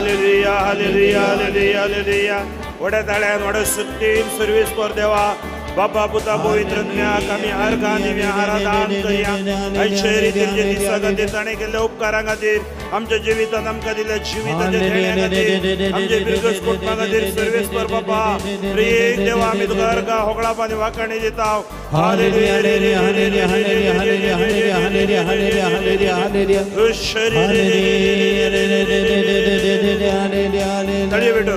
Hallelujah hallelujah hallelujah hallelujah वड्या ताळ्यान वड्या सुत्तीन service कर देवा बाबा पुता पवित्रज्ञाक आमी अर्घां दिव्या आराधन करया आयचे रितीन जे दिसा खातीर ताणें केल्ल्या उपकारां खातीर आमच्या जिवितांत आमकां दिल्या जिविताच्या देण्या खातीर आमचे बिरगस कुटुंबा खातीर सर्वीस कर बाबा प्रिय देवा आमी तुका अर्घां होगळाप आनी वाखाणी दिता hallelujah hallelujah hallelujah hallelujah hallelujah hallelujah hallelujah hallelujah hallelujah hallelujah तळी बेटो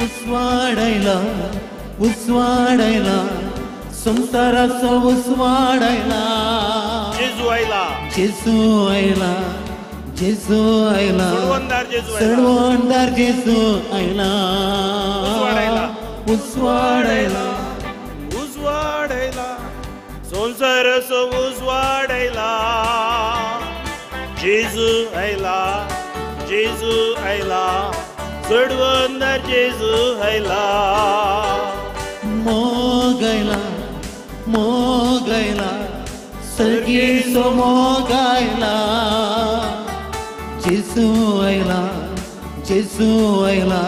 उसवाडायला उसवाडायला संसाराचा उसवाडायला जेजू आयला जेजू आयला जेजू आयला सडवंदार जेजू सडवंदार जेजू आयला आयला उसवाडायला उजवाडायला संसाराचा उजवाडायला जेजू आयला जेजू आयला सडवंदार जेजू आयला मोगायला मोगायला सगळीचो मोगायला जेजू आयला जेजू आयला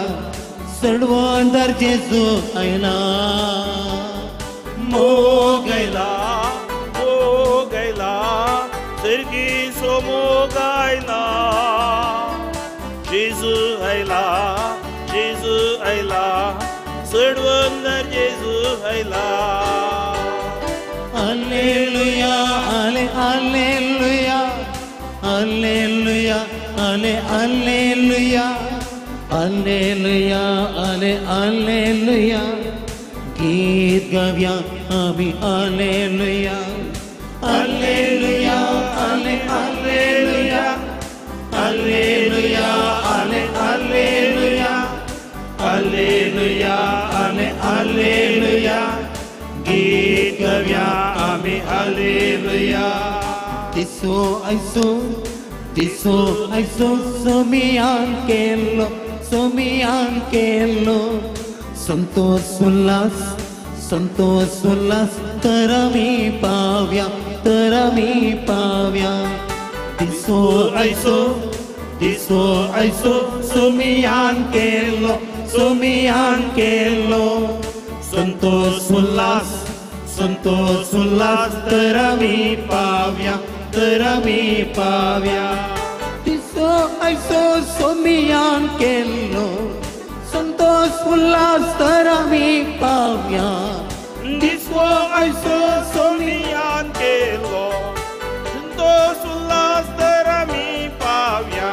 सडवंदार जेजू आयला मोगायला मोगायला सगळीचो मोगायला जेजू आयला जेजू आयला सडवंदार जेजू आयला हालेलुया हाले हालेलुया हालेलुया हाले हालेलुया हालेलुया हाले हालेलुया गीत गाव्या आम्ही हालेलुया हालेलुया हाले हालेलुया हालेलुया हाले हालेलुया हालेलुया हाले हालेलुया गीत गाव्या आम्ही हालेलुया दिसो ऐसो सोमियान केलो संतोष उल्लास तर मी पाव्या दिसो ऐसो सोमियान केलो संतोष उल्लास तर मी पाव्या दिसो ऐसो सोमियान केलो संतोष उल्लास तर मी पाव्या दिसो ऐसो सोमियान केलो संतोष उल्लास तर आमी पाव्या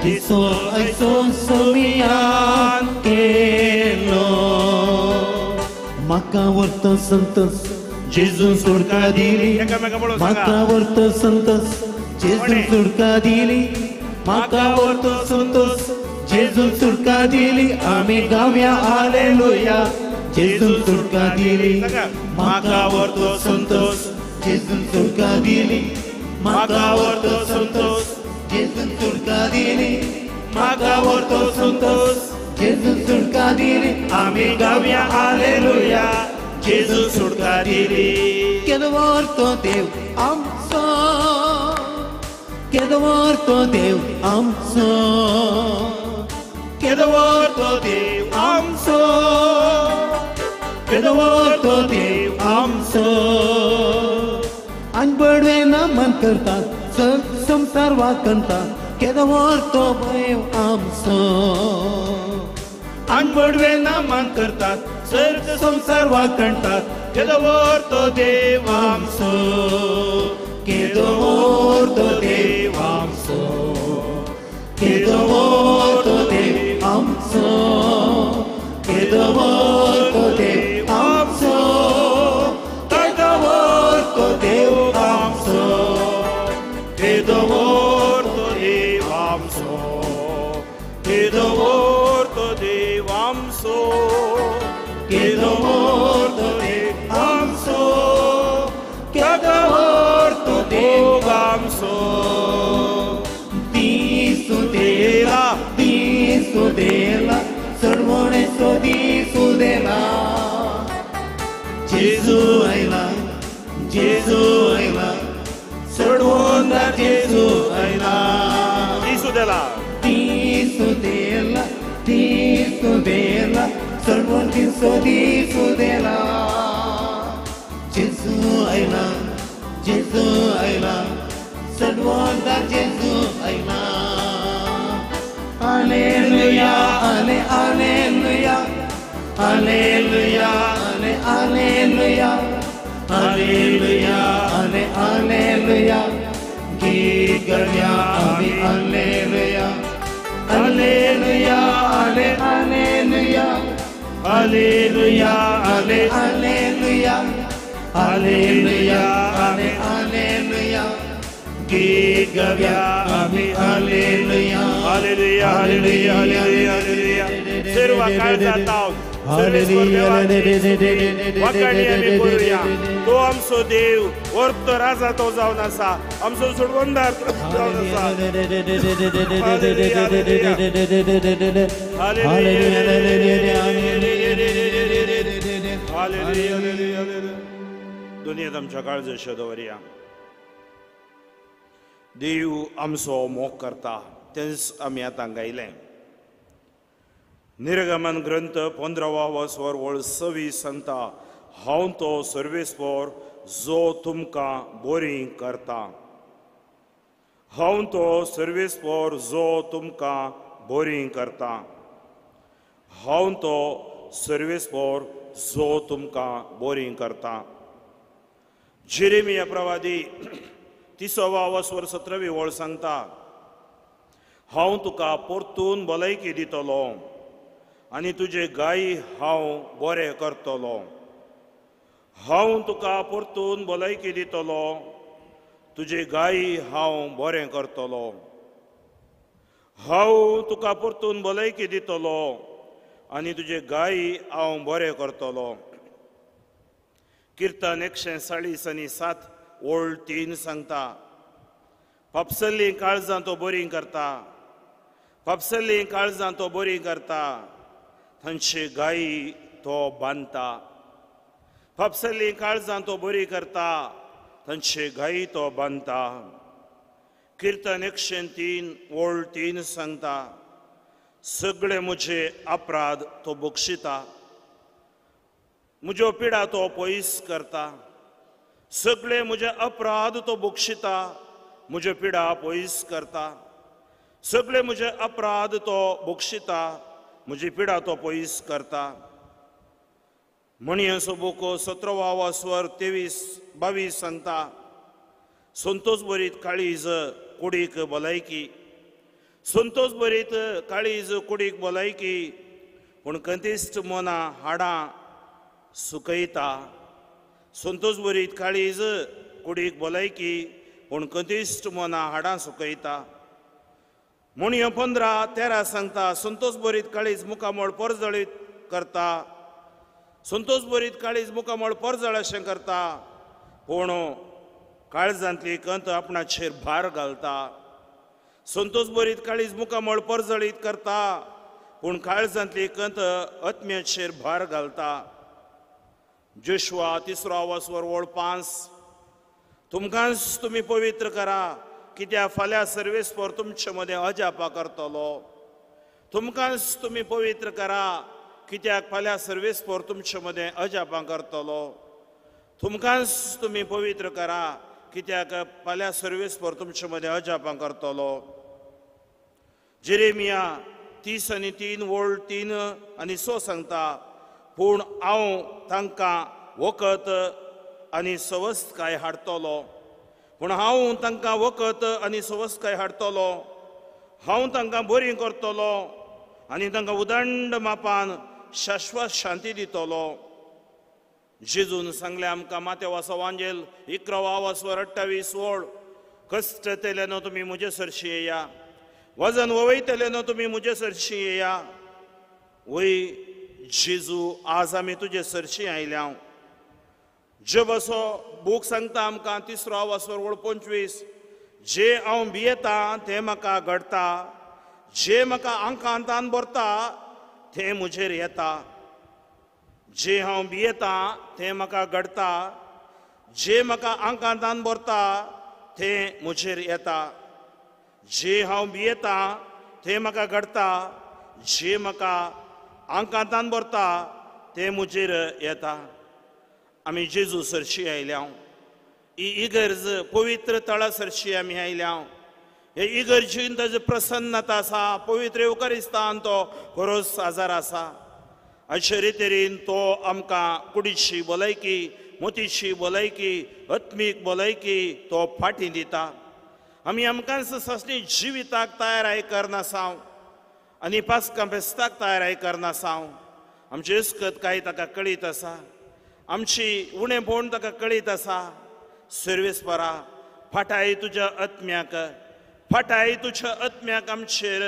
दिसो ऐसो सोमियान केलो म्हाका व्हरतो संतोष जेजून सुटका दिली म्हाका व्हरतो संतोष जेजून सुटका दिली म्हाका व्हरतो संतोष जेजून सुटका दिली आमी गाव्या हालेलुया जेजून सुटका दिली म्हाका व्हरतो संतोष जेजून सुटका दिली म्हाका व्हरतो संतोष जेजून सुटका दिली म्हाका व्हरतो संतोष जेजून सुटका दिली आमी गाव्या हालेलुया जेजून सुटका दिली केदो व्हरतो देव आमचो केदो व्हरतो देव आमचो केदो व्हरतो देव आमचो केदो व्हरतो देव आमचो अनबडवे नमन करतात संसार वाकणतात केदो व्हरतो देव आमचो अनबडवे नमन करतात सर्ग संसार वाकणतात केदो व्हरतो देव आमचो केदो व्हरतो देव आमचो केदो व्हरतो देव आमचो केदो व्हरतो देव आमचो केदो व्हरतो देव आमचो केदो व्हरतो देव आमचो केदो व्हरतो देव आमचो केदो व्हरतो देव आमचो केदो व्हरतो देव आमचो दिसू देला चढवणेचो दिसू देला जेजू आयला जेजू आयला सोडवोंदा जेजू आयला तीसु देला सोडवोन तीसु देला जेजू आयला सोडवोंदा जेजू आयला Alleluia, alleluia, alleluia, alleluia, alleluia, alleluia, गीत गाऊया आम्ही alleluia, alleluia, alleluia, alleluia, alleluia, alleluia, alleluia. गीत गाऊया आम्ही hallelujah hallelujah hallelujah hallelujah hallelujah सर्व काळ जाता हालेलुया वाकाणी आम्ही बोलूया तो आमचो देव वर्तो राजा तो जावन आसा आमचो सोडवणदार जावन आसा हालेलुया दुनियेंत आमच्या काळजी दवरया देव आमचो मोग करता तेच आमी आतां गायलें निर्गमन ग्रंथ 15वा वसवर वळ 26 सांगता हांव तो सर्वेस्पर जो तुमकां बरी करता हांव तो सर्वेस्पर जो तुमकां बरी करता हांव तो सर्वेस्पर जो तुमकां बरी करता जेरेमिया प्रवादी 30वा वसवर 17वी वळ सांगता हांव तुका परतून भलायकी दितलो आनी तुजे गायी हांव बरें करतलो हांव तुका परतून भलायकी दितलो तुजे गायी हांव बरें करतलो हांव तुका परतून भलायकी दितलो आनी तुजे गायी हांव बरें करतलो किर्तन 140:7 वळ 3 सांगता पापसल्ली काळजां तो बरी करता पापसल्ली काळजां तो बरी करता तांचे गायी तो बांदता पापसल्ली काळजां तो बरी करता तांचे गायी तो बांदता किर्तन 103 वळ 3 सांगता सगळे म्हजे अपराध तो बक्षिता म्हज्यो पिडा तो पयस करता सगळे म्हजे अपराध तो बक्षिता म्हज्यो पिडा पयस करता सगळे म्हजे अपराध तो बक्षिता म्हजी पिडा तो पयस करता म्हणयाचो बोको 17वा वसवर 23-22 सांगता संतोष बरीत काळीज कुडीक भलायकी संतोष बरीत काळीज कुडीक भलायकी पूण कंतिश्ट मना हाडां सुकयता संतोष बरीत काळीज कुडीक भलायकी पूण कंतिश्ट मना हाडां सुकयता म्हणयो 15-13 सांगता संतोष बरीत काळीज मुखामळ परजळीत करता संतोष बरीत काळीज मुखामळ परजळ अशें करता पूण काळजांतली कंत आपणाचेर भार घालता संतोष बरीत काळीज मुखामळ परजळीत करता पूण काळजांतली कंत आत्म्याचेर भार घालता जोशुआ 3रा वसवर वळ 5 तुमकांच तुमी पवित्र करा कित्याक फाल्यां सर्वेस्पर तुमचे मदें अजापा करतलो तुमकांच तुमी पवित्र करा कित्याक फाल्यां सर्वेस्पर तुमचे मदें अजापा करतलो तुमकांच तुमी पवित्र करा कित्याक फाल्यां सर्वेस्पर तुमचे मदें अजापा करतलो जेरेमिया 30:3 वळ 3 आनी 6 सांगता पूण हांव तांकां वखद आनी सवस्तकाय हाडटलो पूण हांव तांकां वखद आनी सवस्तकाय हाडटलो हांव तांकां बरी करतलो आनी तांकां उदंड मापान शाश्वत शांती दितलो जेजून सांगलें आमकां मातेवाचो वांजेल 11वा वसवर 28 वळ कश्ट तेलेनो तुमी म्हजे सरशी येया वजन वयतलेनो तुमी म्हजे सरशी येया वय जेजू आज आमी तुजे सरशी आयल्या जबसो बूक सांगता आमकां 3रा वसवर वळ 25 जे हांव भियेता तें म्हाका घडटा जे म्हाका आंकांतान भरता तें म्हजेर येता जे हांव भियेता तें म्हाका घडता, जे म्हाका आंकांतान भरता तें म्हजेर येता. जे हांव भियेता तें म्हाका घडता, जे म्हाका आंकांतान भरता तें म्हजेर येता. आमी जेजू सरशी आयल्या, ही इगर्ज पवित्र तळा सरशी आमी आयल्या. हे इगर्जीन ताजी प्रसन्नता आसा, पवित्र युकारिस्तान तो खरोच आजार आसा. अशे रितीन तो आमकां कुडीची भलायकी, मोतीची भलायकी, आत्मीक भलायकी तो फाटी दिता. आमी आमकां ससनी जिविताक तयाराय करनासाव आनी पास्कां बेस्ताक तयाराय करनासाव. आमची इस्कत काय ताका कळीत आसा, आमची उणेपण ताका कळीत आसा. सर्वेस्परा, फाटाय तुज्या आत्म्याक, फाटाय तुज्या आत्म्याक आमचेर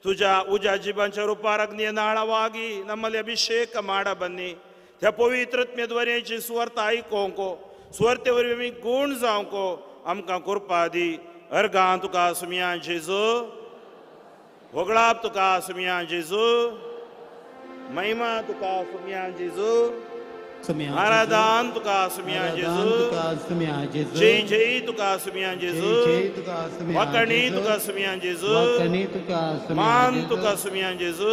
तुज्या उज्या जिबांच्या रुपार अग्नी नाळावागी नಮ್ಮಲ್ಲಿ अभिषेक माಡ बन्नी. त्या पवित्र आत्म्यद्वाऱ्याची स्वर्त आयकोंको, स्वर्तेवरवी आमी गुण जावंको आमकां कृपा दी. अर्गां तुका सुमिया जेजू, वगळाप तुका सुमिया जेजू, महिमा तुका सुमिया जेजू, आराधन तुका सुमिया जेजू, जय जय तुका सुमिया जेजू, वकणी तुका सुमिया जेजू, मान तुका सुमिया जेजू.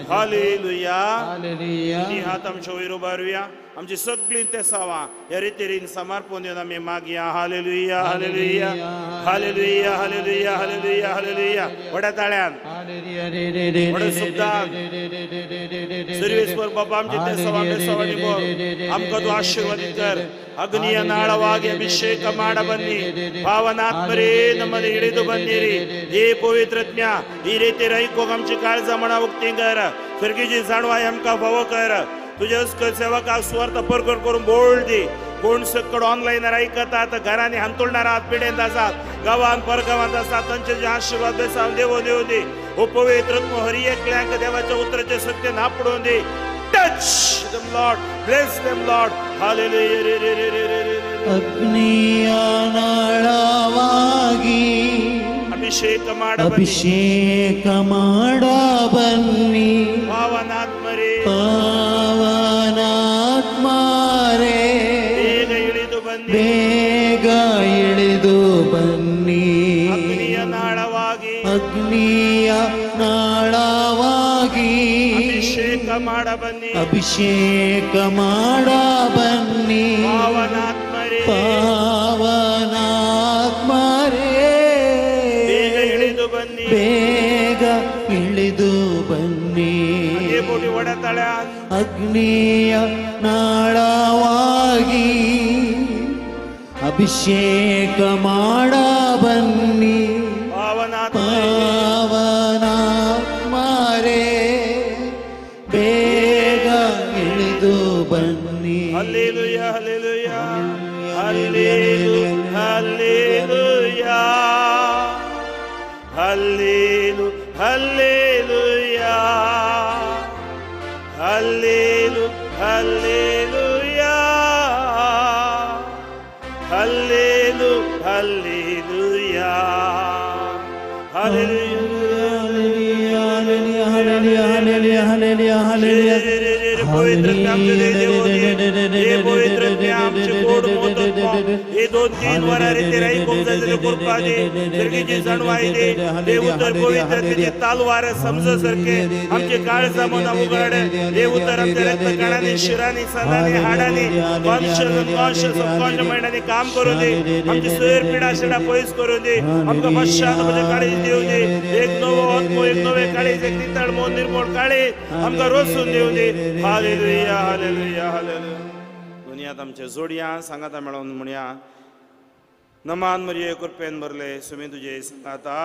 हालेलुया. हात आमच्या वयर उबारुया, आमची सगळी तेसावा ह्या रितीन समर्पण दिवन आमी मागया. Hallelujah, hallelujah, hallelujah, hallelujah, hallelujah, hallelujah. व्हड्या ताळ्यान, व्हड्या सुद्दां सर्वेस्वर बाबा आमची तेसावा बेसावानी बोल, आमकां तूं आशीर्वादीत कर. अग्निಯ ನಾಳವಾಗಿ ಅಭಿಷೇಕ ಮಾಡ ಬನ್ನಿ. ಪಾವನಾತ್ಮರೇ ನಮ್ಮಲ್ಲಿ ಹಿಡಿದು ಬನ್ನಿರಿ. हे पवित्रज्ञ ही रीती रैकोग आमची काळजा म्हणा उक्ती कर. सर्गीची जाणवाय आमकां फाव कर. तुझ्या सेवकाक स्वर्थ परगट करून बोल दी. कोण सकड ऑनलायन आयकतात, घरांनी हांतुरणारात, पिडेंत आसात, गांवांत परगांवांत आसात, तांचे जे आशीर्वाद बेसावन देव देव दी. ओ पवित्र हरी एकल्यांक देवाच्या उतराचे सत्य नापडून दी. Touch them, Lord. Bless them, Lord. Hallelujah. ಅಗ್ನಿಯ ನಾಳವಾಗಿ ಅಭಿಷೇಕ ಮಾಡ ಬನ್ನಿ. ಪಾವನಾತ್ಮರೇ, ಪಾವನಾತ್ಮರೇ, ಬೇಗ ಇಳಿದು ಬನ್ನಿ, ಬೇಗ ಇಳಿದು ಬನ್ನಿ. ಅಗ್ನಿಯ ನಾಳವಾಗಿ, ಅಗ್ನಿಯ ನಾಳವಾಗಿ ಅಭಿಷೇಕ ಮಾಡ ಬನ್ನಿ, ಅಭಿಷೇಕ ಮಾಡ ಬನ್ನಿ. ಪಾವನಾತ್ಮರೇ, ಪಾವನಾತ್ಮರೇ, ಬೇಗ ಇಳಿದು ಬನ್ನಿ, ಬೇಗ ಇಳಿದು ಬನ್ನಿ. ಬೋಟಿ ಒಡೆತಳೆ ಅಗ್ನಿಯ ನಾಳವಾಗಿ ಅಭಿಷೇಕ ಮಾಡ ಬನ್ನಿ. ಪಾವನಾತ್ಮರೇ, ಬೇಗ ಇಳಿದು ಬನ್ನಿ. Hallelujah, hallelujah, hallelujah, hallelujah, hallelujah, hallelujah, hallelujah, hallelujah, हे 2-3 वरां रितीन आयकूंक जाय जाल्यार करपा दी. सर्गीची जाणवाय दी. हे उतर पवित्रतेची तालवार समज सारखे आमचे काळजा मनां उगड. हे उतर आमच्या रक्तकणांनी, शिरांनी, सदांनी, हाडांनी, कॉन्शियस अनकॉन्शियस सबकॉन्शियस माइंडांनी काम करूं दी. आमची सैर पिडा शिडा पयस करूं दी. आमकां पश्चातापाचें काळीज दिवं दी. एक नवो आत्मो, एक नवे काळीज, एक नितळ मन निर्मळ काळीज आमकां रोसून दिवं दी. Hallelujah, hallelujah, hallelujah. दुनियांत आमच्या जोडया सांगाता मेळोन म्हणया. नमान मरिये कृपेन भरले, सुमी तुजे सांगाता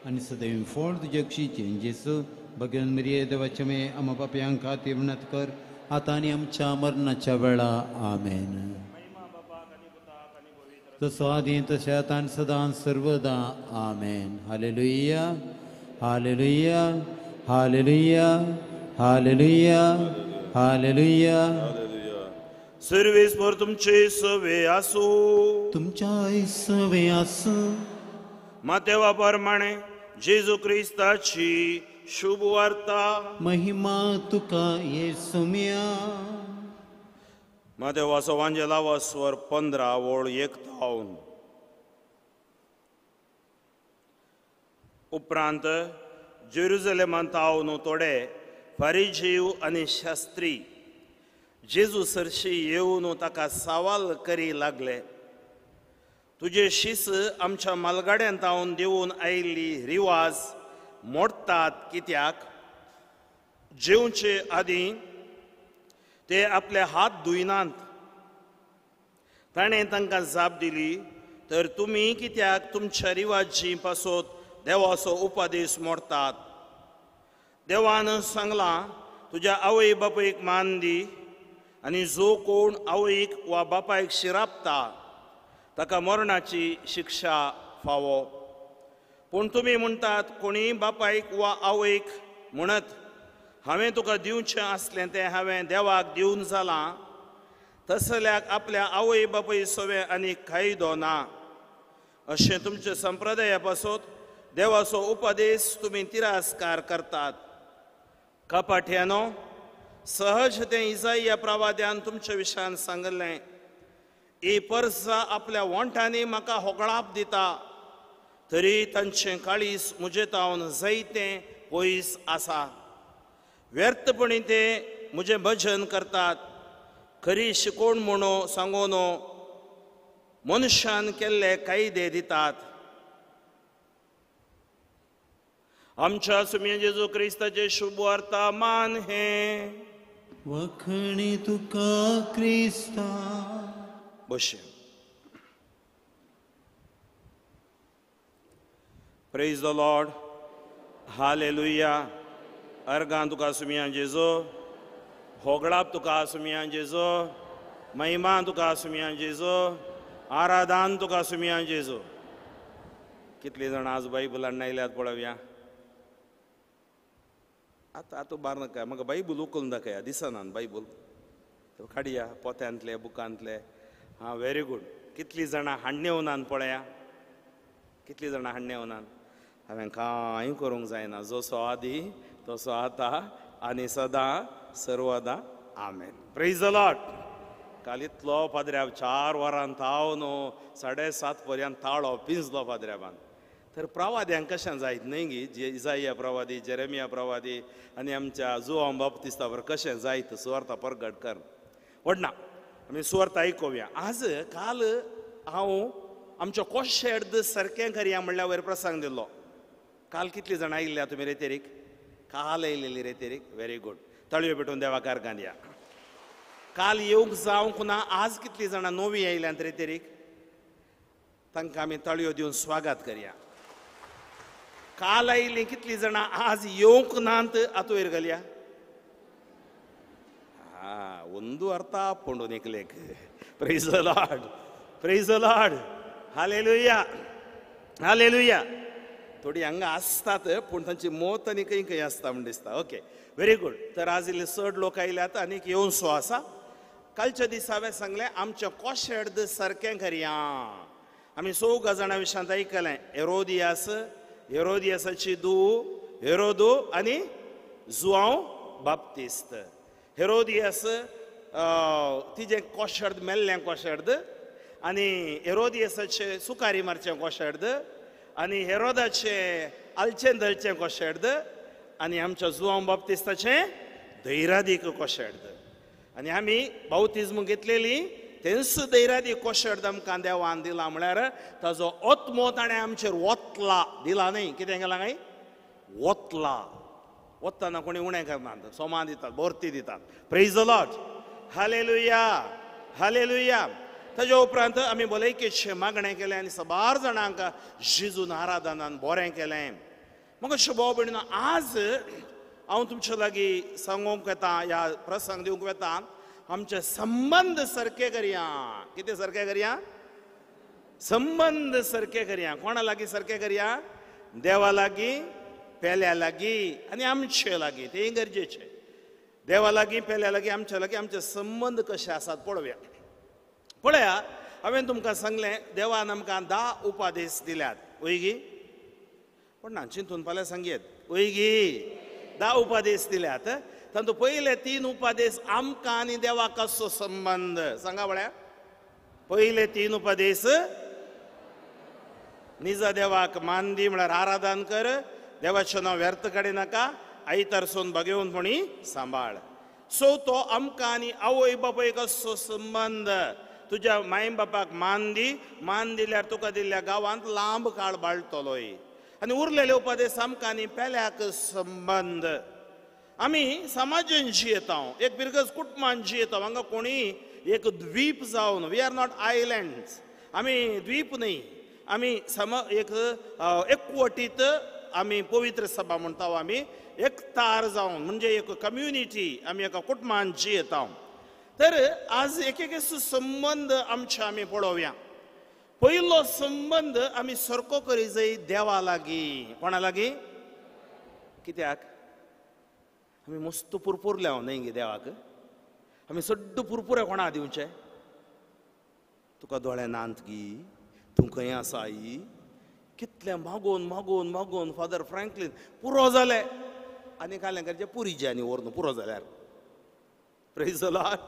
आनी सदैव फोड तुजे खुशीचे जेसू भगवान मरिये देवाचे मे आम पापयांक खातीर विनत कर, आतां आनी आमच्या मरणाच्या वेळा. आमेन. तसो आदी तशें आतां आनी सदां सर्वदा. आमेन. Hallelujah, hallelujah, hallelujah, hallelujah, hallelujah. सर्वेस्वर तुमचे सवे आसू, तुमच्या सवे आसूं. मातेवा प्रमाणे जेजू क्रिस्ताची शुभ वार्ता महिमा तुका येसुम्या. मातेवाचो वांजेलावा स्वर 15 ओळ 1 उपरांत जेरुसलेमान तावन थोडे फारिजीव आनी शास्त्री जेजू सरशी येवन ताका सवाल करी लागले. तुजे शीस आमच्या मालगाड्यांत तावन देऊन आयिल्ली रिवाज मोडटात कित्याक? जेवचे आदीं ते आपले हात धुयनात. ताणें तांकां जाप दिली, तर तुमी कित्याक तुमच्या रिवाजी पासत देवाचो उपदेश मोडटात? देवान सांगलां, तुज्या आवय बापायक मान दी, आनी जो कोण आवयक वा बापायक शिरापता ताका मरणाची शिक्षा फावो. पूण तुमी म्हणटात, कोणी बापायक वा आवयक म्हणत, हांवें तुका दिवचें आसलें तें हांवें देवाक दिवन जालां, तसल्याक आपल्या आवय बापाय सवे आनी कायदो ना. अशें तुमचे संप्रदाया पासत देवाचो उपदेश तुमी तिरस्कार करतात. कपाट्यानो, सहज तें इसाइया प्रवाद्यान तुमच्या विशयान सांगलें, ए परसा आपल्या वंटांनी म्हाका होगळाप दिता, तरी तांचें काळीस म्हजे तावन जायतें पयस आसा. व्यर्थपणी ते म्हजें भजन करतात. खरी शिकोवण म्हणून सांगून मनशान केल्ले कायदे दितात. आमच्या सुमये जेजू क्रिस्ताचे शुभ वार्ता मान हे. वखणी तुका क्रिस्ता. बशे. Praise the Lord. हालेलुया. अर्गां तुका सुमया जेजो. होगळाप तुका सुमया जेजो. महिमा तुका सुमया जेजो. आराधन तुका सुमया जेजो. कितली जाणां आज बायबलान आयल्यात पळोवया. आतां बार नाका, म्हाका बायबल उखलून दाखया. दिसनान बायबल काडया पोत्यांतले बुकांतले. हां, व्हेरी गूड. कितली जाणां हाडणे उनान पळया. कितली जाणां हाडणे उनान. हांवें कांय करूंक जायना. जसो आदी तसो आतां आनी सदां सर्वदां. आमेन. Praise the Lord. काल इतलो पाद्र्याब 4 वरां ताव न्हू 7:30 पर्यंत ताळो पिंजलो पाद्र्याबान. तर प्रवाद्यांक कशें जायत न्हय गी. इसाइया प्रवादी, जेरेमिया प्रवादी आनी आमच्या जुआंव बाप्तिस्ता बर कशें जायत. सुवार्ता परगट कर. वडना आमी सुवार्ता आयकोवया. आज काल हांव आमच्या कोशेर्द सारकें करया म्हणल्यार वयर प्रसंग दिल्लो. काल कितलीं जाणां आयिल्ल्या तुमी रेतेरीक? काल आयिल्ली रेतेरीक. Very good. तळयो पेटोवन देवाक अर्गां दिया. काल येवंक जावंक ना. आज कितलीं जाणां नवी आयल्यांत रेतेरीक? तांकां आमी तळयो दिवन स्वागत करया. काल आयिल्लीं कितलीं जाणां आज येवंक नात? आतां वयर घालया. ಒಂದು ಅರ್ಥ ಹಾಕೊಂಡು ನಿಕ್ಲೇಕ್. Praise the Lord. Praise the Lord. Hallelujah. Hallelujah. थोडी हांगा आसतात पूण तांची मोत आनी खंय खंय आसता म्हण दिसता. Okay, very good. तर आज इल्ले चड लोक आयल्यात आनीक येवन सो आसा. कालच्या दिसा हांवें सांगलें आमच्या कोशेर्द सारकें करया. आमी 4 जाणां विशयांत आयकलें. हेरोदियास, हेरोदियासाची धूव हेरोदो आनी जुआंव बाप्तिस्त. हेरोदियास तिजें कोशेर्द मेल्लें कोशेर्द आनी हेरोदियासाचें सुकारी मारचें कोशेर्द आनी हेरोदाचें आलचें धरचें कोशेर्द आनी आमच्या जुआंव बाप्तिस्ताचें धैरादीक कोशेर्द. आनी आमी बावतिज्म घेतलेली तेंच धैरादीक कोशेर्द आमकां देवान दिला. म्हळ्यार ताजो ओत्मो ताणें आमचेर वतला दिला न्ही. कितें केलां काय? वतला. वतना कोणी उणें करनात. सोमा दितात, बोरती दितात. Praise the Lord. Hallelujah. Hallelujah. ताज्या उपरांत आमी भलायकेचें मागणें केलें आनी साबार जाणांक जेजून आराधनान बरें केलें. म्हाका भाव भयणीनो, आज हांव तुमचे लागीं सांगूंक येता, ह्या प्रसंग दिवंक येता, आमचे संबंध सारके करया. कितें सारकें करया? संबंध सारके करया. कोणा लागीं सारके करया? देवा लागीं, पेल्या लागीं आनी आमचे लागीं. तें गरजेचें. देवा लागीं, पेल्या लागीं, आमच्या लागीं आमचे संबंध कशे आसात पळोवया. पळया, हांवें तुमकां सांगलें देवान आमकां 10 उपादेश दिल्यात. वयगी पण ना चिंतून फाल्यां सांगयेत. वैगी 10 उपदेश दिल्यात. तातूंत पयले 3 उपदेश आमकां आनी देवा कसो संबंध सांगा बळ्या. पयले 3 उपदेश निज देवाक मान दी म्हळ्यार आराधन कर, देवाचें नांव व्यर्थ काडी नाका, आयतारसून भगेवनपणी सांबाळ. सो तो आमकां आनी आवय बापाय कसो संबंध. तुज्या माय बापाक मान दी, मान दिल्यार तुका दिल्ल्या गांवांत लांब काळ बाळटलोय. आनी उरलेले उपदेश आमकां आनी पेल्याक संबंध. आमी समाजान जियेता, एक बिरगज कुटुंबान जियेता. हांगा कोणी एक द्वीप जावन, वी आर नॉट आयलँड्स, आमी द्वीप न्ही, आमी एक एकवटीत आमी पवित्र सभा म्हणटा. आमी एकतार जावन म्हणजे एक कम्युनिटी, आमी एका कुटुंबान जियेता. तर आज एक संबंध आमचे आमी पळोवया. पयलो संबंध आमी सरको करी जाय देवा लागीं. कोणा लागीं? कित्याक? आमी मस्त पुरपुरल्या न्ही गे देवाक. आमी सड्ड पुरपुरे कोणा दिवचे? तुका दोळे नांत गी, तूं खंय आसा आई, कितले मागोवन मागोवन मागोवन फादर फ्रँकलीन पुरो जाले. आनी कालें करचें पुरीचे आनी व्हरून पुरो जाल्यार. Praise the Lord.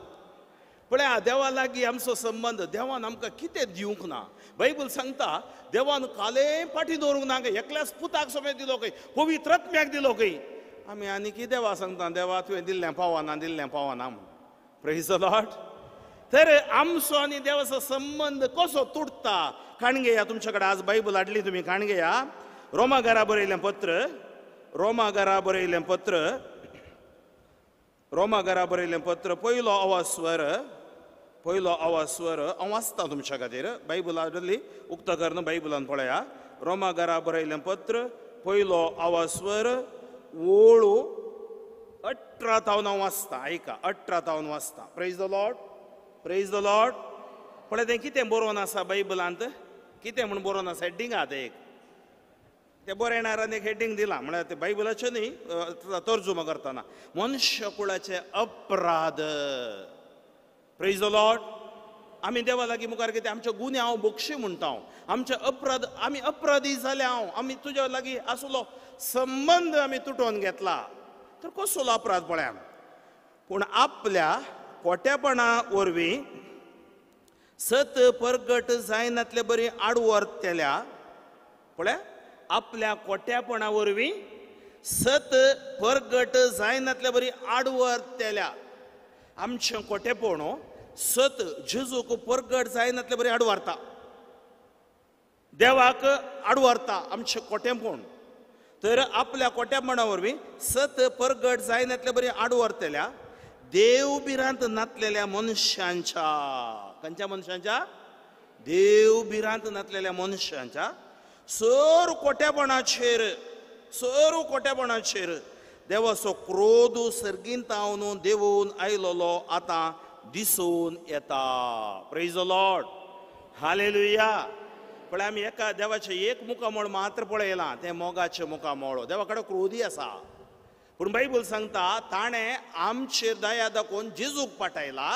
पळया देवा लागीं आमचो संबंध. देवान आमकां कितें दिवंक ना. बायबल सांगता देवान कालें फाटी दवरूंक ना खंय, एकल्याच पुताक समेत दिलो खंय, पवित्र आत्म्याक दिलो खंय. आमी आनी कितें देवा सांगता, देवा तुवें दिल्लें पावना, दिल्लें पावना म्हूण. Praise the Lord. तर आमचो आनी देवाचो संबंध कसो तुटता काणगेया. तुमचे कडेन आज बायबल हाडली, तुमी काणगेया. रोमाकारा बरयलें पत्र, रोमाकारा बरयलें पत्र, रोमाकारा बरयलें पत्र, पयलो अवास्वर, पयलो अवास्वर. हांव वाचता तुमच्या खातीर. बायबल हाडली उक्त करून बायबलान पळया. रोमाकारा बरयलें पत्र, पयलो अवास्वर, ओळू 18 हांव वाचता. आयका, 18 वाचता. Praise the Lord, praise the Lord. पळय तें कितें बरोवन आसा बायबलांत, कितें म्हूण बरोवन आसा. हेडिंग आहा तें एक, ते बरयणाऱ्यान एक हेडिंग दिलां. म्हळ्यार ते बायबलाचें न्ही, तर्जुमा करतना मनुष्य कुळाचे अपराध. Praise the Lord. आमी देवा लागीं मुखार कितें आमचे गुन्हे हांव बोक्षी म्हणटा. आमचे अपराध, आमी अपराधी जाले. आमी तुज्या लागीं आसलो संबंध आमी तुटोवन घेतला. तर कसलो अपराध पळया. पूण आपल्या खोटेपणा वरवीं सत परगट जायनातले बरी आडवर्तेल्या. पळया, आपल्या खोटेपणा वरवीं सत परगट जायनातले बरी आडवर्तेल्या. आमचें खोटेपण सत जेजूक परगट जायनातले बरी आडवारता. देवाक आडवारता आमचें खोटेपण. तर आपल्या खोटेपणा वरवीं सत परगट जायनातले बरी आडवर्तेल्या देव बिरांत नातलेल्या मनशांच्या. खंयच्या मनशांच्या? देव बिरांत नातलेल्या मनशांच्या सर खोटेपणाचेर, सर खोटेपणाचेर देवाचो क्रोध सर्गींतावन देवून आयलोलो आतां दिसून येता. Praise the Lord. हालेलुया. पण आमी एका देवाचें एक मुखामळ मात्र पळयलां, तें मोगाचें मुखामळ. देवा कडेन क्रोधी आसा. पूण बायबल सांगता ताणें आमचेर दया दाखोवन जेजूक पाठयला.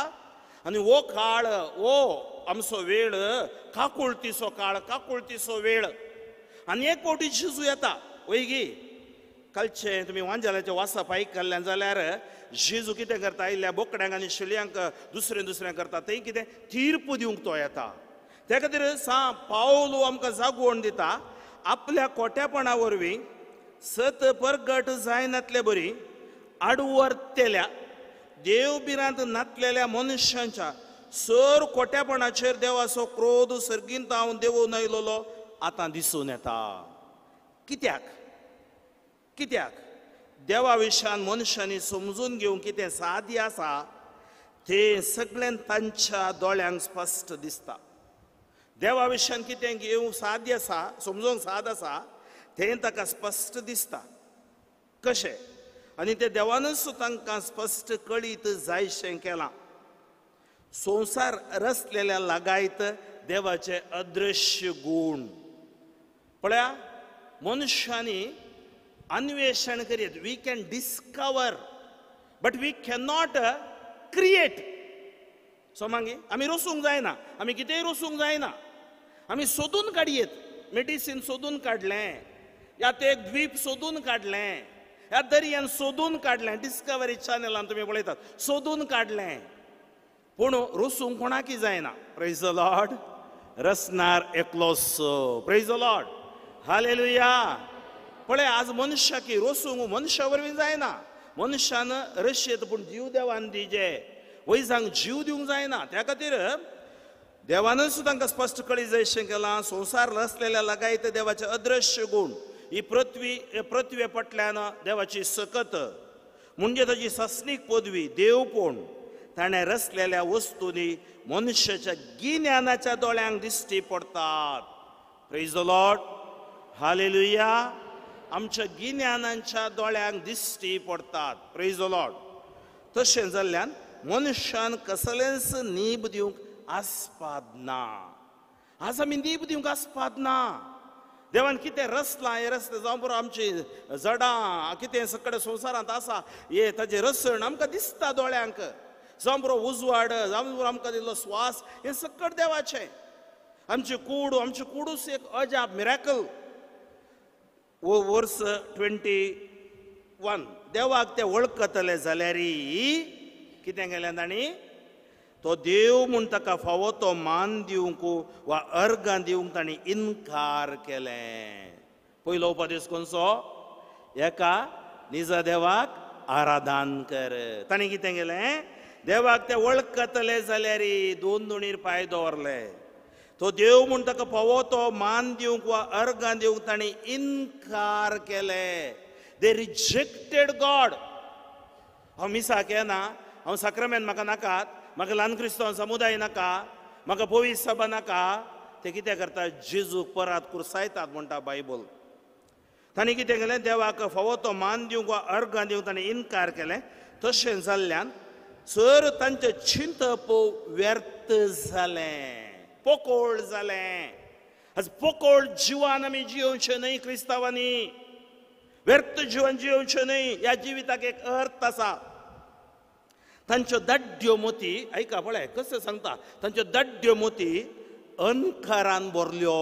आनी हो काळ, हो आमचो वेळ काकुळतीचो काळ, काकुळतीचो वेळ. आनी एक फावटी जेजू येता. वैगी कालचें तुमी वांजेलाचें वाचप आयकल्ल्यान जाल्यार जेजू कितें करता, आयिल्ल्या बोकड्यांक आनी शिल्यांक दुसरें दुसरें करता. थंय कितें तीर्प दिवंक तो येता. त्या खातीर पावलो आमकां जागोवन दिता. आपल्या खोटेपणा वरवीं सत परगट जायनातले बरी आडवर्तेल्या देव बिरांत नातलेल्या मनशांच्या सर खोटेपणाचेर देवाचो क्रोध सर्गींतावन देवून आयलोलो आतां दिसून येता. कित्याक? कित्याक? देवा विशयान मनशांनी समजून घेवंक कितें सादी आसा तें सगळ्यान तांच्या दोळ्यांक स्पश्ट दिसता. देवा विशयान कितें घेवंक सादी आसा, समजूंक साद आसा तें ताका स्पश्ट दिसता. कशें? आनी तें देवानच तांकां स्पश्ट कळीत जायशें केलां. संवसार रचलेल्या लागायत देवाचे अदृश्य गूण. पळया, मनशांनी अन्वेषण करीत. We can discover but we can not create. So मागीर आमी रचूंक जायना, आमी कितेंय रचूंक जायना. आमी सोदून काडयेत. मेडिसीन सोदून काडलें, यात एक द्वीप सोदून काढलें, ह्या दर्यान सोदून काढलें. डिस्कवरी चॅनलान तुम्ही पळयतात, सोदून काढलें. पूण रसूंक कोणाकी जायना. Praise the Lord. रसनार एकलोच. Praise the Lord. हालेलुया. पळय आज मनशाकी रसूंक मनशा वरवीं जायना. मनशान रशेत पूण जीव देवान दिजे. वैजांक जीव दिवंक जायना. त्या खातीर देवानच तांकां स्पश्ट कळी जायशें केलां. संवसार रचलेल्या लगायत देवाचे अदृश्य गुण. ही पृथ्वे पटल्यान देवाची सकत म्हणजे ताची सस्नीक पदवी देवपण ताणें रचलेल्या वस्तूंनी मनशाच्या गिन्यानाच्या दोळ्यांक दिश्टी पडटात. Praise the Lord. हालेलुया. आमच्या गिन्यानाच्या दोळ्यांक दिश्टी पडटात. Praise the Lord. तशें जाल्ल्यान मनशान कसलेंच नीब दिवंक आस्पाद ना. आज आमी नीब दिवंक आस्पाद ना. देवान कितें रचलां हे रस्ते जावं बरो आमची जडां कितें सकड संवसारांत आसा हे ताजें रसण आमकां दिसता दोळ्यांक. जावं बरो उजवाड जावं बरो आमकां दिल्लो स्वास हे सकड देवाचें. आमचे कुडूच एक अजाप मिरेकल. वर्स 21 देवाक ते वळखतले जाल्यार कितें केलें तांणी तो देव म्हूण ताका फावो तो मान दिवंक वा अर्गां दिवंक तांणी इन्कार केलें. पयलो उपदेश खंयचो? एका निज देवाक आराधन कर. तांणी कितें केलें? देवाक ते वळखतले जाल्यार दोन दोणीर पांय दवरले. तो देव म्हूण ताका फावो तो मान दिवंक वा अर्गां दिवंक तांणी इन्कार केलें. They rejected God. हांव मिसाक येना, हांव साक्रमेंत म्हाका नाकात, म्हाका ल्हान क्रिस्तांव समुदाय नाका, म्हाका पवित्र सभा नाका. ते कितें करता? जेजूक परत कुरसायतात म्हणटा बायबल. तांणी कितें केलें? देवाक फावो तो मान दिवंक वा अर्गां दिवंक तांणी इन्कार केलें. तशें जाल्ल्यान सर तांचें चिंतप व्यर्थ जालें, पोकोळ जालें. आज पोकोळ जिवान आमी जियोवचें न्हय क्रिस्तांवांनी. व्यर्थ जिवन जियोवचें न्हय. ह्या जिविताक एक अर्थ आसा. तांच्यो दाड्ड्यो मोती ऐका पळय कशें सांगता. तांच्यो दाड्ड्यो मोती अनकारान भरल्यो.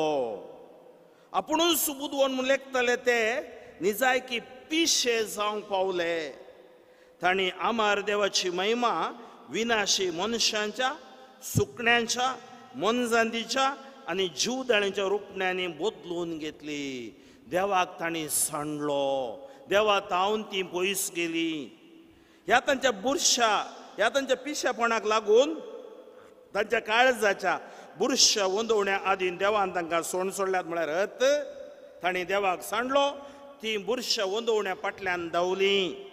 आपुणूच बुदवण म्हूण लेखतले ते निजायकी पिशे जावंक पावले. तांणी आमार देवाची महिमा विनाशी मनशांच्या, सुकण्यांच्या, मनजांदीच्या आनी जीवदाळींच्या रुपण्यांनी बदलून घेतली. देवाक तांणी सांडलो. देवा तावन ती पयस गेली. ह्या तांच्या बुरशा, ह्या तांच्या पिशेपणाक लागून तांच्या काळजाच्या बुरशा वंदवण्या आदीन देवान तांकां सोडल्यात म्हळ्यार अर्थ. तांणी देवाक सांडलो. ती बुरशा वंदवण्या फाटल्यान धांवली.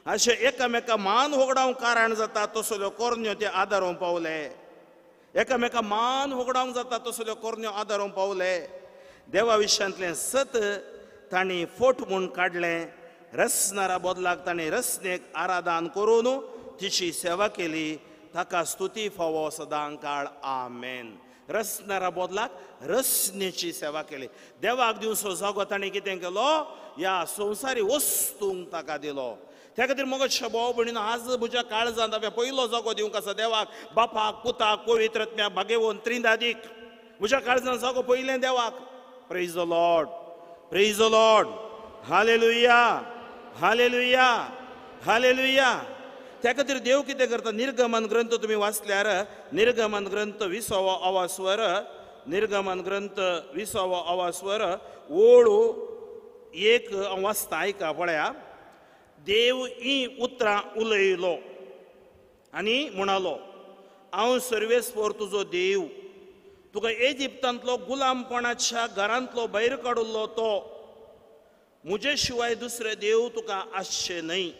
अशें एकामेका मान होगडावंक कारण जाता तसल्यो कोरन्यो ते आदारूंक पावले. एकामेका मान होगडावंक जाता तसल्यो कोरन्यो आदारूंक पावले. देवा विशयांतलें सत तांणी फोट म्हूण काडलें. रसनारा बदलाक तांणी रसनेक आराधन करून तिची सेवा केली. ताका स्तुती फावो सदां काळ. आमेन. रसनारा बदलाक रसनेची सेवा केली. देवाक दिवचो जागो तांणी कितें केलो? ह्या संवसारी वस्तूंक ताका दिलो. त्या खातीर मगोच्या भाव भयणीनो आज म्हज्या काळजांत हांवें पयलो जागो दिवंक आसा देवाक. बापाक, पुताक, पवित्र आत्म्याक, भाग्यवन त्रिदादीक म्हज्या काळजांत जागो पयलें देवाक. Praise the Lord. Praise the Lord. Hallelujah. Hallelujah. Hallelujah. त्या खातीर देव कितें करता? निर्गमन ग्रंथ तुमी वाचल्यार निर्गमन ग्रंथ 20वा अवास्वर, निर्गमन ग्रंथ 20वा अवास्वर ओळ 1 हांव वाचता आयका पळया. देव ही उतरां उलयलो आनी म्हणालो, हांव सर्वेस्पर तुजो देव, तुका इजिप्तांतलो गुलामपणाच्या घरांतलो भायर काडिल्लो तो. म्हजे शिवाय दुसरे देव तुका आसचे न्हय.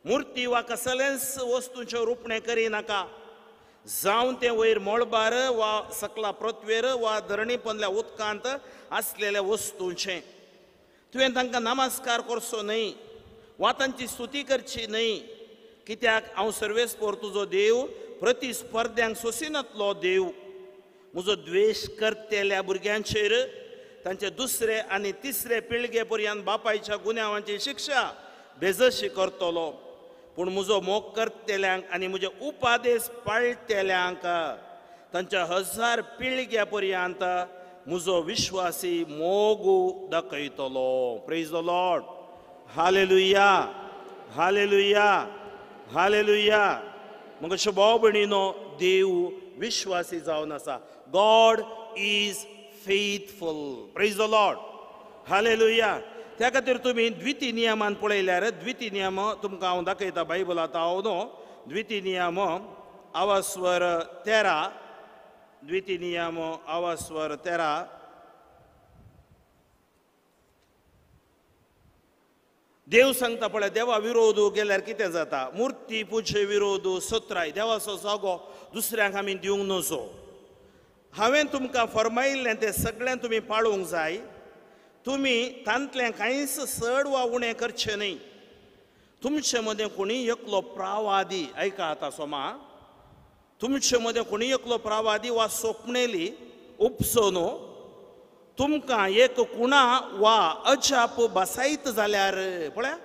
मुर्ती वा कसलेंच वस्तूंचें रुपणें करिनाका. जावं तें वयर मळबार वा सकला पृथ्वेर वा धरणी पंदल्या उदकांत आसलेल्या वस्तूंचें. तुवें तांकां नमस्कार करचो न्हय वा तांची स्तुती करची न्हय. कित्याक हांव सर्वेस्पर तुजो देव, प्रतिस्पर्ध्यांक सोंसिनातलो देव. म्हजो द्वेश करतेल्या भुरग्यांचेर तांचे दुसरे आनी तिसरे पिळगे पर्यंत बापायच्या गुन्यांवांची शिक्षा बेजशी करतलो. पूण म्हजो मोग करतेल्यांक आनी म्हजे उपादेश पाळटेल्यांक तांच्या 1000 पिळग्या पर्यंत म्हजो विश्वासी मोगू दाखयतलो. Praise the Lord. Hallelujah, hallelujah, hallelujah. मग भाव भयणीनो, देव विश्वासी जावन आसा. God is faithful. Praise the Lord. Hallelujah. त्या खातीर तुमी द्विती नियमान पळयल्यार, द्विती नियम तुमकां हांव दाखयता बायबलांत हांव न्हू. द्विती नियम आवास्वर 13, द्विती नियम आवास्वर 13. देव सांगता पळय, देवा विरोध गेल्यार कितें जाता. मुर्ती पुजे विरोध सत्राय. देवाचो जागो दुसऱ्यांक आमी दिवंक नजो. हांवें तुमकां फरमायिल्लें तें सगळें तुमी पाळूंक जाय. तुमी तांतलें कांयच चड वा उणें करचें न्ही. तुमचे मदें कोणी एकलो प्रावादी, ऐका आतां सोमा, तुमचे मदें कोणी एकलो प्रावादी वा स्वप्नेली उपसून तुमकां एक कुणा वा अजाप बसायत जाल्यार, पळया,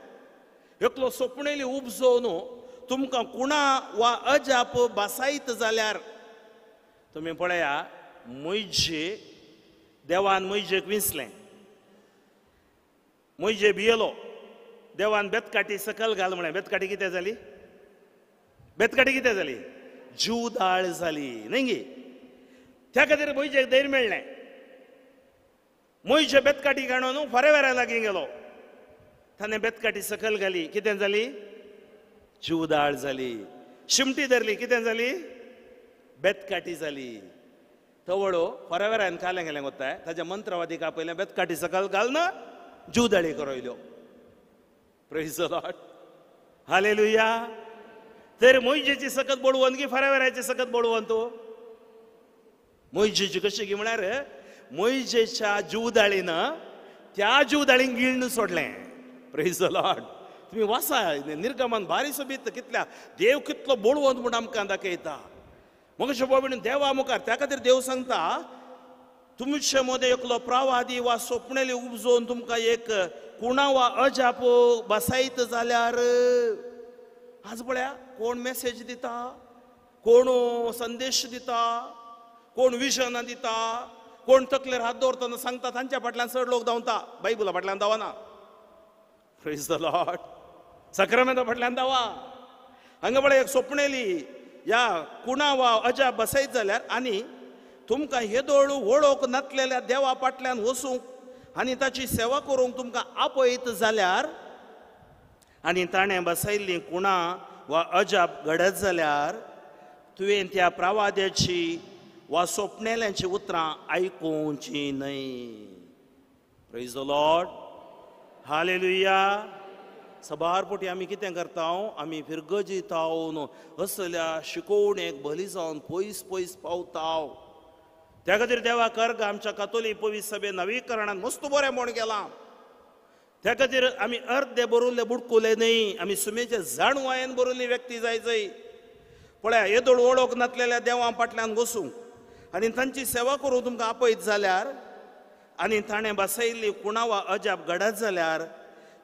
एकलो स्वप्नेली उपजोवन तुमकां कुणा वा अजाप बसायत जाल्यार, तुमी पळया, मोइजे देवान मोइजेक विंचलें. मोइजे भियेलो. देवान बेतकाटी सकल घाल म्हळें. बेतकाटी कितें जाली? बेतकाटी कितें जाली? जीवदाळ जाली, न्ही गे. त्या खातीर मोइजेक धैर्य मेळ्ळें. मोइजे बेतकाटी काडून फरेवेरा लागीं गेलो. ताणें बेतकाटी सकल घाली. कितें जाली? जीवदाळ जाली. शिमटी धरली. कितें जाली? बेतकाटी जाली. तवळो फरेवेरान कालें गेलें कोत्ताय. ताच्या मंत्रवादीक आपयलें, बेतकाटी सकल घाल ना, जीवदाळी करोयल्यो. Praise the Lord. हालेलुया. तर मोइजेची सकत बोडवंत की फरेवेराची सकत बोडवंत? मोइजेची कशी की म्हळ्यार मोइजेच्या जीवदाळीनं त्या जीवदाळींक गिळून सोडलें. Praise the Lord. तुम्ही वाचा निर्गमन भारी सोबीत कितल्या देव कितलो बोडवंत म्हूण आमकां दाखयता. मग शोभा देवा मुखार. त्या खातीर देव सांगता, तुमचे मदें एकलो प्रावादी वा स्वप्नेली उपजोवन तुमकां एक कुणा वा अजाप बसायत जाल्यार. आज पळया, कोण मेसेज दिता, कोण संदेश दिता, कोण विजनां दिता, कोण तकलेर हात दवरतना सांगता, तांच्या फाटल्यान चड लोक धांवता. बायबला फाटल्यान धांवना. Praise the Lord. सक्रामेंता फाटल्यान धांवा. हांगा पळय, एक स्वप्नेली या कुणा वा अजाप बसयत जाल्यार, आनी तुमकां येदोळ वळोवंक नासलेल्या देवा फाटल्यान वचूंक आनी ताची सेवा करूंक तुमकां आपयत जाल्यार, आनी ताणें बसयल्ली कुणा वा अजाप घडत जाल्यार, तुवें त्या प्रावाद्याची वा स्वप्नेल्यांची उतरां आयकुची न्हय. Praise the Lord. हालेलुया. सबारपोटी आमी कितें करता? आमी फिरगजीता असल्या शिकोवणेक भली जावन पयस पयस पावता. त्या खातीर देवा कर्ग आमच्या कातोलीक पवित्र सभे नवीकरणान मस्त बरें म्हण गेलां. त्या खातीर आमी अर्दे बरोवले बुडकुले न्ही. आमी सुमेचे जाणवायेन बरोवली व्यक्ती जायचय. पळया, येदोळ वळोवंक नासलेल्या देवा फाटल्यान वचूंक आनी तांची सेवा करूंक तुमकां आपयत जाल्यार, आनी ताणें बसयल्ली कुणा वा अजाप घडत जाल्यार,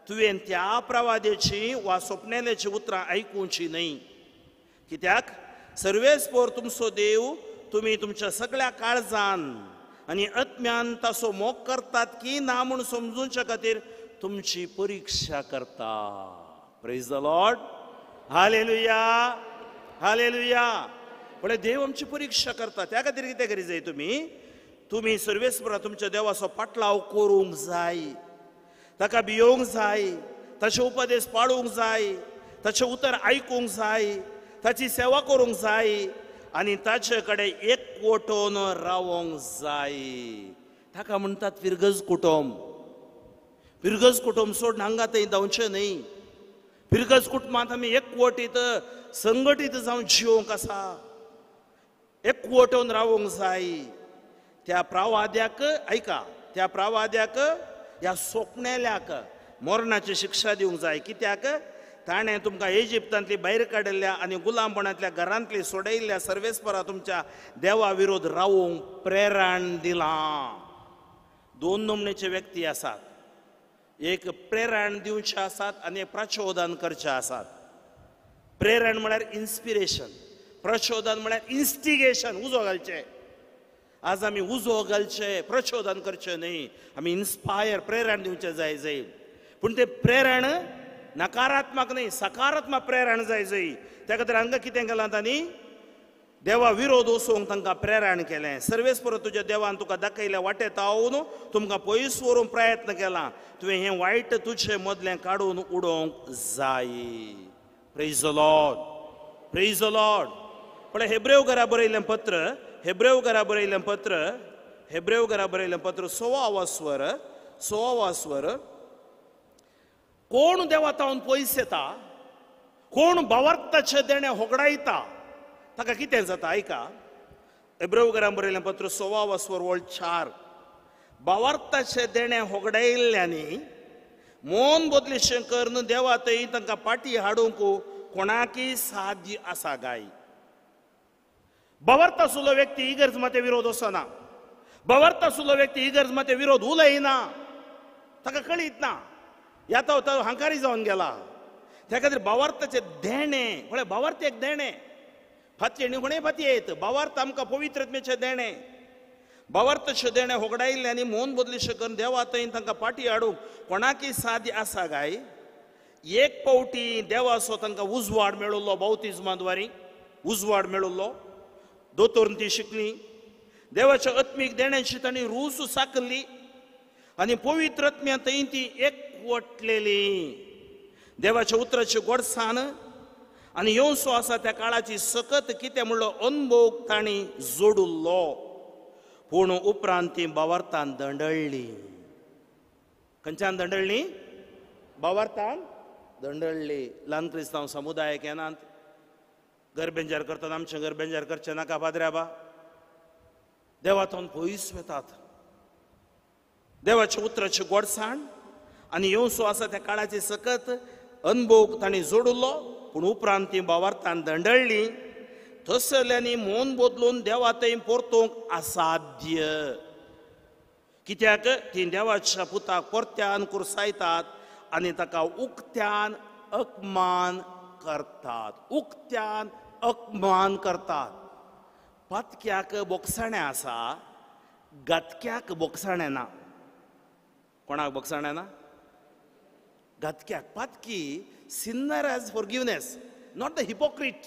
तुवें त्या प्रवाद्याची वा स्वप्नेल्याची उतरां आयकुची न्हय. कित्याक सर्वेस्पोर तुमचो देव तुमी तुमच्या सगळ्या काळजान आनी आत्म्यान ताचो मोग करतात की ना म्हूण समजूच्या खातीर तुमची परीक्षा करता. Praise the Lord. Hallelujah, hallelujah. पण देव आमची परीक्षा करता. त्या खातीर कितें करी जाय? तुमी सर्वेस्परा तुमच्या देवाचो पाटलाव करूंक जाय, ताका भियोंक जाय, ताचे उपदेश पाळूंक जाय, ताचें उतर आयकूंक जाय, ताची सेवा करूंक जाय, आनी ताचे कडेन एकवटून रावोंक जाय. ताका म्हणटात फिरगज कुटुंब. फिरगज कुटुंब सोडून हांगा थंय धांवचें न्हय. फिरगज कुटुंबांत आमी एकवटीत संघटीत जावन जिवंक आसा, एकवटून रावोंक जाय. त्या प्रावाद्याक, ऐका, त्या प्रावाद्याक, ह्या स्वप्नेल्याक मरणाची शिक्षा दिवंक जाय. कित्याक? ताणें तुमकां इजिप्तांतली भायर काडिल्ल्या आनी गुलामपणांतल्या घरांतली सोडयल्ल्या सर्वेस्परा तुमच्या देवा विरोध रावूंक प्रेरण दिलां. दोन नमनेचे व्यक्ती आसात. एक प्रेरण दिवचे आसात आनी एक प्रचोदन करचे आसात. प्रेरण म्हळ्यार इन्स्पिरेशन, प्रचोदन म्हळ्यार इन्स्टिगेशन, उजो घालचें. आज आमी उजो घालचे, प्रचोदन करचे न्ही, आमी इन्स्पायर प्रेरण दिवचे जाय. पूण ते प्रेरण नकारात्मक न्ही, सकारात्मक प्रेरण जाय. त्या खातीर हांगा कितें केलां तांणी देवा विरोध वचोवंक तांकां प्रेरण केलें. सर्वेस परत तुज्या देवान तुका दाखयल्या वाटे तावून तुमकां पयस व्हरूंक प्रयत्न केला. तुवें हें वायट तुजे मदलें काडून उडोवंक जाय. Praise the Lord, praise the Lord. पण हेब्रेव घरा बरयलें पत्र 6 स्वर कोण देवा तावन पयस येता, कोण भावार्थाचे देणे होगडायता ताका कितें जाता. ऐका, हेब्रेव घरा बरयलें पत्र 6 स्वर वळ 4. भावार्थाचे देणे होगडायिल्ल्यांनी मोन बदलेशें करून देवा थंय तांकां पाटी हाडूंक कोणाकी साध्य आसा गाय. भावार्थ आसलो व्यक्ती इगर्ज माते विरोध वचना. भावार्थ आसलो व्यक्ती इगर्ज माते विरोध उलयना, ताका कळीत ना, येता वता हंकारी जावन गेला. त्या खातीर भावार्थाचे देणे म्हळ्यार भावार्थ एक देणे, फातये न्ही कोणेय फातयेत. भावार्थ आमकां पवित्रत्मेचे देणे, भावार्थाचे देणे होगडायिल्ल्यांनी मोन बदलेशें करून देवा थंय तांकां पाटी हाडूंक कोणाकी साध्य आसा गाय. एक पावटी देवाचो तांकां उजवाड मेळिल्लो, बावतिजमाद्वारी उजवाड मेळिल्लो. दोतोर ती शिकली, देवाच्या आत्मीक देण्याची तांणी रूस साकली आनी पवित्रत्म्या थंय ती एकवटलेली. देवाच्या उतराची गोडसाण आनी येवसो आसा त्या काळाची सकत कितें म्हणलो अनुभव तांणी जोडुल्लो. पूण उपरांत ती भावार्थान दंडळ्ळी. खंयच्यान दंडळ्ळी? भावार्थान दंडळ्ळी. ल्हान क्रिस्तांव समुदाय केनात गरबेंजार करतात, आमचें गरबेंजार करचें नाका पाद्र्याबा. देवातून पयस वेतात. देवाच्या उतराची गोडसाण आनी येवसो आसा त्या काळाची सकत अनुभव तांणी जोडुल्लो. पूण उपरांत ती भावार्थान दंडळ्ळी. थंयसरल्यांनी मोन बदलून देवा थंय परतूंक असाध्य. कित्याक ती देवाच्या पुताक परत्यान कुरसायतात आनी ताका उक्त्यान अपमान करतात. उक्त्यान अपमान करतात. पातक्याक बोगसाणें आसा, गातक्याक बोगसाणें ना. कोणाक बोगसाणें ना? गातक्याक. पातकी sinner has forgiveness, not the hypocrite.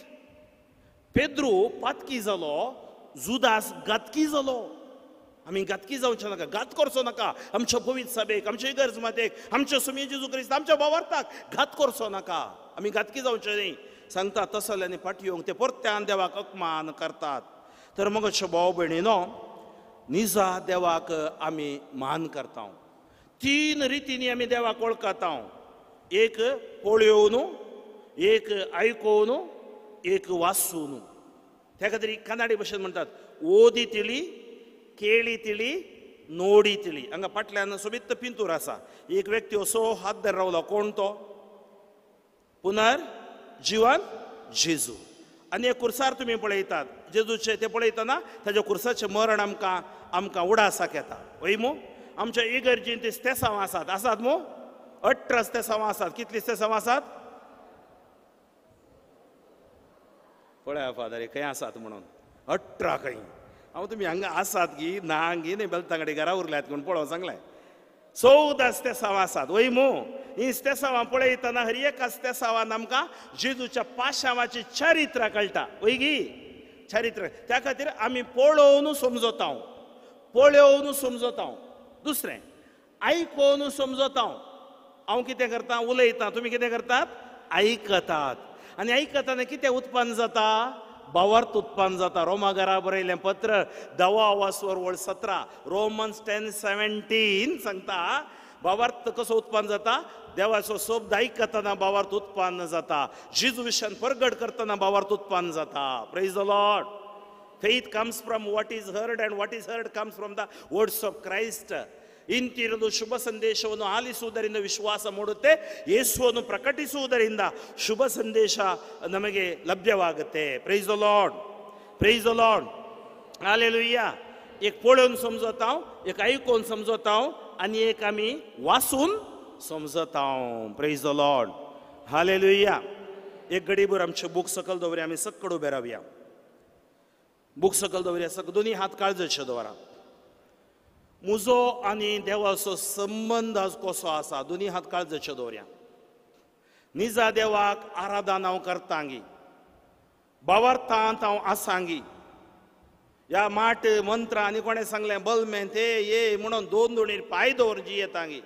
पेद्रू पातकी जालो, जुदास गातकी जालो. आमी गातकी जावचे नाका, घात करचो नाका. आमच्या पवित्र सभेक, आमच्या इगर्ज मातेक, आमच्या सुमी जेजू क्रिस्त, आमच्या भावार्थाक घात करचो नाका. आमी गातकी जावचे न्ही सांगता. तसल्यांनी फाटी येवंक ते परत्यान देवाक अपमान करतात. तर मगचे भाव भयणीनो, निजा देवाक आमी मान करता. 3 रितींनी आमी देवाक वळखता. एक पळयोवन, एक आयकोवन, एक वाचून. त्या खातीर कन्नाडी भाशेन म्हणटात ओदी तिळी, केळी तिळी, नोडी तिळी. हांगा फाटल्यान सोबीत पिंतूर आसा. एक व्यक्ती असो हात धर रावलो. कोण तो? पुनर्जीवन जेजू. आनी एक कुर्सार तुमी पळयतात जेजूचे, ते पळयतना ताच्या कुर्साचें मरण आमकां उडासाक येता. वयमू आमच्या इगर्जीन ते स्तेसांव आसात मू? 18 स्तेसांव आसात. कितलीं स्तेसांव आसात? पळया फादर खंय आसात म्हणून 18 खंय. हांव तुमी हांगा आसात गी ना गी न्ही बेलतांगडे घरा उरल्यात म्हूण पळोवंक सांगलें. 14 स्तेसांव आसात. वयमू ही स्तेसांवां पळयतना हर एका स्तेसांवान आमकां जेजूच्या पाशांवाची चरित्र कळटा. वय गी चरित्र. त्या खातीर आमी पळोवन समजता, पळयोवन समजता. दुसरें आयकोवन समजता. हांव कितें करतां? उलयतां. तुमी कितें करतात? आयकतात. आनी आयकतना कितें उत्पन्न जाता? भावार्थ उत्पन्न जाता. रोमा घरा बरयलें पत्र 10 स्वर वळ 17. रोमन्स 10:17 सांगता भावार्थ कसो उत्पन्न जाता? देवाचो शब्द आयकतना भावार्थ उत्पन्न जाता. जेजू विशयान परगट करतना भावार्थ उत्पन्न जाता. Praise the Lord. Faith comes from what is heard and what is heard comes from the words of Christ. ಇಂತಿರಲು ಶುಭ ಸಂದೇಶವನ್ನು ಆಲಿಸುವುದರಿಂದ ವಿಶ್ವಾಸ ಮೂಡುತ್ತೆ. ಯೇಸುವನ್ನು ಪ್ರಕಟಿಸುವುದರಿಂದ ಶುಭ ಸಂದೇಶ ನಮಗೆ ಲಭ್ಯವಾಗುತ್ತೆ. Praise the Lord, praise the Lord, hallelujah. एक पळोवन समजत हांव, एक आयकून समजत हांव आनी एक आमी वाचून समजत हांव. Praise the Lord, hallelujah. एक घडीभर आमचे बूक सकल दवरया, आमी सक्कड उबे रावया. बूक सकल दवरया, दोन्ही हात काळजाचे दवरा. म्हजो आनी देवाचो संबंद कसो आसा, दोन्ही हात काळजाचे दवरया. निजा देवाक आराधन हांव करतांगी, बावरतांत हांव आसांगी. ह्या माट मंत्र आनी कोणें सांगलें बलमें ते ये म्हणून दोन दोणीर पांय दवरची येतांगी.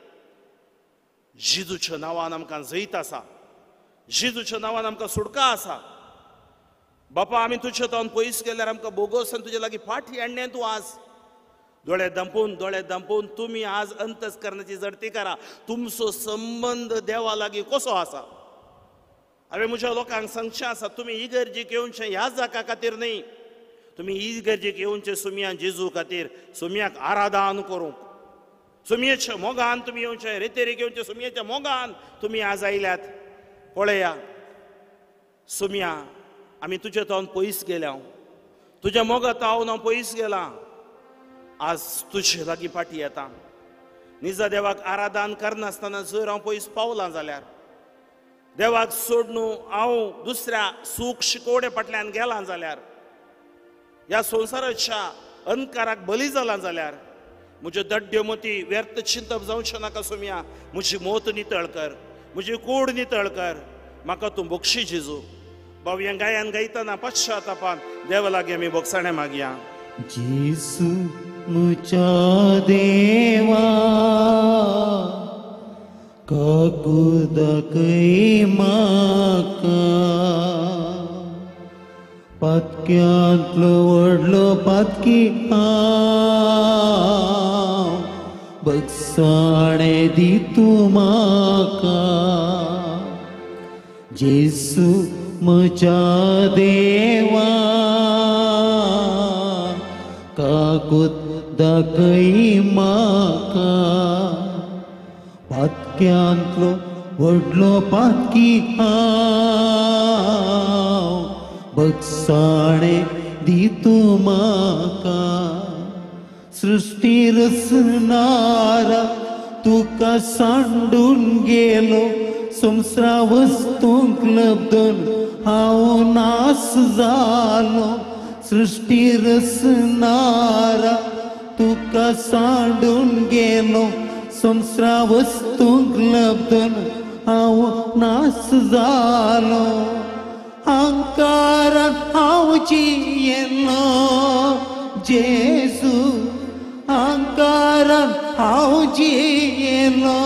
जेजूच्या नांवान आमकां जैत आसा, जेजूच्या नांवान आमकां सुटका आसा. बापा आमी तुजे तोंड पयस गेल्यार आमकां बोगोस आनी तुजे लागीं फाटी हाडणें तूं आज. दोळे दंपून तुमी आज अंतस्करणाची जडती करा. तुमचो संबंद देवा लागीं कसो आसा. हांवें म्हज्या लोकांक सांगचें आसा, तुमी इगर्जेक येवचें ह्या जाका खातीर न्ही, तुमी इगर्जेक येवचें सुमया जेजू खातीर, सुमयाक आराधन करूंक. सुमयेच्या मोगान तुमी येवचें, रेतेरेक येवचें सुमयेच्या मोगान तुमी आज आयल्यात. पळया सुमया, आमी तुजे तोंड पयस गेल्या, तुज्या मोगात हांव पयस गेलां. आज तुजे लागीं फाटी येता. निजा देवाक आराधन करनासतना जर हांव पयस पावलां जाल्यार, देवाक सोडून हांव दुसऱ्या सूख शिकोवडे फाटल्यान गेलां जाल्यार, ह्या संवसाराच्या अंधकाराक बली जालां जाल्यार, म्हज्यो दड्ड्यो मती व्यर्थ चिंतप जावचें नाका. सुमया, म्हजी मोत नितळ कर, म्हजी कूड नितळ कर. म्हाका तूं बक्षी जेजू. भाव गायन गायतना पश्चातापान देवा लागीं आमी बोगसाणें मागया. जेसू म्हज्या देवा, काकूद दाखय म्हाका. पातक्यांतलो व्हडलो पातकी हांव, बगसाणें दी तूं म्हाका. जेसू म्हज्या देवा, काकूद दाखय म्हाका. पातक्यांतलो व्हडलो पातकी हांव, बगसाणें दी तूं म्हाका. सृष्टी रचणारा तुका सांडून गेलो, संवसारा वस्तूंक लबदून हांव नास जालो. सृष्टी रचणारा तुका सांडून गेलो, संवसारा वस्तूंक लबदून हांव नास जालो. अहंकारान हांव जियेलो जेजू, अहंकारान हांव जियेलो.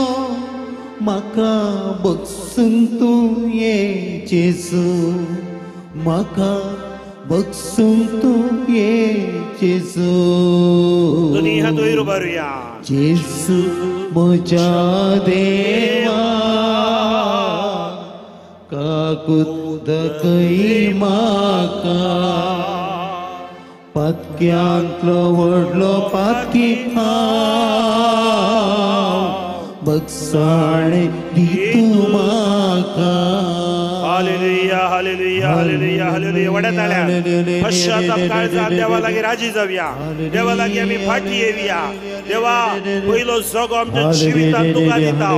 म्हाका बगसूंक तूं ये जेजू, म्हाका बगसूंक तूं ये जेजू. दोन्ही हात वयर उबारुया. जेजू म्हज्या देवा, काकूद दाखय म्हाका. पातक्यांतलो व्हडलो पातकी हांव, बगसाणें दी तूं म्हाका. Hallelujah, hallelujah, hallelujah, hallelujah. वड्या ताळ्या. पश्चाताप काळजात देवा लागीं राजी जावया. देवा लागीं आमी फाटी येवया. देवा, पयलो जगो आमच्या जिवितांत तुका दिता,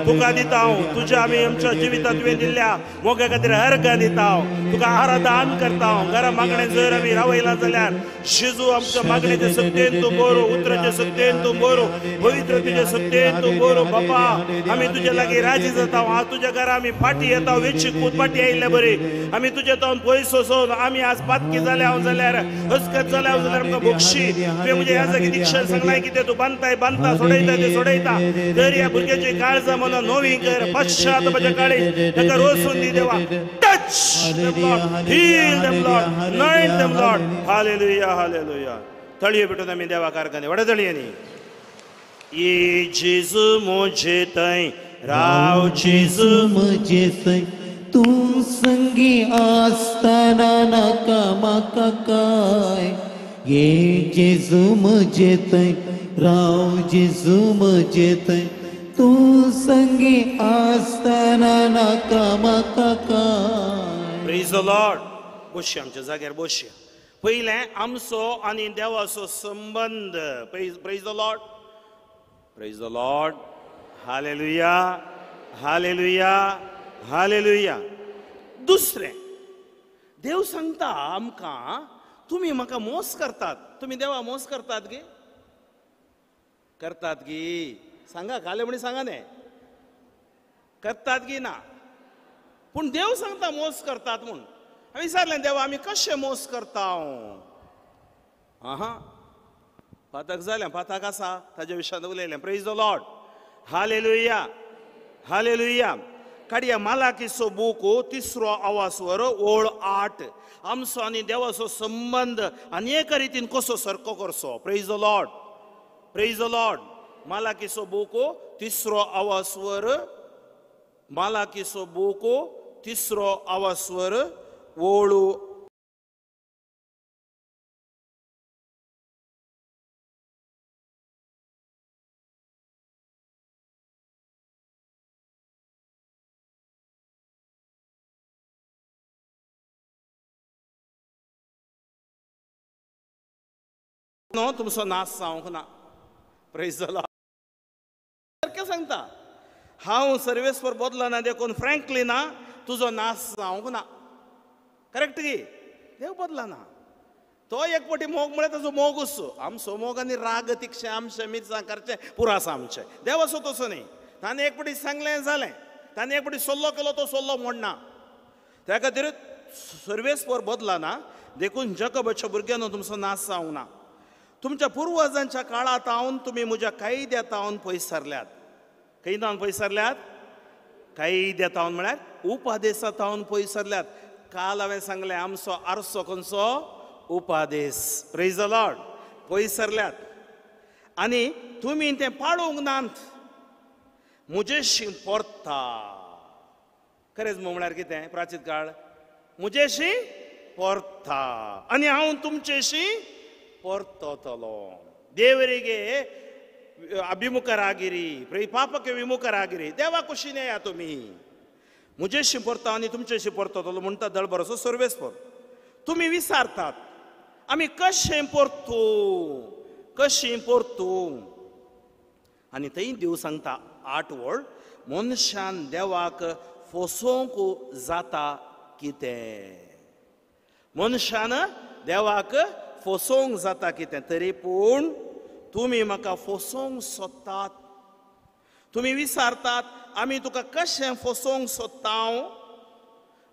तुका दिता. तुज्या आमी आमच्या जिवितांत तुवें दिल्ल्या मोगा खातीर अर्घ दिता. तुका आराधन करता. घरा मागणें जर आमी रावयलां जाल्यार जेजू आमच्या मागणेच्या सत्तेन तूं बरो, उतराच्या सत्तेन तूं बरो, पवित्रतेच्या सत्तेन तूं बरो. बापा, आमी तुजे लागीं राजी जाता. हांव तुज्या घरा आमी फाटी येता. वेचीक फाटी आयिल्ले बरे. आमी तुजे तोंड पयस वचून आमी आज पातकी जाल्या जाल्यार, हसकत जाल्या जाल्यार आमकां बक्षी. तुवें म्हज्या ह्या जागी दिक्षा सांगलां कितें तूं बांदता, सोडयता ते सोडयता. तर ह्या भुरग्याची काळजां मनां नवी कर. पश्चातापाच्या काळी ताका रोसून दी देवा. Touch them Lord, heal them Lord, anoint them Lord. Hallelujah, hallelujah. तळयो पेटून आमी देवा कारखाने व्हडा तळयांनी. ये जेजू म्हजे थंय राव, जेजू म्हजे थंय तूं संगी आसतना नाका म्हाका काय. ये जेजू म्हजे थंय राव, जेजू म्हजे थंय तूं संगी आसतना नाका म्हाका काय. Praise the Lord. बसया, आमच्या जाग्यार बसया. पयलें आमचो आनी देवाचो संबंध. Praise the Lord, praise the Lord. Hallelujah, hallelujah, hallelujah. दुसरें, देव सांगता आमकां तुम्ही म्हाका मोस करतात. तुम्ही देवा मोस करतात गे? करतात गी? सांगा, काले म्हणी सांगा न्ही. करतात गी ना? पूण देव सांगता मोस करतात म्हूण. हांवें विचारलें, देवा आमी कशे मोस करता? पातक जालें, पातक आसा ताजे विशयान उलयलें. Praise the Lord. Hallelujah, hallelujah. काडया मालाकीचो बूक 3रो आवाजवर ओळ 8. आमचो आनी देवाचो संबंध अनेक रितीन कसो सारको करचो. Praise the Lord, praise the Lord. मालाकीचो बूक 3रो आवाजवर, मालाकीचो बूक 3रो आवाजवर ओळ तुमचो नाश जावंक ना. Praise the Lord. सारकें सांगता. हांव सर्वेस्पर बदलना देखून फ्रँकली ना तुजो नाश जावंक ना. करेक्ट गी? देव बदलना. तो एक पाटी मोग म्हळ्यार ताजो मोगूच. आमचो मोग आनी राग तिक्षे आमचे मिरसां करचे पुरो आसा आमचे. देवाचो तसो न्ही. ताणें एक पाटी सांगलें जालें. ताणें एक पाटी सल्लो केलो तो सल्लो मोडना. त्या खातीर सर्वेस्पर बदलना देखून जकबाच्या भुरग्यांनो तुमचो नाश जावंक ना. तुमच्या पुर्वजांच्या काळांत हांव तुम्ही म्हज्या कायद्यातावन पयस सरल्यात. खंयतावन पयस सरल्यात? कायद्यातावन म्हळ्यार उपादेशातावन पयस सरल्यात. काल हांवें सांगलें आमचो आरसो खंयचो? उपादेश. Praise the Lord. पयस सरल्यात आनी तुमी तें पाळूंक नात. मुजेशी पोरता. खरेंच म्हळ्यार कितें? प्राचीन काळ मुजेशी पोरता आनी हांव तुमचेशी पोरतलो. देवरिगे अभिमुखरागिरी, पापके विमुखरागिरी. देवा कुशीन येया तुमी. मुजेशी पोरता आनी तुमचेशी पोरतलो म्हणटा दळबरोचो सर्वेस्पर. तुमी विचारतात आमी कशें पोरतू, कशीं पोरतू? आनी थंय देव सांगता 8 वळ, मनशान देवाक फसोवंक जाता कितें? मनशान देवाक फसोवंक जाता कितें? तरी पूण तुमी म्हाका फसोवंक सोदतात. तुमी विचारतात आमी तुका कशें फसोवंक सोदता?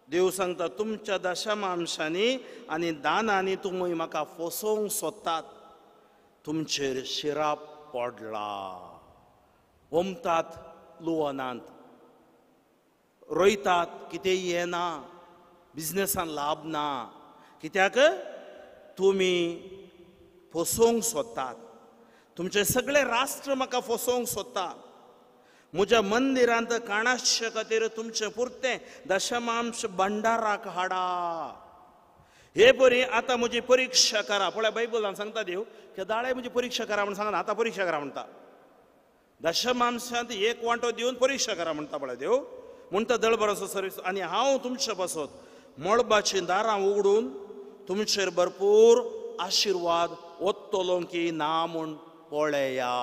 देव सांगता तुमच्या दशमांशांनी आनी दानांनी तुमी म्हाका फसोवंक सोदतात. तुमचेर शिराप पडला. वमतात लुवनांत, रोयतात कितेंय येना, बिझनेसान लाभ ना. कित्याक? तुमी फसोवंक सोदतात. तुमचे सगळे राष्ट्र म्हाका फसोवंक सोदता. म्हज्या मंदिरांत काणाशे खातीर तुमचें पुरतें दशमांश भंडाराक हाडा. हे बरी आतां म्हजी परिक्षा करा. पळय बायबलान सांगता देव की दाळे म्हजी परिक्षा करा म्हण सांगना, आतां परिक्षा करा म्हणटा. दशमांशांत 1 वांटो दिवन परिक्षा करा म्हणटा पळय देव. म्हणटा दळबरोचो सर्वीस. आनी हांव तुमचे बसत मळबाची दारां उगडून तुमचेर भरपूर आशिर्वाद ओत्तलो की ना म्हूण पळया.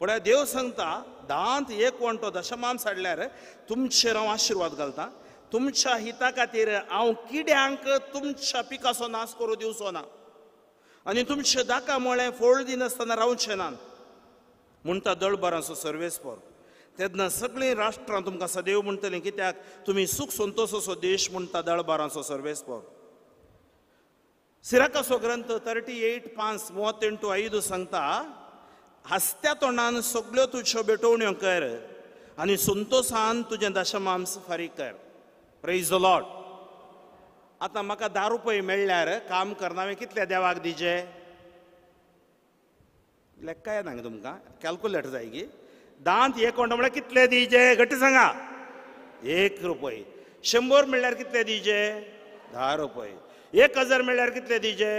पळय देव सांगता 10th 1 वांटो दशमांश हाडल्यार तुमचेर हांव आशिर्वाद घालता. तुमच्या हिता खातीर हांव किड्यांक तुमच्या पिकाचो नाश करूं दिवचो ना आनी तुमचे दाका मोळे फोळ दिनासतना रावचे ना म्हणटा दळबराचो सर्वेस्पर. तेन्ना सगळीं राष्ट्रां तुमकां सदैव म्हणटलीं कित्याक तुमी सुख संतोशाचो देश म्हणटा दळबराचो सर्वेस्पर. सिराकाचो ग्रंथ 38:5-38 सांगता हसत्या तोंडान सगळ्यो तुज्यो बेटवण्यो कर आनी संतोशान तुजें दशमांश फारीक कर. Praise the Lord. आतां म्हाका 10 रुपये मेळ्ळ्यार काम करना हांवें कितले देवाक दिजे? लेक्का येना गे तुमकां? कॅल्कुलेटर जाय गी. 10th 1 वांटो म्हळ्यार कितले दिजे? गट्टी सांगा. 1 रुपये. 100 मेळ्ळ्यार कितले दिजे? 10 रुपये. 1000 मेळ्ळ्यार कितले दिजे?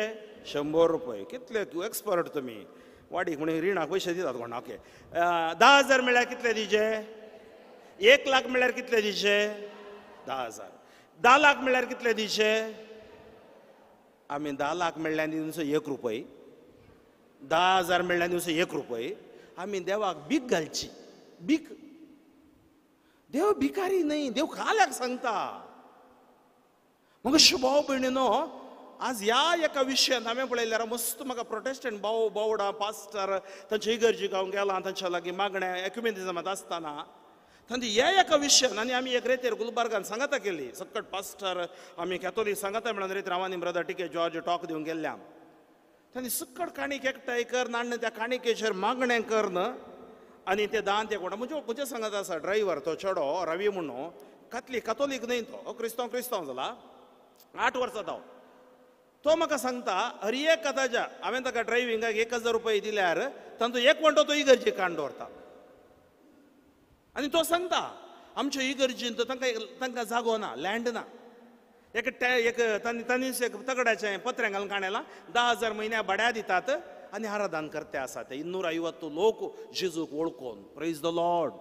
100 रुपये. कितले एक्सपर्ट तुमी. वाडीक म्हणून रिणाक पयशे दितात कोण? ओके. 10,000 मेळ्ळ्यार कितले दिजे? 1 लाख मेळ्ळ्यार कितले दिजे? 10,000. 10 लाख मेळ्ळ्यार कितले दिशे? आमी 10 लाख मेळ्ळ्यार दिवचो 1 रुपये. 10,000 मेळ्ळ्यार दिवचो 1 रुपये. आमी देवाक भीक घालची. भीक. देव भिकारी न्हय. देव काल्याक सांगता. मग भाव भयणीनो आज ह्या एका विशयान हांवें पळयल्यार मस्त म्हाका प्रोटेस्टंट बावडा पास्टर तांच्या इगर्जेक हांव गेलां तांच्या लागीं मागण्या एक्युमेनिझमांत आसतना तांणी ह्या एका विशयान आनी आमी एक रेतेर गुलबर्गान सांगाता केली सकट पास्टर आमी कॅथोलीक सांगाता म्हणून रेतीर हांव आनी ब्रदर टिके जॉर्ज टॉक दिवंक गेल्ल्या तांणी सकट काणीक एकठांय कर आनी त्या काणिकेचेर मागणें कर आनी ते दान ते कोणा म्हणजे सांगात आसा ड्रायव्हर तो चेडो रवी म्हणून कॅथोलीक न्हय तो क्रिस्तांव जाला 8 वर्सां तो म्हाका सांगता हर एक कथाच्या हांवें ताका ड्रायविंगाक 1000 रुपया दिल्यार तांचो एक वंटो तो इगर्जेक काडून दवरता आनी तो सांगता आमच्या इगर्जेन तांकां जागो ना लँड ना तांनीच एक तगड्याचें पत्रें घालून काणयलां 10,000 म्हयन्या भाड्या दितात आनी आराधन करते आसा ते 250 लोक जेजूक वळखून प्रेज द लॉर्ड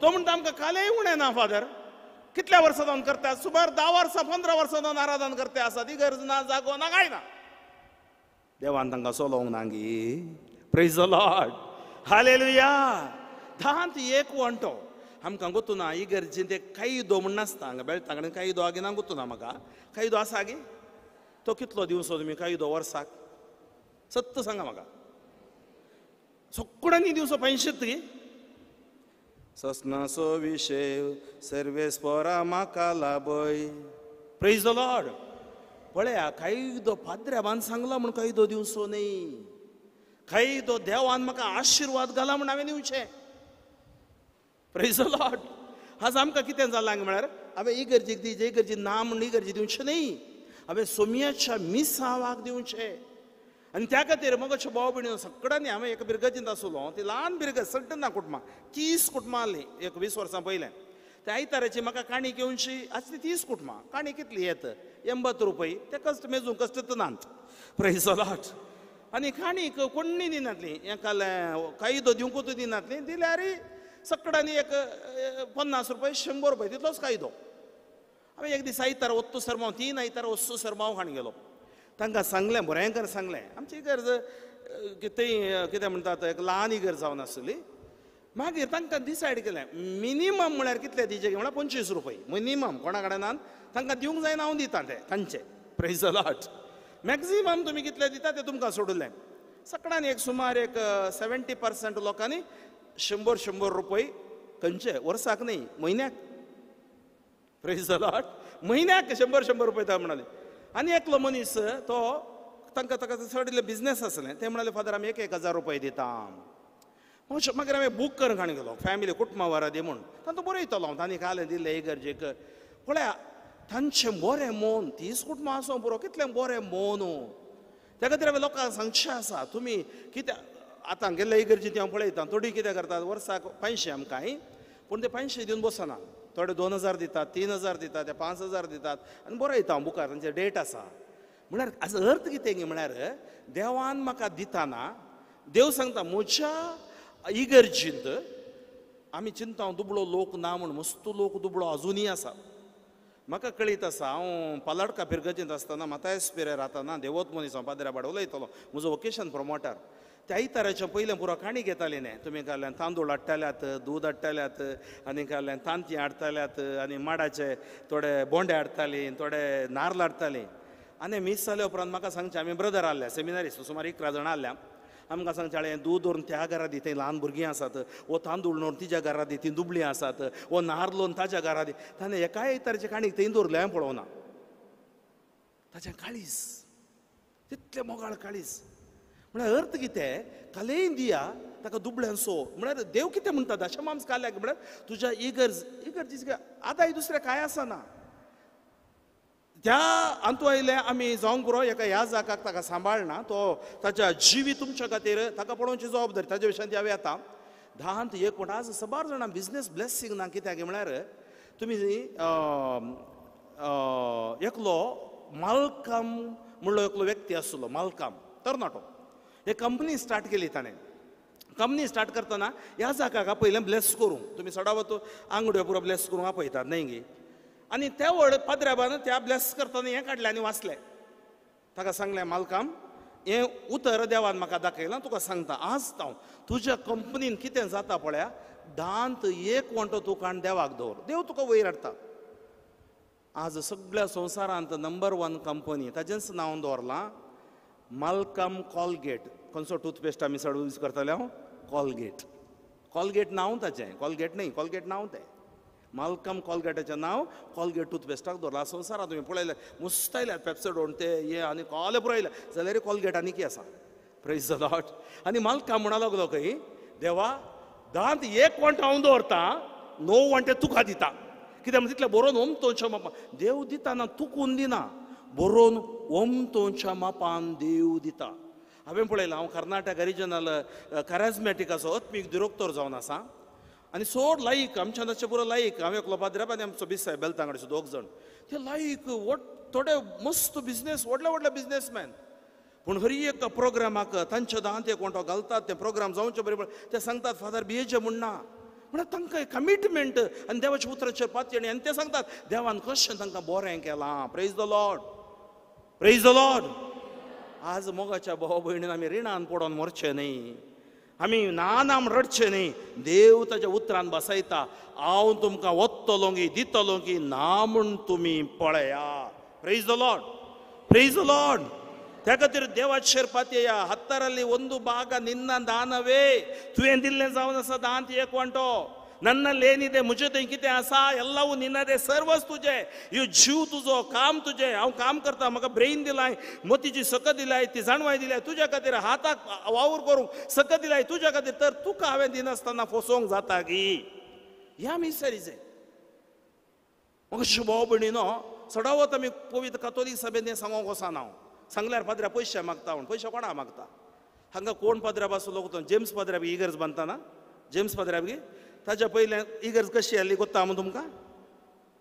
तो म्हणटा आमकां कालेय उणें ना फादर कितल्या वर्सां जावन करता सुमार 10 वर्सां 15 वर्सां जावन आराधन करते आसा ती गरज ना जागो ना काय ना देवान तांकां चलोवंक नांगी प्रेज द लॉर्ड हालेलुया धांत एक वंटो आमकां गोतू ना इगर्जेन ते कायदो म्हण नासता हांगा बेळटा कडेन कायदो आगे ना गोतू ना म्हाका कायदो आसा आगे तो कितलो दिवचो तुमी कायदो वर्साक सत्य सांगा म्हाका सगळ्यांनी दिवचो 65 ससनाचो विशय सर्वेस्परा म्हाका लाभय प्रेज द लॉर्ड पळया कायदो पाद्र्याबान सांगला म्हण कायदो दिवचो न्ही कायदो देवान म्हाका आशिर्वाद घाला म्हण हांवें दिवचें प्रेज द लॉर्ड आज आमकां कितें जालां म्हळ्यार हांवें इगर्जेक दी इगर्जी ना म्हण इगर्जी दिवचें न्ही हांवें सोमयाच्या मिसावाक दिवचें आनी त्या खातीर मगोचे भाव भयणी सगळ्यांनी हांवें एक बिरगतींत आसलो ती ल्हान बिरगत सड्ड ना कुटुंबां 30 कुटुंबां आसलीं एक 20 वर्सां पयलें त्या आयताराची म्हाका काणी घेवनशी आसली 30 कुटुंबां काणी कितली येत 80 रुपया ते कश्ट मेजूंक कश्ट नात प्रेज द लॉर्ड आनी काणीक कोण्णी दिनातलीं हेका कायदो दिवंकूच दिनातलीं दिल्यार सगळ्यांनी एक 50 रुपया 100 रुपया तितलोच कायदो हांवें एक दीस आयतार वत्तू सरमाव 3 आयतार वस्तू सरमाव खाण गेलो तांकां सांगलें बरेंकर सांगलें आमची इगर्ज कितें म्हणटात एक ल्हान इगर्ज जावन आसली मागीर तांकां डिसायड केलें मिनिमम म्हळ्यार कितले दिवचे म्हळ्यार 25 रुपया मिनिमम कोणा कडेन तांकां दिवंक जायना हांव दितां ते तांचे प्रेज द लॉर्ड मॅक्झिमम तुमी कितले दिता ते तुमकां सोडलें सगळ्यांनी एक सुमार एक 70% लोकांनी 100 रुपया खंयचे वर्साक न्ही म्हयन्याक प्रेज द लॉर्ड म्हयन्याक 100 रुपया दिता म्हणाले आनी एकलो मनीस तो ताका चड बिझनेस आसलें ते म्हणाले फादर आमी 1000 रुपया दिता मागीर हांवें बूक करून खाण गेलो फॅमिली कुटुंबां वरां दी म्हूण तांकां बरयतलो हांव तांणी कालें दिलें इगर्जेक पळया तांचें बरें मोन 30 कुटुंबां आसूं पुरो कितलें बरें मोन त्या खातीर हांवें लोकांक सांगचें आसा तुमी कितें आतां गेल्ले इगर्जेंत हांव पळयतां थोडी कितें करतात वर्साक 500 आमकां पूण ते 500 दिवन बसना थोडे 2000 दितात 3000 दितात ते 5000 दितात आनी बरयता हांव बुकार तांचे डेट आसा म्हळ्यार हाजो अर्थ कितें गे म्हळ्यार देवान म्हाका दिताना देव सांगता म्हज्या इगर्जेंत आमी चिंता दुबळो लोक ना म्हूण मस्त लोक दुबळो अजुनूय आसा म्हाका कळीत आसा हांव पालडका बिरगतींत आसतना मातायस पेरेर रावतना देवत मनीस हांव पाद्र्या भायर उलयतलो म्हजो वोकेशन प्रमोटर त्या आयताराच्या पयलें पुरो काणी घेताले न्ही तुमी कडल्यान तांदूळ हाडटाल्यात दूद हाडटाल्यात आनी कडल्यान तांतीं हाडटाल्यात आनी माडाचे थोडे बोंडे हाडटालीं थोडे नारळ हाडटालीं आनी मीस जाले उपरांत म्हाका सांगचें आमी ब्रदर आहले सेमिनारिस्ट सुमार 11 जाणां आहल्या आमकां सांगताले दूद व्हरून त्या घरा दी थंय ल्हान भुरगीं आसात वो तांदूळ व्हरून तिच्या घरा दी तीं दुबळीं आसात वो नारळ व्हरून ताच्या घरा दी ताणें एकाय आयतारचे काणीक थंय दवरलें हांवें पळोवना ताचें काळीज तितलें मोगाळ काळीज म्हळ्यार अर्थ कितें कालेय दिया ताका दुबळ्यान सो म्हळ्यार देव कितें म्हणटा दशमांश काल्याक म्हळ्यार तुज्या इगर्ज आतां दुसरें कांय आसना त्या अंतू आयले आमी जावंक पुरो एका ह्या जागाक ताका सांबाळना तो ताच्या जिवी तुमच्या खातीर ताका पळोवची जबाबदारी ताच्या विशयान हांवें आतां 10 ते 1 आज सबार जाणां बिझनेस ब्लेसिंग ना कित्याक म्हळ्यार तुमी एकलो मालकाम म्हणलो एकलो व्यक्ती आसलो मालकाम तरणाटो एक कंपनी स्टार्ट केली ताणें कंपनी स्टार्ट करतना ह्या जागाक आपयलें ब्लेस करूंक तुमी सडावतो आंगड्यो पुरो ब्लेस करूंक आपयतात न्हय गे आनी त्या व्हड पाद्र्याबान त्या ब्लेस करतना हें काडलें आनी वाचलें ताका सांगलें मालकाम हें उतर देवान म्हाका दाखयलां तुका सांगता आज हांव तुज्या कंपनीन कितें जाता पळया 10 ते 1 वंटो तूं काण देवाक दवर देव तुका वयर हाडटा आज सगळ्या संवसारांत नंबर 1 कंपनी ताजेंच नांव दवरलां माल्कम कॉलगेट. खंयचो टूथपेस्ट आमी चड यूज करताले हांव? कॉलगेट. कॉलगेट नांव ताचें, कॉलगेट न्ही, कॉलगेट नांव तें. माल्कम कॉलगेटाचें नांव कॉलगेट टूथपेस्टाक दवरलां. संवसारांत तुमी पळयलें मुस्तायल्यात पेप्सोडोन ते हे आनी कॉले पुरयले जाल्यार कॉलगेट आनी कितें आसा. Praise the Lord. आनी माल्कम म्हणूंक लागलो खंय, देवा दांत एक वांटो हांव दवरतां, 9 वांटे तुका दिता. कित्याक म्हणजे तितलें बरोवन ओमतोच्या मापान देव दिताना तुकून दिना, बरोवन ओमतोच्या मापान देव दिता. हांवें पळयलां, हांव कर्नाटक रिजनल कॅरिझमॅटिकाचो आत्मीक डिरेक्टर जावन आसा आनी चड लायक आमच्या नचे पुरो लायक. हांवें एकलो पाद्रप आनी आमचो बिसाय बेलतांगडचे 2 जाण ते लायक थोडे मस्त बिझनेस, व्हडले बिझनेसमॅन. पूण हरी एक प्रोग्रामाक तांचे दांत एक वांटो घालतात. ते प्रोग्राम जावचे बरोबर ते सांगतात फादर बिहेचे म्हणना, म्हणल्यार तांकां कमिटमेंट आनी देवाच्या उतराचेर पातयणी. आनी ते सांगतात देवान कशें तांकां बरें केलां. Praise the Lord, praise the Lord. आज मोगाच्या भाव भयणीन आमी रिणान पडोन मरचे न्ही, आमी नाम रडचे न्ही. देव ताच्या उतरान बसयता, हांव तुमकां वत्तलो की दितलो की ना म्हूण तुमी पळया. Praise the Lord, praise the Lord. त्या खातीर देवाचेर पातयया. 10ರಲ್ಲಿ 1 ಭಾಗ ನಿನ್ನ ದಾನವೇ. तुवें दिल्लें जावन आसा दांत 1 वांटो. नन्नल्लेनिदे मुजे थंय कितें आसा ಎಲ್ಲವೂ निन्नदे, सर्वच तुजे. ह्यो जीव तुजो, काम तुजें. हांव काम करता, म्हाका ब्रेन दिलाय, मोतीची सकत दिलाय, ती जाणवाय दिलाय तुज्या खातीर, हाताक वावर करूंक सकत दिलाय तुज्या खातीर. तर तुका हांवें दिनासतना फसोवंक जाता की? ह्या मिसरीचे म्हाका भाव भयणीनो चडावत आमी पवित्र कातोलीक सभेन हें सांगोंक वचना. हांव सांगल्यार पाद्र्या पयशे मागता म्हूण. पयशे कोणा मागता? हांगा कोण पाद्र्या आसलो तो जेम्स पाद्र्या इगर्ज बांदतना, जेम्स पाद्र्या बी ताच्या पयलें इगर्ज कशी आसली कोत्ता हांव तुमकां?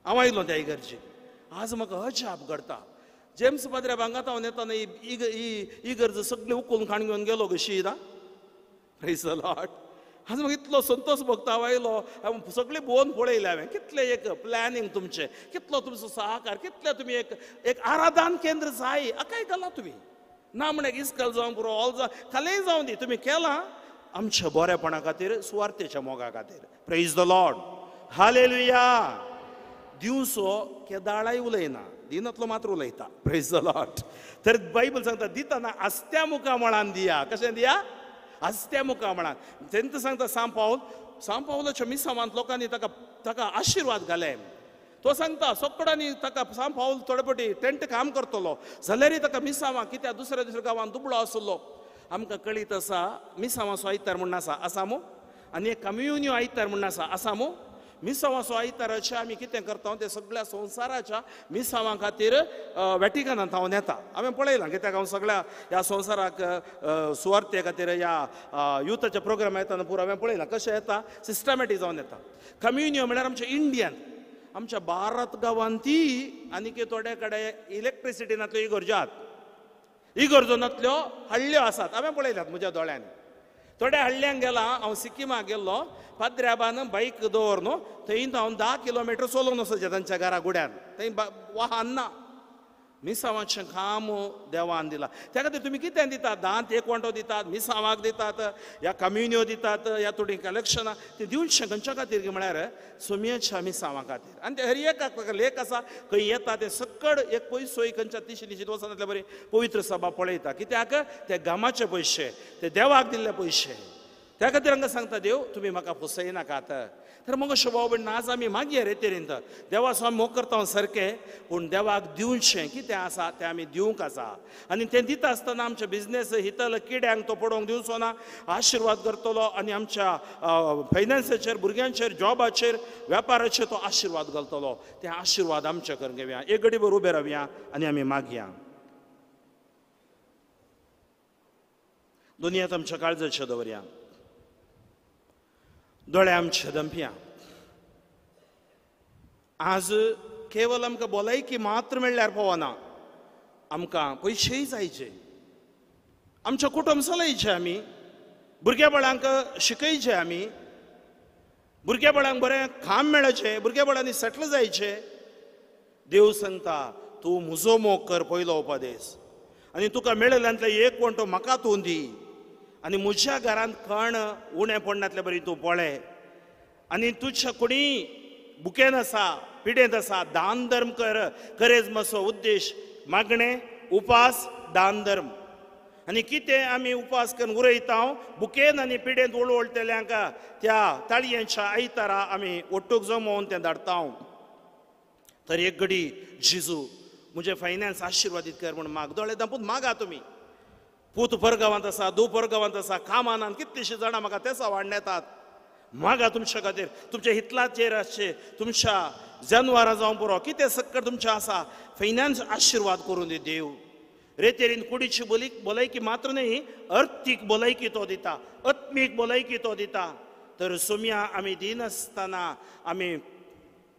हांव आयलो त्या इगर्जीक. आज म्हाका अजाप घडटा. जेम्स पाद्र्या भांगात हांव येताना इगर्ज सगळी उखलून खाण घेवन गेलो कशी ना. Praise the Lord. आज म्हाका इतलो संतोश भोगता. हांव आयलो, हांव सगळी भोवन पळयलें हांवें. कितलें एक प्लॅनिंग तुमचें, कितलो तुमचो सहकार, कितलें तुमी एक आराधन केंद्र जाय. काय केलां तुमी? ना म्हण इस्कल जावं पुरो, ऑल जावं, खालेंय जावं दी, तुमी केलां आमच्या बरेपणा खातीर, सुवार्थेच्या मोगा खातीर. Praise the Lord, hallelujah. दिवसो केदाळाय उलयना, दिनातलो मात्र उलयता. Praise the Lord. तर बायबल सांगता दितना आस्त्या मुखा मळान दिया. कशें दिया? आस्त्या मुखा मळान. तेंत सांगता सांब पावलाच्या मिसावांत लोकांनी ताका आशिर्वाद घाले. तो सांगता सोकडांनी ताका सांब पावल थोडे फावटी टेंट काम करतलो जाल्यार ताका मिसावां, कित्याक दुसऱ्या गांवांत दुबळो आसलो. आमकां कळीत आसा मिसावांचो आयतार म्हणून आसा मू, आनी एक कम्युन्यो आयतार म्हणून आसा मू. मिसावांचो आयताराचे आमी कितें करता ते सगळ्या संवसाराच्या मिसावां खातीर वॅटिकनांत हांव येता. हांवें पळयलां, कित्याक हांव सगळ्या ह्या संवसाराक सुवार्थे खातीर ह्या युथाच्या प्रोग्राम येताना पुरो हांवें पळयलां कशें येता. सिस्टमॅटीक जावन येता. कम्युन्यो म्हळ्यार आमचे इंडियन, आमच्या भारत गांवांती आनी थोडे कडेन इलेक्ट्रिसिटीनांतल्यो इगर्ज्यो आसात. इगर्जोनांतल्यो हळ्ळ्यो आसात. हांवें पळयल्यात म्हज्या दोळ्यांनी. थोड्या हळ्ळ्यांक गेलां. हांव सिक्किमाक गेल्लो, पाद्र्याबान बायक दवर न्हू, थंय हांव 10 किलोमिटर चलोवन वचचें तांच्या घरा गुड्यान. थंय वाहन ना. मिसावांचें काम देवान दिलां. त्या खातीर तुमी कितें दितात? दांत 1 वांटो दितात, मिसावांक दितात, ह्या कम्युन्यो दितात, ह्या थोडीं कलेक्शनां. तें दिवचें खंयच्या खातीर म्हळ्यार सुमयेच्या मिसावां खातीर. आनी ते हर एकाक लेख आसा, खंय येता ते सकड एक पयसोय खंयच्या निशीत वचनांतले बरी पवित्र सभा पळयता. कित्याक? ते गामाचे पयशे, ते देवाक दिल्ले पयशे. त्या खातीर हांगा सांगता देव तुमी म्हाका फसयनाकात. तर मग भाव भयण आज आमी मागया रेतेरींत देवाचो आमी मोग करता सारकें, पूण देवाक दिवचें कितें आसा तें आमी दिवंक आसा. आनी तें दिता आसतना आमचे बिझनेस हितल किड्यांक तो पडोवंक दिवचो ना. आशिर्वाद करतलो आनी आमच्या फायनान्साचेर, भुरग्यांचेर, जॉबाचेर, वेपाराचेर तो आशिर्वाद घालतलो. ते आशिर्वाद आमचे करून घेवया. एक घडीभर उबे रावया आनी आमी मागया. दुनियांत आमच्या काळजाचें दवरया, दोळे आमचे दंपया. आज केवल आमकां भलायकी मात्र मेळ्ळ्यार पवना, आमकां पयशेय जायचे, आमचें कुटुंब चलयचें आमी, भुरग्या बाळांक शिकयचें आमी, भुरग्या बाळांक बरें काम मेळचें, भुरग्या बाळांनी सेटल जायचें. देव सांगता तूं म्हजो मोग कर पयलो उपदेश, आनी तुका मेळयल्यांतले 1 वांटो म्हाका तूं दी, आनी म्हज्या घरांत कण उणें पडनातले बरी तूं पळय. आनी तुज्या कोणी बुकेन आसा पिडेंत आसा दान धर्म करेज मातसो उद्देश मागणे उपास दान धर्म आनी कितें आमी उपास करून उरयता बुकेन आनी पिडेंत वळवळटेल्यांक त्या ताळयेच्या आयतारा आमी ओट्टूक जमोवन तें धाडटा तर एक घडी जिजू म्हजे फायनान्स आशिर्वादीत कर म्हण माग दोळे धांपून मागा तुमी पूत परगांवांत आसा दू परगांवांत आसा कामानान कितलींशीं जाणां म्हाका तें सांवाडून येतात मागा तुमच्या खातीर तुमच्या हितलाचेर आसचे तुमच्या जनवरां जावं पुरो कितें सक्कट तुमचें आसा फायनान्स आशिर्वाद करून दी देव रेतेरीन कुडीची भलायकी मात्र न्ही अर्थीक भलायकी तो दिता आत्मीक भलायकी तो दिता तर सोम्या आमी दिनासतना आमी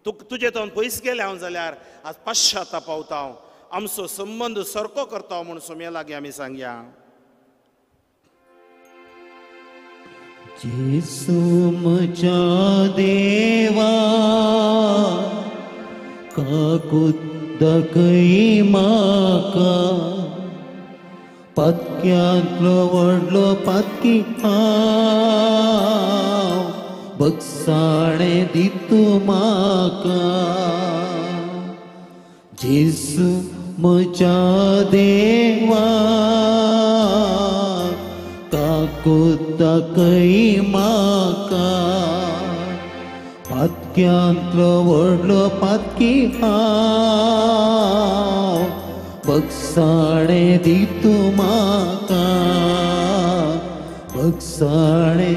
तुजे तोन पयस गेले हांव जाल्यार आज पाश्चाताप पावता हांव आमचो संबंद सारको करता म्हूण सोम्या लागीं आमी सांगया जेसू म्हज्या देवा काकुद्दकय म्हाका पत्क्यांतलो व्हडलो पत्की हांव बगसाणें दितू म्हाका जेसू म्हज्या देवा काकुद्दकय म्हाका पत्क्यांतलो व्हडलो पत्की हांव बगसाणें दितू म्हाका बगसाणें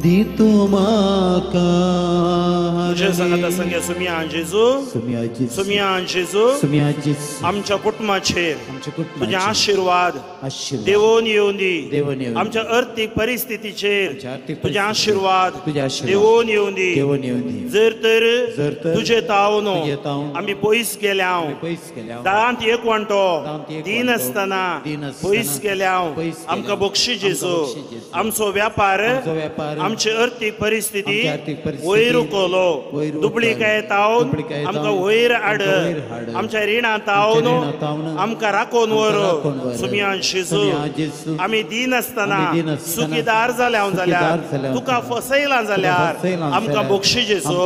दितू म्हाका तुजे सांगाता संगे सुम्या जेजू आमच्या कुटुंबाचेर तुजे आशिर्वाद देवून येवन दी आमच्या अर्थीक परिस्थितीचेर तुजे आशिर्वाद देवून येवन दी जर तर तुजे तावन आमी पयस गेल्या दांत एक वणटो दिन आसतना पयस गेल्या आमकां बक्षी जेजू आमचो व्यापार आमची अर्थीक परिस्थिती वयर उखलो दुबळीकाय तावन आमकां वयर हाड आमच्या रिणां तावन आमकां राखोवन व्हर सुम्या जेजू आमी दिन आसतना सुखीदार जाल्यां जाल्यार तुका फसयलां जाल्यार आमकां बक्षी जेजू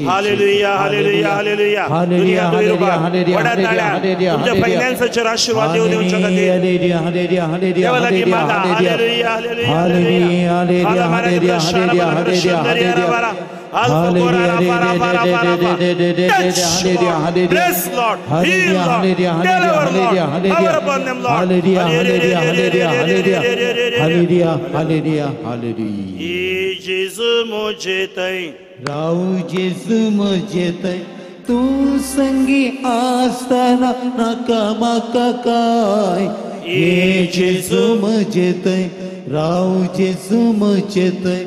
हालेलुया हालेलुया हालेलुया दुनिया व्हडा ताळ्यान तुमच्या फायनान्साचेर आशिर्वाद दिवच्या खातीर देवा लागीं मागा hallelujah hallelujah hallelujah Bless Lord, heal Lord, deliver Lord, power upon them Lord. Jesu मुझे तै राहू जेसू म्हजे तै तूं संगी आसतना नाका म्हाका काय जेसू म्हजे तै राहू जेसू म्हजे तै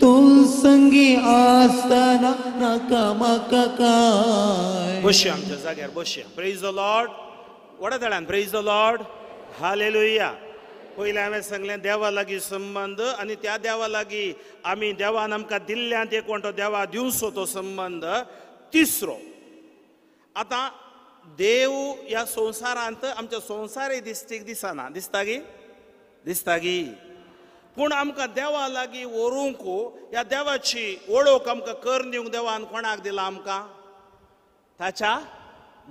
तूं संगी आसतना नाका म्हाका काय बसया आमच्या जाग्यार बसया प्रेज द लॉर्ड व्हडा तळ्यान प्रेज द लॉर्ड हालेलुया पयलें हांवें सांगलें देवा लागीं संबंद आनी त्या देवा लागीं आमी देवान आमकां दिल्ल्यात एक वणटो देवा दिवचो तो संबंध तिसरो आतां देव ह्या संवसारांत आमच्या संवसारय दिसतीक दिसना दिसता गी पूण आमकां देवा लागीं व्हरूंक ह्या देवाची वळख आमकां करून दिवंक देवान कोणाक दिलां आमकां ताच्या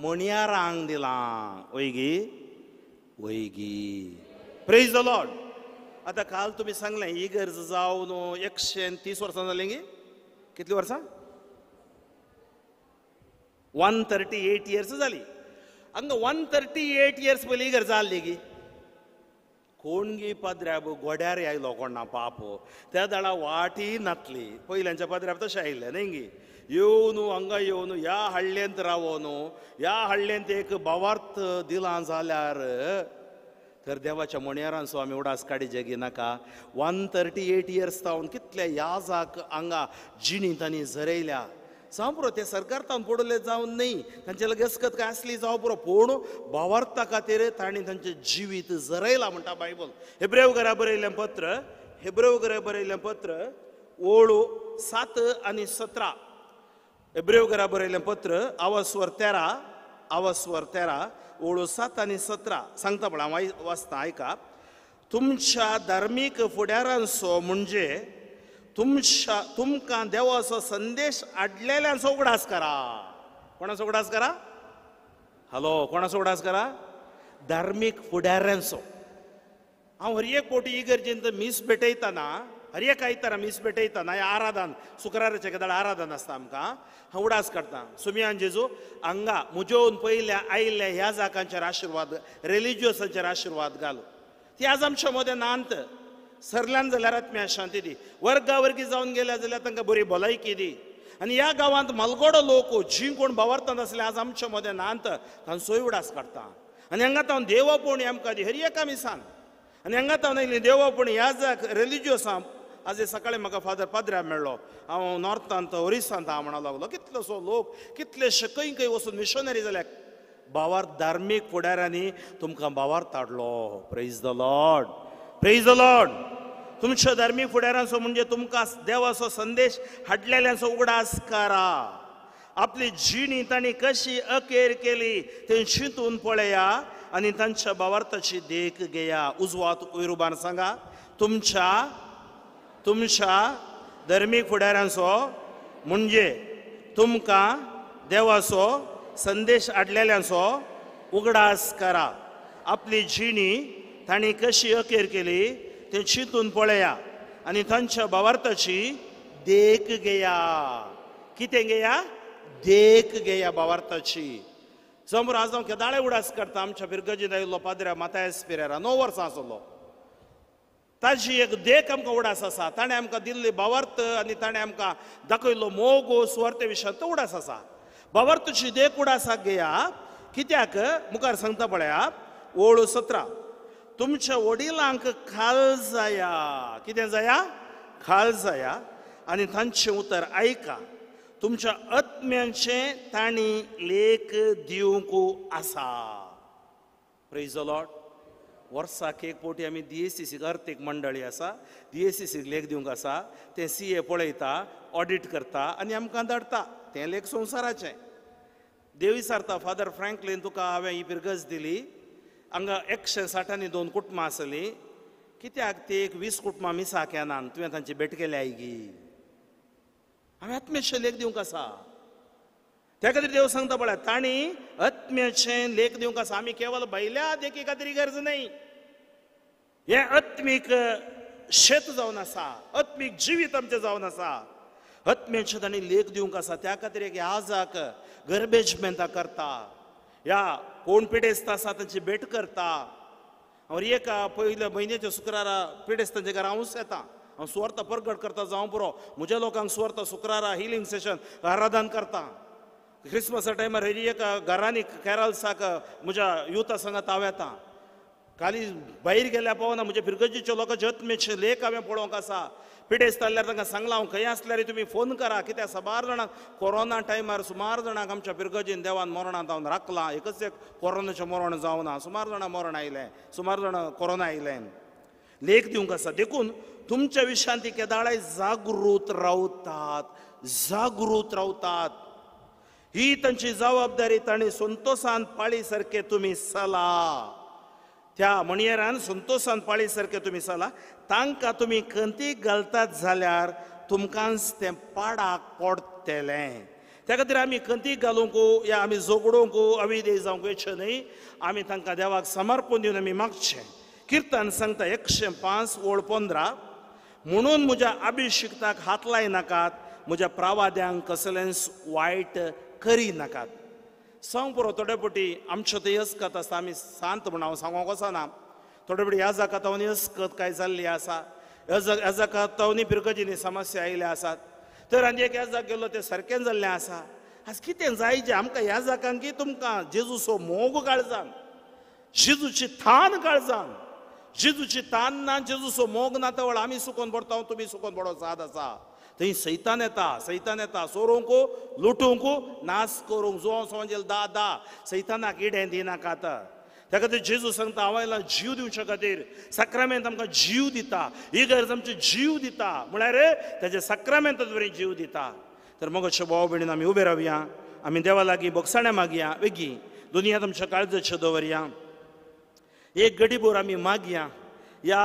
मणयारांक दिलां वयगी प्रेज द लॉर्ड आतां काल तुमी सांगलें ही गरज जावन 130 वर्सां जालीं गी कितलीं वर्सां 138 इयर्स जाली हांगा 138 इयर्स पयलीं ही गरज जाल्ली गी कोण गी पदऱ्याब गोड्यार आयलो कोणा पाप त्या दाडा वाटी नातली पयल्यांच्या पदऱ्याब तशें आयिल्लें न्ही गी येवन हांगा येवन ह्या हळ्ळेंत रावोन ह्या हळ्ळेंत एक भावार्थ दिलां जाल्यार तर देवाच्या मणयारान सो आमी उडास काडी जगी नाका 138 इयर्स जावन कितले याजाक हांगा जिणी तांणी झरयल्या जावं पुरो ते सरकारतान पडले जावन न्ही तांचे गसकत काय आसली जावं पुरो पूण भावार्था खातीर तांणी तांचें जिवीत झरयलां म्हणटा बायबल हेब्रेव घरा बरयलें पत्र ओळू 7 आनी 17 हेब्रेव घरा बरयलें पत्र आवस्वर 13 ओळू 7 आनी 17 सांगता पळय हांव वाचता आयका तुमच्या धार्मीक फुडाऱ्यांचो म्हणजे तुमकां देवाचो संदेश आडलेल्यांचो उगडास करा. कोणाचो उगडास करा? हॅलो, कोणाचो उगडास करा? धार्मीक फुडाऱ्यांचो. हांव हर एक पोटी इगर्जेंत मीस भेटयतना, हर एक आयतारा मीस भेटयतना ह्या आराधन शुक्राराच्या केदाळ आराधन आसता आमकां, हांव उडास करता. सुमयान जेजू हांगा म्हज्यान पयल्या आयिल्ल्या ह्या जाकांचेर आशिर्वाद, रिलिजियसांचेर आशिर्वाद घाल. ती आज आमच्या मदें नांत. सरल्यान जाल्यार आत्म्या शांती दी. वर्गावर्गी जावन गेल्या जाल्यार तांकां बरी भलायकी दी. आनी ह्या गांवांत मलगडो लोक जी कोण भावार्थांत आसले आज आमच्या मदें नांत, तांचोय उडास काडटा. आनी हांगा तावन देवपणी आमकां दी. हर एका मिसान. आनी हांगा तावन आयली देवपणी ह्या जाक रिलिजियसां. आज सकाळी म्हाका फादर पाद्र्या मेळ्ळो. हांव नॉर्थांत ओरिसांत हांव म्हणूंक लागलो कितलोसो लोक कितलेशे खंय खंय वचून मिशनरी जाल्यात. भावार्थ धार्मीक फुडाऱ्यांनी तुमकां भावार्थ हाडलो. Praise the Lord, praise the Lord. तुमच्या धार्मीक फुडाऱ्यांचो म्हणजे तुमकां देवाचो संदेश हाडलेल्यांचो उगडास करा. आपली जिणी तांणी कशी अखेर केली ते चिंतून पळया आनी तांच्या भावार्थाची देख घेया. उजवात वयर सांगा, तुमच्या धार्मीक फुडाऱ्यांचो म्हणजे तुमकां देवाचो संदेश हाडलेल्यांचो उगडास करा. आपली जिणी तांणी कशी अखेर केली ते चिंतून पळया आनी तांच्या भावार्थाची देख घेया. कितें घेया? देख घेया भावार्थाची. समोर आज हांव केदाळे उडास करता. आमच्या बिरगजीन आयिल्लो पाद्र्या मातायस पेरेरा 9 वर्सां आसलो. ताजी एक देख आमकां उडास आसा. ताणें आमकां दिल्ली भावार्थ आनी ताणें आमकां दाखयल्लो मोग सुवार्ते विशयांत तो उडास आसा. भावार्थाची देख उडासाक घेया. कित्याक मुखार सांगता पळया, ओळ 17. तुमच्या वडिलांक खाल जाया. कितें जाया? खाल जाया आनी तांचें उतर आयका. तुमच्या आत्म्यांचे तांणी लेख दिवंक आसा. Praise the Lord. वर्साक एक पोटी आमी DSCC अर्थीक मंडळी आसा, DSCC लेख दिवंक आसा. ते CA पळयता, ऑडिट करता आनी आमकां धाडटा. तें लेख संवसाराचें. देव विचारता, फादर फ्रँकलीन तुका हांवें ही बिरगज दिली. हांगा 162 कुटुंबां आसलीं. कित्याक ती एक 20 कुटुंबां मिसा केनात? तुवें तांची भेट केल्या आयगी. हांवें आत्म्याचे लेख दिवंक आसा. त्या खातीर देव सांगता पळय, तांणी आत्म्याचे लेख दिवंक आसा. आमी केवळ भायल्या देखी खातीर गरज न्हय. हें आत्मीक शेत जावन आसा, आत्मीक जिवीत आमचें जावन आसा. आत्म्याचे तांणी लेख दिवंक आसा. त्या खातीर एक आजाक गर्बेजमेंटां करता. ह्या कोण पिडेस्त आसा तांची भेट करता. हांव एका पयल्या म्हयन्याच्या शुक्रारा पिडेस्तांच्या घरा हांवूच येता. हांव सुवार्थ प्रगट करता जावं पुरो. म्हज्या लोकांक सुवार्थ शुक्रारा हिलिंग सेशन आराधन करता. क्रिसमसा टायमार हर एका घरांनी कॅरल्साक म्हज्या युथा सांगात हांव येता. काली भायर गेल्या पावना म्हज्या बिरगजीच्या लोकांचे आत्म्याचे लेख हांवें पळोवंक आसा. पिडेस्त आसल्यार तांकां सांगलां हांव खंय आसल्यार तुमी फोन करा. कित्याक सुमार जाणांक कोरोना टायमार सुमार जाणांक आमच्या बिरगजीन देवान मरणांत हांव राखलां. एकच एक कोरोनाचें मरण जावं ना. सुमार जाणां मरण आयलें, सुमार जाणां कोरोना आयलें. लेख दिवंक आसा. देखून तुमच्या विशयान ती केदाळे जागृत रावतात, जागृत रावतात. ही तांची जबाबदारी तांणी संतोषान पाळी सारके तुमी चला. त्या म्हणयेरान संतोषान पाळी सारके तुमी चला. तांकां तुमी खंतीक घालतात जाल्यार तुमकांच तें पाडाक पडटलें. त्या खातीर आमी खंतीक घालूंक या आमी जोगडोवंक अविधेय जावंक येचे न्हय. आमी तांकां देवाक समर्पण दिवन आमी मागचें. किर्तन सांगता 105 ओळ 15. म्हणून म्हज्या अभिशिक्ताक हात लाय नाकात, म्हज्या प्रावाद्यांक कसलेंच वायट करी नाकात. सांग पुरो. थोडे पटी आमच्यो ते यसकत आसता. आमी सांत म्हण हांव सांगोंक वचना. थोडे पटी ह्या जाकातावनी यसकत काय जाल्ली आसा. ह्या जाकातावनी बिरगजीनी समस्या आयल्या आसात. तर आनी एक ह्या जाक गेलो ते सारकें जाल्लें आसा. आज कितें जाय जें आमकां ह्या जाकांक की तुमकां जेजूचो मोग काळजान, जेजूची थान काळजान. जेजूची तान ना, जेजूचो मोग ना तवळ आमी सुकोवन पडटा, तुमी सुकोवन पडो साद आसा. थंय सैतान येता सोरोवंक, लुटूंक, नाश करूंक. जो समजेल दा सैतानाक इडें दिनाकात. त्या खातीर जेजू सांगता हांव आयला जीव दिवचे खातीर. सक्रामेंत आमकां जीव दिता. इगर्ज आमचे जीव दिता म्हळ्यार तेजे सक्रामेंतच बरें जीव दिता. तर मगोचे भाव भयणीन आमी उबे रावया. आमी देवा लागीं बोगसाणें मागया. वेगी दुनियांत आमच्या काळजाचें दवरया. एक घडीभर आमी मागया. ह्या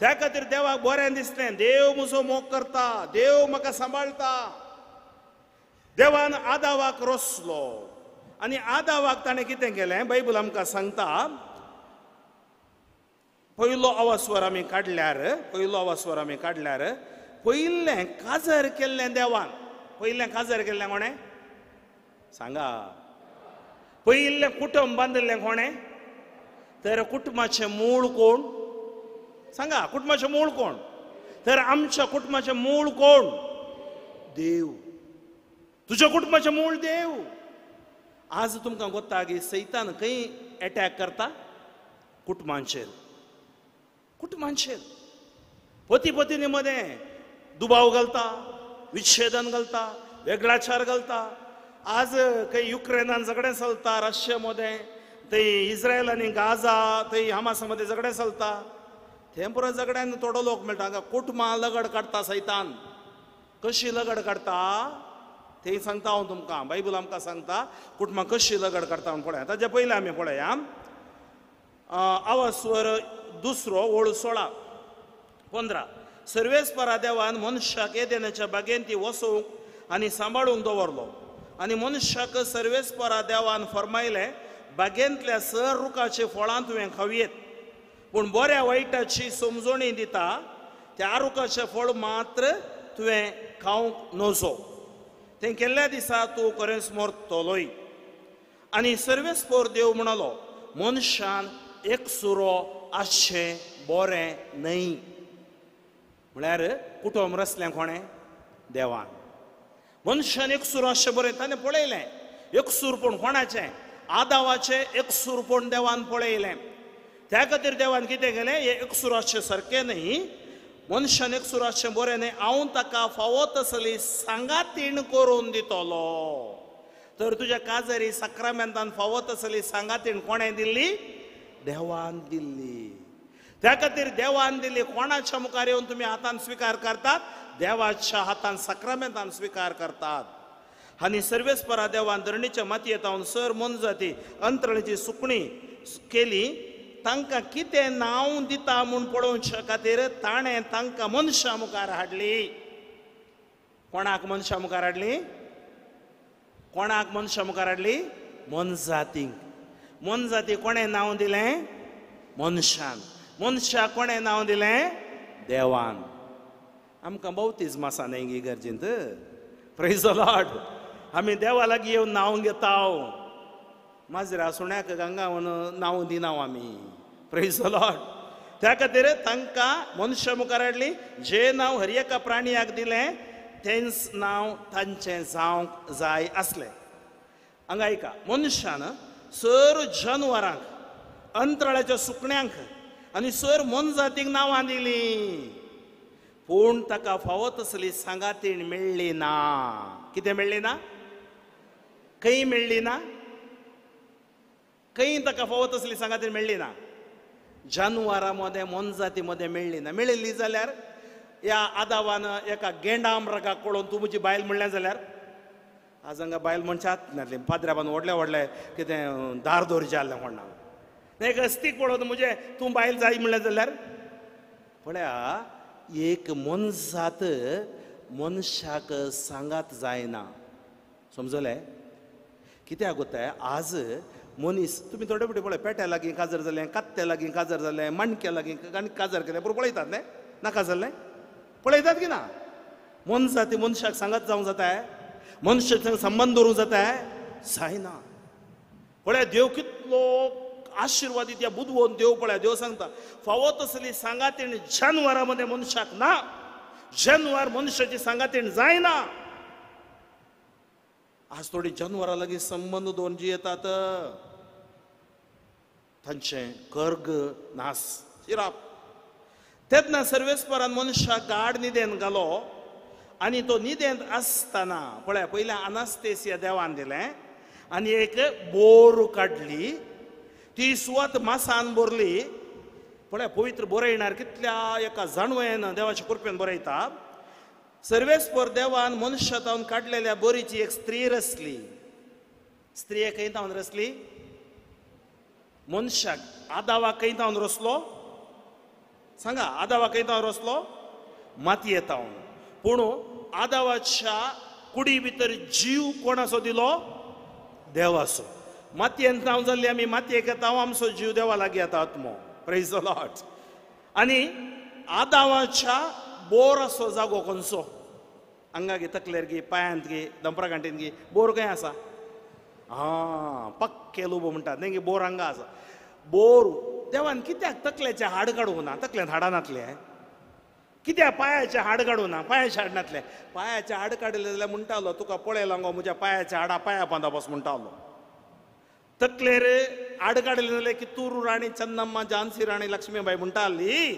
त्या खातीर देवाक बरें दिसलें, देव म्हजो मोग करता, देव म्हाका सांबाळटा. देवान आदावाक रोसलो आनी आदावाक ताणें कितें केलें, बायबल आमकां सांगता, पयलो अवस्वर आमी काडल्यार पयलें काजर केल्लें देवान. पयलें काजर केल्लें कोणें सांगा? पयलें कुटुंब बांदिल्लें कोणें? तर कुटुंबाचें मूळ कोण सांगा? कुटुंबाचें मूळ कोण? तर आमच्या कुटुंबाचें मूळ कोण? देव. तुज्या कुटुंबाचें मूळ देव. आज तुमकां गोत्ता की सैतान खंय अटॅक करता? कुटुंबांचेर. पती पत्नी मदें दुबाव घालता, विच्छेदन घालता, वेगळाचार घालता. आज काही युक्रेनान झगडें चलता, रशिया मध्ये, थंय इस्रायल आनी गाजा, थंय हमासा मध्ये झगडें चलता. थंय पुरो झगड्यान थोडो लोक मेळटा. हांगा कुटुंबां लगड काडटा सैतान. कशी लगड काडता थंय सांगता हांव तुमकां. बायबल आमकां सांगता कुटुंबां कशी लगड काडटा म्हूण. पळया ताचे पयलीं आमी पळया अवस्वर 2 ओळ 16-15. सर्वेस्परा देवान मनशाक एदेनाच्या बागेन ती वसोवंक आनी सांबाळूंक दवरलो. आनी मनशाक सर्वेस्परा देवान फरमायलें, बागेंतल्या सर रुखाचे फळां तुवें खावयेत, पूण बऱ्या वायटाची समजोणी दिता त्या रुखाचें फळ मात्र तुवें खावंक नजो. तें केल्ल्या दिसा तूं खरेंच मरतलोय. आनी सर्वेस्पर देव म्हणलो, मनशान एकसुरो आसचें बरें न्हय. म्हळ्यार कुटुंब रचलें कोणें? देवान. मनशान एकसुरो आसचें बरें ताणें पळयलें. एकसूरपण कोणाचें? आदावाचें एकसूरपण देवान पळयलें. त्या खातीर देवान कितें केलें? हें एकसुरो आसचें सारकें न्हय, मनशान एकसुरो आसचें बरें न्हय, हांव ताका फावो तसली सांगातीण करून दितलो. तर तुज्या काजरी सक्रामेंतान फावो तसली सांगातीण कोणें दिल्ली? देवान दिल्ली. त्या खातीर देवान दिल्ली. कोणाच्या मुखार येवन तुमी हातान स्विकार करतात? देवाच्या हातान सक्रामेंतान स्विकार करतात. आनी सर्वेस्परा देवान धरणीच्या मातयेंत हांव सर मनजाती अंतरळीची सुकणी केली. तांकां कितें नांव दिता म्हूण पळोवचे खातीर ताणें तांकां मनशा मुखार हाडली. कोणाक मनशा मुखार हाडली? कोणाक मनशा मुखार हाडली? मनजातीक. मनजाती कोणें नांव दिलें? मनशान. मनशाक कोणें नांव दिलें? देवान. आमकां बावतिजम आसा न्हय गी गरजेंत? Praise the Lord. आमी देवा लागीं येवन नांव घेता. माजरा सुण्याक गंगा म्हणून नांव दिना आमी. Praise the Lord. त्या खातीर तांकां मनशा मुखार हाडली. जे नांव हर एका प्राणियाक दिलें तेंच नांव तांचें जावंक जाय आसलें. हांगा आयका, मनशान सर जनवरांक, अंतराळाच्या सुकण्यांक आनी सर मनजातीक नांवां दिलीं, पूण ताका फावो तसली सांगातीण मेळ्ळी ना. कितें मेळ्ळी ना? खंय मेळ्ळी ना? खंय ताका फावो तसली सांगातीण मेळ्ळी ना? जानवरां मदें, मनजाती मदें मेळ्ळी ना. मेळिल्ली जाल्यार ह्या आदावान एका गेंडामराकाक पळोवन तूं म्हजी बायल म्हणलें जाल्यार, आज हांगा बायल मनशात नासली, पाद्र्याबान व्हडले व्हडले कितें दार दोरचे आहले म्हणना. एक अस्तीक पळोवन म्हणजे तूं बायल जाय म्हणलें जाल्यार, पळया एक मनजात मनशाक सांगात जायना. समजलें? कित्याक गोताय आज मनीस, तुमी थोडे फावटी पळय पेट्या लागीं काजर जालें, कात्त्या लागीं काजर जालें, माणक्या लागीं काजर केलें, बरोबर पळयतात न्हय? नाका जाल्लें पळयतात की ना? मनजाती मनशाक सांगात जावंक जाताय? मनशाचो संबंध दवरूंक जाताय? जायना. पळय देव कितलो आशिर्वादीत या बुदवोन देव. पळय देव सांगता फावो तसली सांगातीण जानवरां मध्ये मनशाक ना. जानवर मनशाची सांगातीण जायना. आज थोडी जानवरां लागीं संबंध दवरून जी येतात तांचें कर्ग नास शिराप. तेन्ना सर्वेस्परान मनशाक गाड न्हिदेंत घालो आनी तो न्हिदेंत आसतना पळय पयलें अनास्तेसिया देवान दिलें आनी एक बोर काडली. ती सुवात मासान भरली. पळय पवित्र बरयणार कितल्या एका जाणवेन देवाच्या कृपेन बरयता. सर्वेस्पर देवान मनशांतावन काडलेल्या बोरीची एक स्त्री रचली. स्त्री खंय तावन रचली? मनशाक. आदावाक खंय तावन रचलो? सांगा आदावा खंय रचलो मातये तावन पूण आदावाच्या कुडी भितर जीव कोणाचो दिलो देवाचो मातयेन ताव जाल्ली आमी मातयेक येता आमचो जीव देवा लागीं येता आत्मो प्रेज द लॉर्ड आनी आदावाच्या बोर असो जागो खंयचो हांगा गे तकलेर गे पांयांत गे दंपरा गांठीन गे बोर खंय आसा पक्के लोब म्हणटात न्ही गे बोर हांगा आसा बोर देवान कित्याक तकल्याचे हाड काडूंक ना तकल्यान हाडानातले कित्याक पांयाचे हाड काडूं ना पांयाचे हाड नातले पांयाचे हाड काडले जाल्यार म्हणटालो तुका पळयला गो म्हज्या पांयाच्या हाडा पांया बांदा बस म्हणटालो तकलेर हाड काडले जाल्यार कित्तूर राणी चन्नम्मा झांसी राणी लक्ष्मीबाई म्हणटाली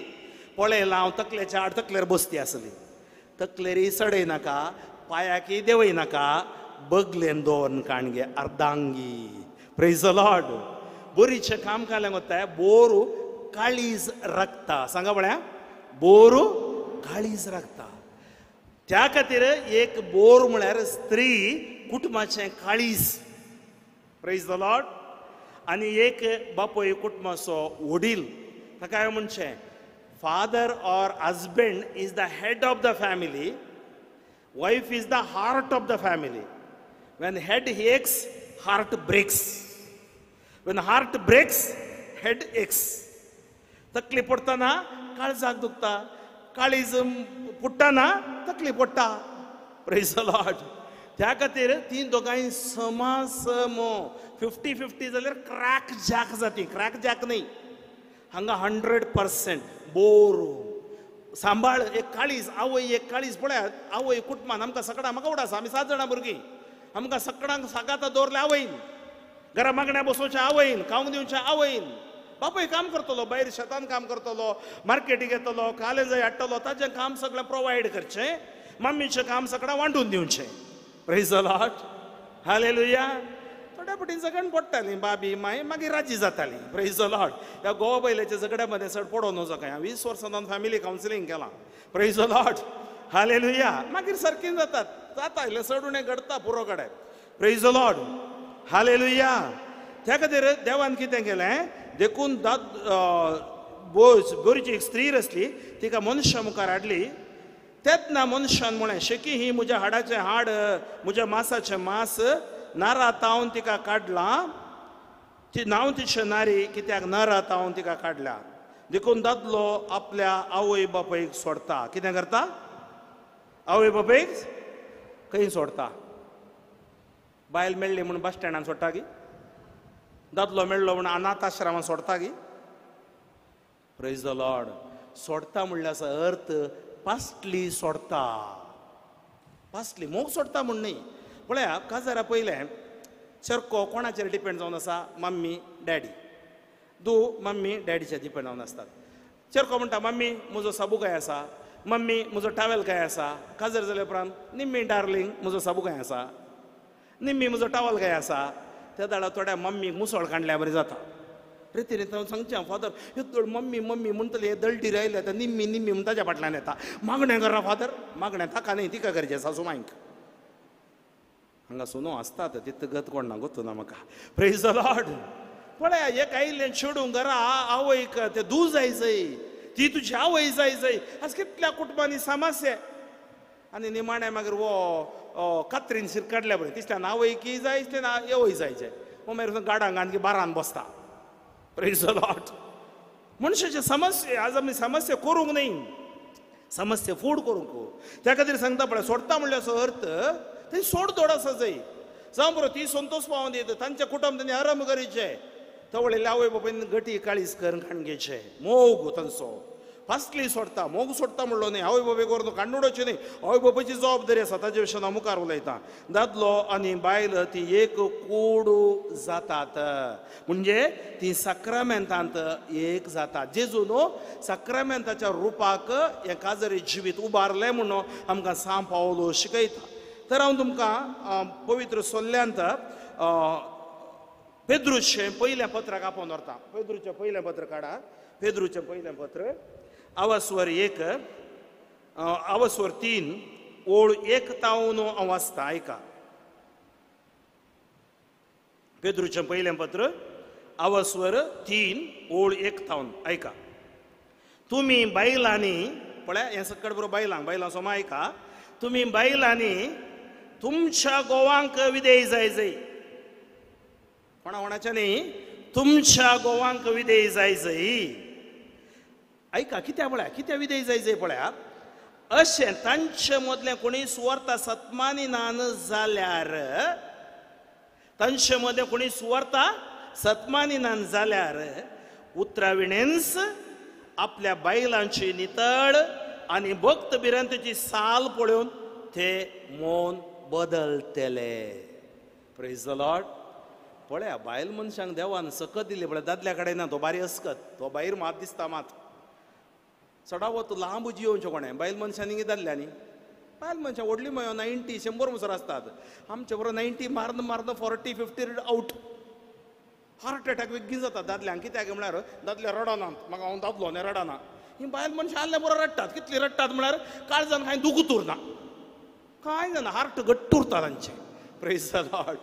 पळयला हांव तकल्याचे हाड तकलेर बसती आसली तकलेरी सडय नाका पांयाकी देंवय नाका बगलेन दोन काणगे अर्धांगी प्रेज द लॉर्ड बोरीचें काम केलें वता बोरू काळीज राखता सांगा म्हळ्या बोरू काळीज राखता त्या खातीर एक बोर म्हळ्यार स्त्री कुटुंबाचें काळीज प्रेज द लॉर्ड आनी एक बापोय कुटुंबाचो वडील ताका हांवें म्हणचें father or husband is the head of the family wife is the heart of the family when head aches heart breaks when heart breaks head aches तकली पडटना काळजाक दुखता काळीज पुट्टना तकली पडटा प्रेज द लॉर्ड त्या खातीर ती दोगांय सम 50-50 जाल्यार क्रॅक जॅक जाती क्रॅक जॅक न्ही हांगा 100% बोर सांबाळ एक काळीज आवय एक काळीज पळयात आवय कुटुंबान आमकां सगळ्यां म्हाका आवड आसा आमी 7 जाणां भुरगीं आमकां सगळ्यांक सागात दवरले आवयन घरा मागण्या बसोवचे आवयन खावंक दिवचे आवयन बापूय काम करतलो भायर शेतान काम करतलो मार्केटीक येतलो काले जंय हाडटलो ताजें काम सगळें प्रोवायड करचें मम्मीचें काम सगळें वांटून दिवचें प्रेज द लॉर्ड हालेलुया थोड्या पटीन सगळ्यान पडटालीं बाबी माय मागीर राजी जाताली प्रेज द लॉर्ड ह्या गोवा बैलाच्या झगड्या मदें चड पडों नजो काय 20 वर्सां फॅमिली कावन्सिलींग केलां प्रेज द लॉर्ड हालेलुया मागीर सारकीं जाता इल्लें चड घडता पुरो कडेन प्रेज द लॉर्ड हालेलुया त्या खातीर देवान कितें केलें देखून बोरीची एक स्त्री आसली तिका मनशा मुखार हाडली तेच ना मनशान म्हळें शेकी ही म्हज्या हाडाचें हाड म्हज्या मांसाचें मांस नारा तावन तिका काडलां ती नांव तिचें नारी कित्याक नारा तावन तिका काडल्या देखून दादलो आपल्या आवय बापायक सोडता कितें करता आवय बापायक खंय सोडता बायल मेळ्ळी म्हणून बस स्टँडान सोडटा गी दादलो मेळ्ळो म्हणून अनाथ आश्रमांत सोडता गी प्रेज द लॉर्ड सोडता म्हणल्यार अर्थ पास्टली सोडता पास्टली मोग सोडता म्हण न्ही पळया काजारा पयलें चरको कोणाचेर डिपेंड जावन आसा मम्मी डॅडी मम्मी डॅडीचेर डिपेंड जावन आसतात चरको म्हणटा मम्मी म्हजो साबू खंय आसा मम्मी म्हजो टावेल खंय आसा काजर जाल्या उपरांत निम्मी डार्लिंग म्हजो साबू खंय आसा निम्मी म्हजो टावल खंय आसा त्या दाडा थोड्या मम्मीक मुसळ काडल्या बरें जाता रितीन सांगचें फादर हे मम्मी मम्मी म्हणटली हे दळटी रायले आतां निम्मी निम्मी म्हण ताच्या फाटल्यान येता मागणें करा फादर मागणें ताका न्ही तिका करचें सासू मांयक हांगा सुनो आसतात तितलो गत कोण ना गोतू ना म्हाका प्रेज द लॉर्ड पळया एक आयिल्लें चेडूं घरा आवयक तें दूद जाय ती तुजी आवय जाय आज कितल्या कुटुंबांनी समस्या आनी निमाणें मागीर वो कात्रीन शिर काडल्या बरें तितल्यान आवयकी जाय तितल्यान आवय जायचें वो मागीर गाडांक आनी बारान बसता प्रेज द लॉर्ड मनशाचे समस्या आज आमी समस्या करूंक न्ही समस्या फूड करूंक त्या खातीर सांगता पळय सोडता म्हणल्यार अर्थ थंय सोड दोड आसा जाय जावं बरो ती संतोष पावोन दिता तांचें कुटुंब तांणी आराम करीचें तवळेले आवय बापायन गटी काळीज करून खाणगेचें मोग तांचो फास्टली सोडता मोग सोडता म्हणलो न्ही आवय बापायक व्हरून काडून न्ही आवय बापायची जबाबदारी आसा ताचे विशीं हांव मुखार उलयतां दादलो आनी बायल ती एक कूड जातात म्हणजे ती सक्रामेंतांत एक जातात जेजू न्हू सक्रामेंताच्या रुपाक हें काजरी जिवीत उबारलें म्हणून आमकां सांव पावलो शिकयता तर हांव तुमकां पवित्र सोल्ल्यांत पेद्रूचें पयलें पत्राक आपोवन व्हरता पेद्रूचें पयलें पत्र काडा पेद्रूचें पयलें पत्र आवस्वर 1 आवस्वर 3 ओळ 1 तावन हांव वाचता आयका पेद्रूचें पयलें पत्र आवस्वर 3 ओळ 1 तावन आयका तुम्ही बायलांनी पळय हें सकट बरोबर बायलां सोमा आयका तुम्ही बायलांनी तुमच्या गोवांक विधेय जाय कोणाच्या न्ही तुमच्या गोवांक विधेय जाय ऐका कित्या विधेय जाय पळया अशें तांचे मदलें कोणी सुवार्ता सतमानिनान जाल्यार तांचे मदलें कोणी सुवार्ता सतमानिनान जाल्यार उतराविणेंस आपल्या बायलांची नितळ आनी भक्त भिरांतीची साल पळोवन ते मौन बदलतले प्रेज द लॉर्ड पळया बायल मनशांक देवान सकत दिली पळय दादल्या कडेन ना तो बारी अस्कत तो भायर मात दिसता मात चडा वत लांब जियोवचें कोणें बायल मनशांनी दादल्यांनी बायल मनशां व्हडली मयो 90 100 मुसर आसतात आमचे बरोबर 90 मारन 40 50 आउट हार्ट अटॅक बेगीन जाता दादल्यांक कित्याक म्हळ्यार दादले रडनात म्हाका हांव दादलो न्ही रडना ही बायल मनशां आसले बरोबर रडटात कितली रडटात म्हळ्यार काळजान कांय दुखूच उरना कांय जायना हार्ट घट्ट उरता तांचे प्रेज द लॉर्ड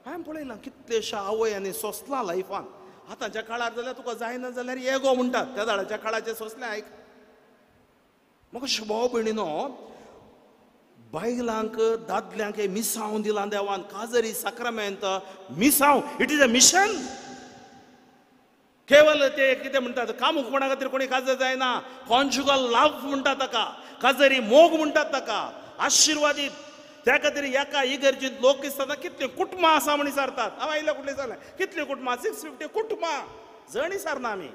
हांवें पळयलां कितलेशा आवय आनी सोंसलां लायफान आतांच्या काळार जाल्यार तुका जायना जाल्यार येगो म्हणटात त्या झाडाच्या काळाचे सोंसलें आयक म्हाका भाव भयणीनो बायलांक दादल्यांक मिसांव दिलां देवान काजरी साक्रामेंत मिसांव इट इज अ मिशन केवल ते कितें म्हणटात कामुकपणा खातीर कोणी काजर जायना कॉन्जुगल लव्ह म्हणटा ताका काजरी मोग म्हणटात ताका आशिर्वादीत त्या खातीर एका इगर्जींत लोक दिसतना कितले कुटुंबां आसा म्हण विचारतात हांव आयल्या कुठले जालें कितले कुटुंबां 650 कुटुंबां जण विचारना आमी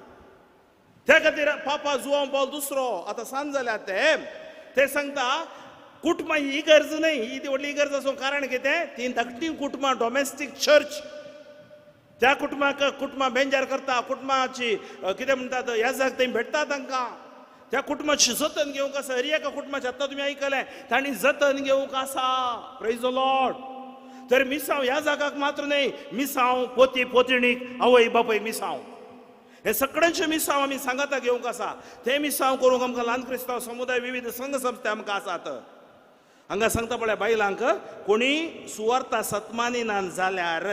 त्या खातीर पापा जुवांव पावल दुसरो आतां सांज जाल्यात ते सांगता कुटुंबां ही इगर्ज न्हय ही व्हडली इगर्ज आसूं कारण कितें ती धाकटी कुटुंबां डॉमेस्टीक चर्च त्या कुटुंबां बेंजार करता कुटुंबाची कितें म्हणटात ह्या जाग थंय भेटता तांकां त्या कुटुंबाची जतन घेवंक आसा हर एका कुटुंबाचें आतां तुमी आयकलें तांणी जतन घेवंक आसा प्रेज द लॉर्ड तर मिसांव ह्या जागाक मात्र न्हय मिसांव पोती पोतणीक आवय बापय मिसांव हे सगळ्यांचे मिसांव आमी सांगाता घेवंक आसा ते मिसांव करूंक आमकां ल्हान क्रिस्तांव समुदाय विविध संघ संस्था आमकां आसात हांगा सांगता पळय बायलांक कोणी सुवार्ता सतमानिनान जाल्यार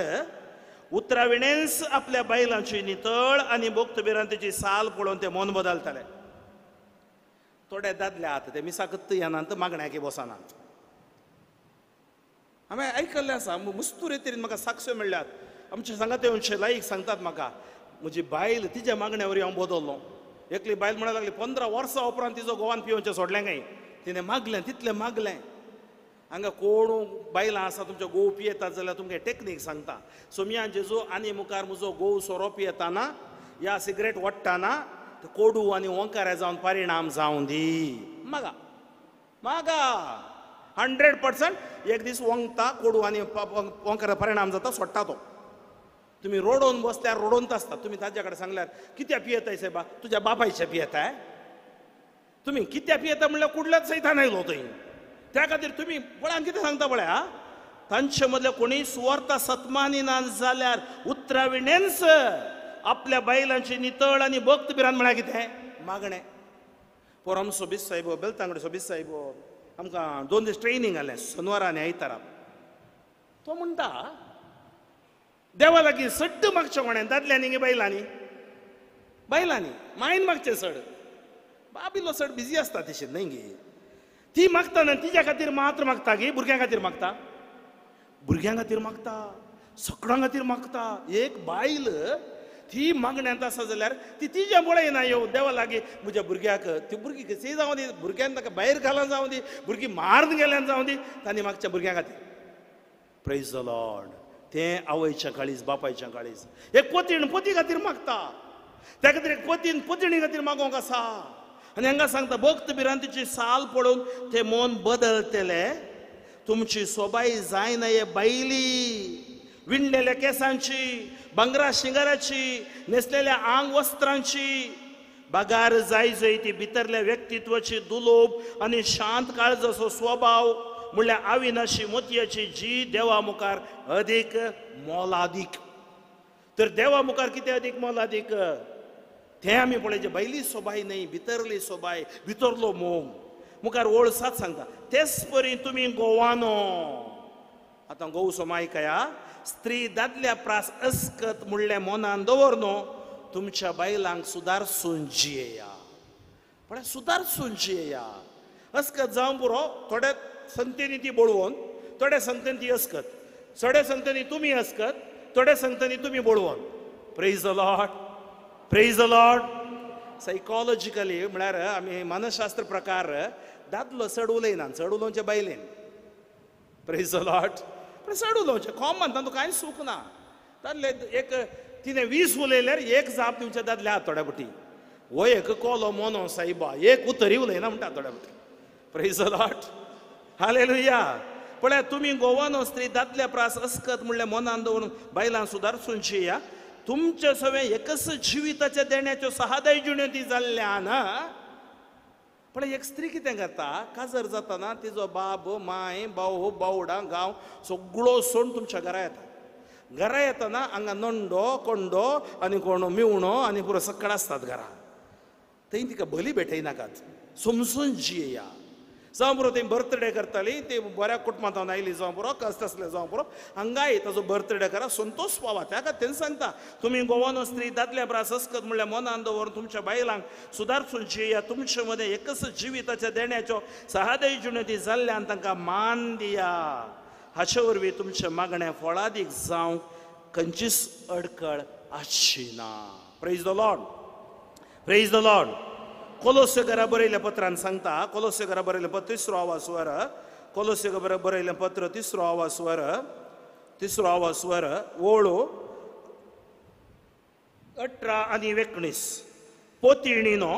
उतराविणेंस आपल्या बायलांची नितळ आनी भक्त भिरांतीची साल पळोवन ते मन बदलतले थोडे दादले आहात ते मिसाकत्त येनात मागण्याक बसनात हांवें आयकल्लें आसा मुस्तुरे तरेन म्हाका साक्ष्यो मेळ्ळ्यात आमचे सांगात येवनशे लायक सांगतात म्हाका म्हजी बायल तिच्या मागण्या वरी हांव बदललो एकली बायल म्हणूंक लागली 15 वर्सां उपरांत तिचो गोवान पिवचें सोडलें काय तिणें मागलें तितलें मागलें हांगा कोण बायलां आसा तुमचे गोव पियेतात जाल्यार तुमकां टॅक्नीक सांगता सोमया जेजू आनी मुखार म्हजो गोव सोरो पियेताना या सिगरेट ओडटाना कोडू आनी ओंकाऱ्या जावन परिणाम जावं दी मागा मागा 100% एक दीस ओंकता कोडू आनी ओंकाऱ्या परिणाम जाता सोडटा तो तुम्ही रोडोन बसल्यार रोडोनच आसता तुम्ही ताज्या कडेन सांगल्यार कित्या पियेताय सायबा तुज्या बापायचे पियेताय तुम्ही कित्या पियेता म्हणल्यार कुडल्याच सैतान आयलो थंय त्या खातीर तुम्ही पळयान कितें सांगता पळय तांचे मदले कोणी सुवार्ता सतमानिनान जाल्यार उतराविणेंस आपल्या बायलांची नितळ आनी भक्त भिरांत म्हळ्यार कितें मागणें परम सोबीस साहेब बेलतांगडे सोबीस साहेब आमकां 2 दीस ट्रेनिंग आलें शनिवार आनी आयतारा तो म्हणटा देवा लागीं सड्ड मागचें कोणें दादल्यांनी गे बायलांनी मायन मागचें सड बाबिलो सड बिजी आसता तशें न्हय गे ती मागता न्हय तिच्या खातीर मात्र मागता गे भुरग्यां खातीर मागता सगळ्यां खातीर मागता एक बायल ती मागण्यांत आसा जाल्यार ती तिच्या मुळे ना येवं देवा लागीं म्हज्या भुरग्याक ती भुरगीं कशी जावं दी भुरग्यांक ताका भायर घालन जावं दी भुरगीं मारून गेल्यान जावं दी तांणी मागच्या भुरग्यां खातीर प्रेज द लॉर्ड तें आवयचें काळीज बापायचें काळीज एक पती खातीर मागता त्या खातीर एक पत्नी खातीर मागोवंक आसा आनी हांगा सांगता भक्त भिरांतीची साल पळोवन ते मन बदलतले तुमची सोबाय जायना हे बायली विणलेल्या केसांची भांगरा शिंगाराची न्हेसलेल्या आंग वस्त्रांची बागार जाय जय ती भितरल्या व्यक्तित्वाची दुलोब आनी शांत काळजाचो स्वभाव म्हणल्यार अविनाशी मोतयाची जी देवा मुखार अदीक मोलादीक तर देवा मुखार कितें अदीक मोलादीक तें आमी पळयचें बायली सोबाय न्हय भितरली सोबाय भितरलो मोग मुखार ओळ सात सांगता तेच परी तुमी गोवानो आतां गोव सोमायकया स्त्री दादल्या प्रास अस्कत म्हणलें मनान दवर न्हू तुमच्या बायलांक सुदारसून जियेया पण सुदारसून जियेया अस्कत जावं पुरो थोड्या संगतींनी ती बोळवून थोड्या संगतीन ती अस्कत थोड्या संगतींनी तुमी अस्कत थोड्या संगतींनी तुमी बोळवून praise the Lord praise the Lord psychologically म्हळ्यार आमी मानसशास्त्र प्रकार दादलो चड उलयना चड उलोवचे बायलेन प्रेज द लॉर्ड पण चड उलोवचे कॉमन तातूंत कांय सूख ना दादले एक तिने 20 उलयल्यार एक जाप दिवचे दादले आहात थोड्या पटी वो एक कोलो मोनो सायबा एक उतरी उलयना म्हणटा थोड्या पटी प्रेज द लॉर्ड हालेलुया पळय तुमी गोवानो स्त्री दादल्या प्रास अस्कत म्हणले मनान दवरून बायलां सुदारसूंची या तुमचे सगळे एकच जिविताच्या देण्याच्यो 6 दयजुण्यो ती जाल्ल्यान पण एक स्त्री कितें करता काजर जातना तिजो बाब माय भाऊ बावडा गांव सगळो सण तुमच्या घरा येता घरा येतना हांगा नंडो कोंडो आनी कोण मिवणो आनी पुरो सक्कड आसतात घरा थंय तिका भली भेटयनाकात समजून जियेया जावं पुरो ती बर्थडे करताली ती बऱ्या कुटुंबांत आयली जावं पुरो कश्ट आसले जावं पुरो हांगाय ताजो बर्थडे करा संतोष पावा त्या खातीर तें सांगता तुमी गोवानो स्त्री दादल्या प्रास अस्कत म्हणल्यार मनान दवरून तुमच्या बायलांक सुदारसून जियेया तुमचे मदें एकच जिविताच्या देण्याच्यो 6 दयजुण्यो ती जाल्ल्यान तांकां मान दिया हाचे वरवीं तुमचे मागणें फळादीक जावंक खंयचीच अडखळ आसची ना praise the Lord praise the Lord कोलोसे घरा बरयल्या पत्रान सांगता कोलोसे घरा बरयलें पत्र 3रो आवास्वर कोलोसे घरा बरयलें पत्र 3रो आवास्वर ओळो 18 आनी 19 पोतिणीनो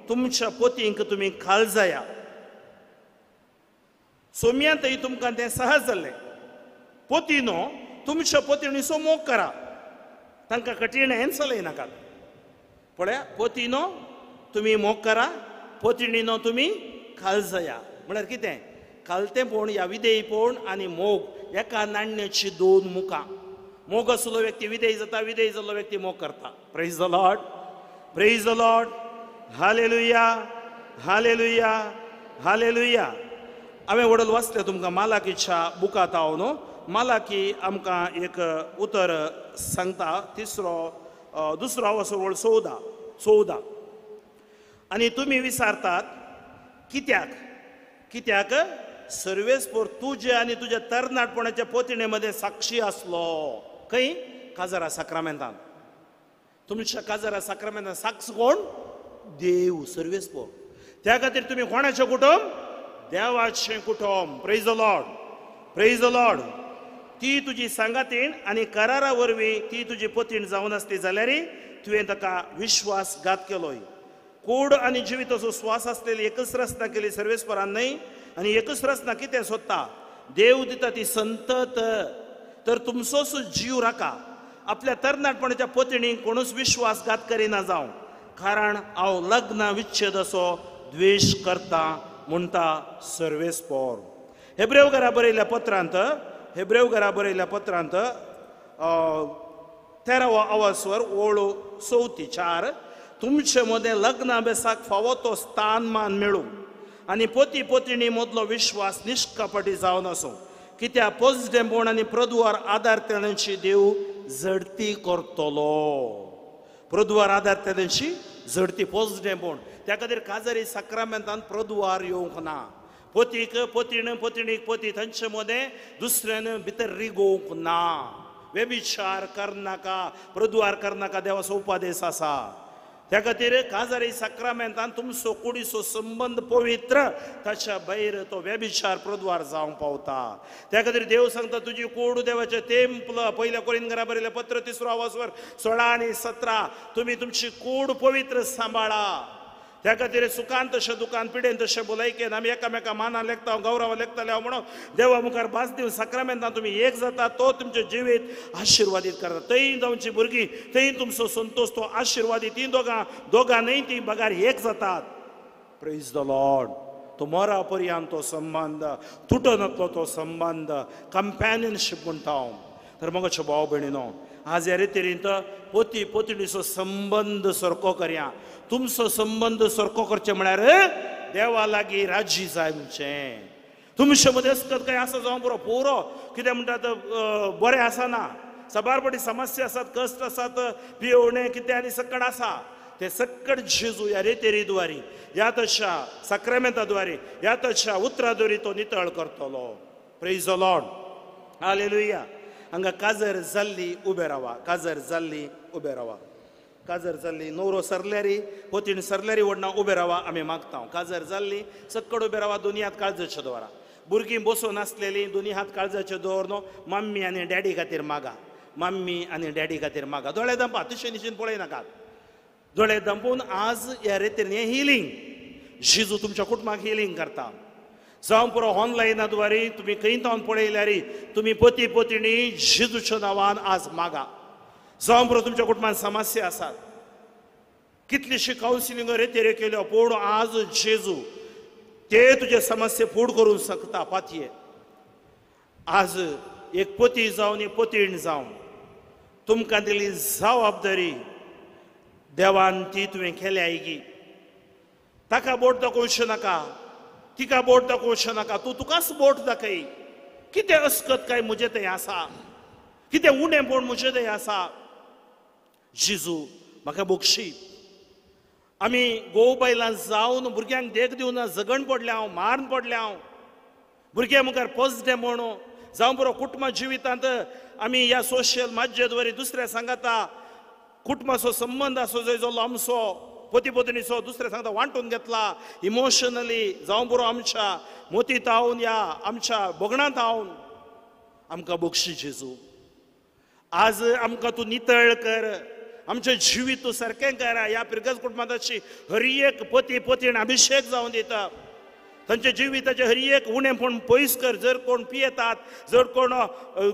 तुमच्या पोतींक तुमी काळजाया सोम्यांतय तुमकां तें सहज जाल्लें पोतीनो तुमच्या पोतिणीचो मोग करा तांकां कठीण चलयनाकात पळया पोतीनो तुमी मोग करा पोतिणीनो तुमी काळजया म्हळ्यार कितें कालतेपण या विधेयपण आनी मोग एका नाण्याची 2 मुखां मोग आसलो व्यक्ती विधेय जाता विधेय जाल्लो व्यक्ती मोग करता praise the Lord praise the Lord hallelujah hallelujah hallelujah हांवें वडल वाचलें तुमकां मालाकीच्या बुकांत हांव न्हू मालाकी आमकां एक उतर सांगता 2रो आवास्वर 14 आनी तुमी विचारतात कित्याक सर्वेस्पोर तुजे आनी तुज्या तरणाटपणाच्या पोतिणे मदें साक्षी आसलो खंय काजरा साक्रामेंतान तुमच्या काजरा साक्रामेंतान साक्ष कोण देव सर्वेस्पोर त्या खातीर तुमी कोणाचें कुटुंब देवाचें कुटुंब praise the Lord praise the Lord ती तुजी सांगातीण आनी करारा वरवीं ती तुजी पोतीण जावन आसली जाल्यार तुवें ताका विश्वासघात केलोय कूड आनी जिविताचो स्वास आसलेली एकच रचना केली सर्वेस्परान न्हय आनी एकच रचना कितें सोदता देव दिता ती संतत तर तुमचोच जीव राखा आपल्या तरणाटपणाच्या पोतिणीक कोणूच विश्वासघात करिना जावं कारण हांव लग्न विच्छेद असो द्वेश करता म्हणटा सर्वेस्पोर हेब्रेव घरा बरयल्या पत्रांत 13वा आवास्वर ओळो 34 तुमचे मदें लग्न अभ्यासाक फावो तो स्थानमान मेळूं आनी पोती पोतिणी मदलो विश्वास निश्कपटी जावन आसूं कित्याक पोजडेंपण आनी प्रदुवार आदारतेची देव झडती करतलो प्रदुवार आदारतेची झडती पोजडेंपण त्या खातीर काजरी साक्रामेंतान प्रदुवार येवंक ना पोतीक पोतीण पोतिणीक पोती तांचे मदें दुसऱ्यान भितर रिगोवंक ना व्यभिचार करनाका प्रदुवार करनाका देवाचो उपदेश आसा त्या खातीर काजरी साक्रामेंतान तुमचो कुडीचो संबंध पवित्र ताच्या भायर तो व्यभिचार प्रदुवार जावंक पावता त्या खातीर देव सांगता तुजी कूड देवाचें तेंपल पयल्या कोरिंथींका बरयलें पत्र 3रो आवास्वर 16 आनी 17 तुमी तुमची कूड पवित्र सांबाळा त्या खातीर सुखान तशें दुखान पिडेन तशें भलायकेन आमी एकामेका मानान लेखता गौरवान लेखताले हांव म्हणून देवा मुखार भास दिवन साक्रामेंतान तुमी एक जाता तो तुमचें जिवीत आशिर्वादीत करता थंय जावची भुरगीं थंय तुमचो संतोष तो आशिर्वादीत तीं दोगांनय ती बगार एक जातात प्रेज द लॉर्ड तो मरा पर्यंत तो संबंध तुटनातलो तो संबंध कंपॅनियनशीप म्हणटा हांव तर मगाच्यो भाव भयणीनो आज ह्या रितीन पोती पोतिणीचो संबंध सरको करया तुमचो संबंध सरको करचें म्हळ्यार देवा लागीं राजी जाय म्हणचें तुमचे मदें असत काय आसा जावं पुरो पुरो कितें म्हणटात बरें आसना सबारपटी समस्या आसात कश्ट आसात पियेवणें कितें आनी सकड आसा ते सक्कड जेजू या रेतेरीद्वारे या तशा सक्रामेंताद्वारे या तशा उतराद्वारे तो नितळ करतलो. Praise the Lord. हालेलुया. हांगा काजर जाल्ली उबे रावा. काजर जाल्ली उबे रावा. काजर जाल्ली नवरो सरल्यारी पोतीण सरल्यारी वडना उबे रावा आमी मागता. काजर जाल्ली सक्कड उबे रावा. दोनी हात काळजाचे दवरा. भुरगीं बसून आसलेलीं दोनी हात काळजाचे दवरनो. मम्मी आनी डॅडी खातीर मागा. मम्मी आनी डॅडी खातीर मागा. दोळे दांपा. तशें निशेन पळयनाकात. दोळे दांपून आज ह्या रेतीन हें हिलींग जेजू तुमच्या कुटुंबाक हिलींग करता. जावं पुरो ऑनलायनाद्वारे तुमी खंय थावन पळयल्यार तुमी पती पत्नी जेजूच्या नांवान आज मागा. जावं पुरो तुमच्या कुटुंबान समस्या आसात. कितलीशी कावन्सिलींग रेतेरे केल्यो पूण आज जेजू ते तुजे समस्या फूड करूंक शकता. पातये आज एक पती जावन एक पतीण जावन तुमकां दिली जबाबदारी देवान ती तुवें केल्या इगी. ताका बोट दाखोवचें नाका. तिका बोट दाखोवचें नाका. तूं तुकाच बोट दाखय. कितें अस्कत काय म्हजें थंय आसा. कितें उणेंपण म्हजें थंय आसा. जेजू म्हाका बक्षी. आमी गोव बायलां जावन भुरग्यांक देख दिवना. झगण पडले हांव. मारून पडले हांव. भुरग्यां मुखार पजले म्हणू जावं बरो कुटुंबा जिवितांत आमी ह्या सोशियल माध्यमाद्वारे दुसऱ्या सांगाता कुटुंबाचो संबंध आसो जो आमचो पती पत्नीचो दुसऱ्या सांगता वांटून घेतला. इमोशनली जावं बरो आमच्या मोतीत हावन या आमच्या बोगणांत हावन आमकां बक्षी जेजू. आज आमकां तूं नितळ कर. आमचें जिवीत तूं सारकें कर. ह्या पिरगस कुटुंबांत अशी हर एक पती पत्नीण अभिषेक जावन दिता. तांच्या जिविताचे हर एक उणेंपण पयस कर. जर कोण पियेतात जर कोण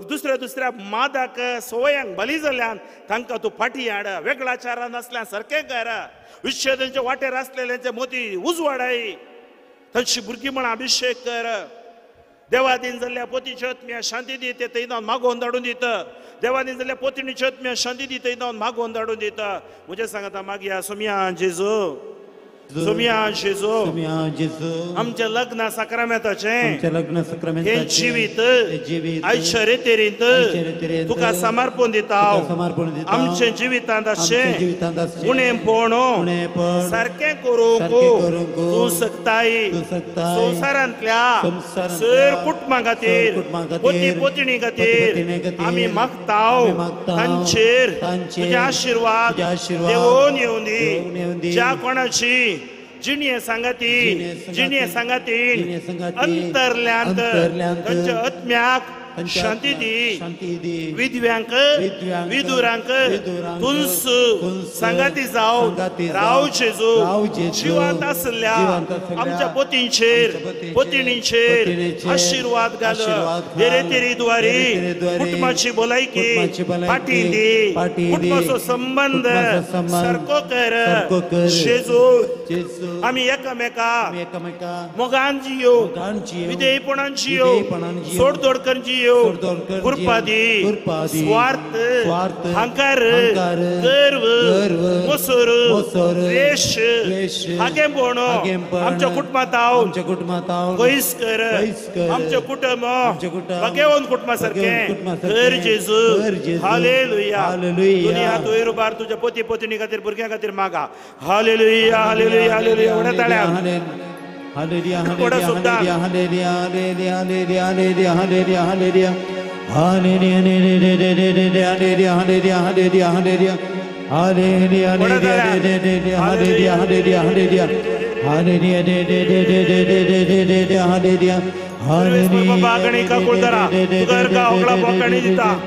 दुसऱ्या दुसऱ्या मादाक सवयांक बली जाल्यान तांकां तूं फाटी हाड. वेगळाचारान आसल्यान सारकें कर. विच्छेदांच्या वाटेर आसलेल्यांचे मोती उजवाडाय. तांची भुरगीं म्हण अभिषेक कर. देवादीन जाल्ल्या पतीच्या आत्म्या शांती दी. ते थंय जावन मागोवन धाडून दिता. देवादीन जाल्ल्या पत्नीच्या आत्म्या शांती दी. थंय जावन मागोवन धाडून दिता. म्हजें सांगता मागया सोम्या जेजू. सोम्या जेजू. आमच्या लग्न साक्रामेंताचें हे जिवीत आयच्या रेतेरींत तुका समर्पण दिता. आमचे जिवितांत अशें उणेंपण सारकें करूंक तूं सकताय. संवसारांतल्या सर कुटुंबा खातीर पती पत्नी खातीर आमी मागता. तांचेर तुजे आशिर्वाद देवून येवं दी. ज्या कोणाची जिणे सांगातीन अंतरल्यांत तांच्या आत्म्याक शांती दी. विधव्यांक विधुरांक तुंस सांगाती जावं राव जेजू. जिवांत आसल्या आमच्या पतींचेर पत्नींचेर आशिर्वाद घाल. रेतेरीद्वारे कुटुंबाची भलायकी फाटी दी. कुटुंबाचो संबंध सारको कर जेजू. आमी एकामेका मोगान जियो. विधेयपणान जियो. सोडतोड करून जियो. कुर्पादी स्वार्थ अहंकार गर्व मोसोर रेश हागेपण आमच्या कुटुंबात हांव पयस कर. आमचे कुटुंब वागेवन कुटुंबा सारकें कर जेजू. हालेलुया. दोनी हात वयर उबार. तुज्या पती पत्नी खातीर भुरग्यां खातीर मागा. Hallelujah hallelujah hallelujah. उडे ताळ्यान Hallelujah, hallelujah, hallelujah, hallelujah, hallelujah, hallelujah, hallelujah, hallelujah, hallelujah, hallelujah, hallelujah, hallelujah, hallelujah, hallelujah, hallelujah, hallelujah, hallelujah, hallelujah,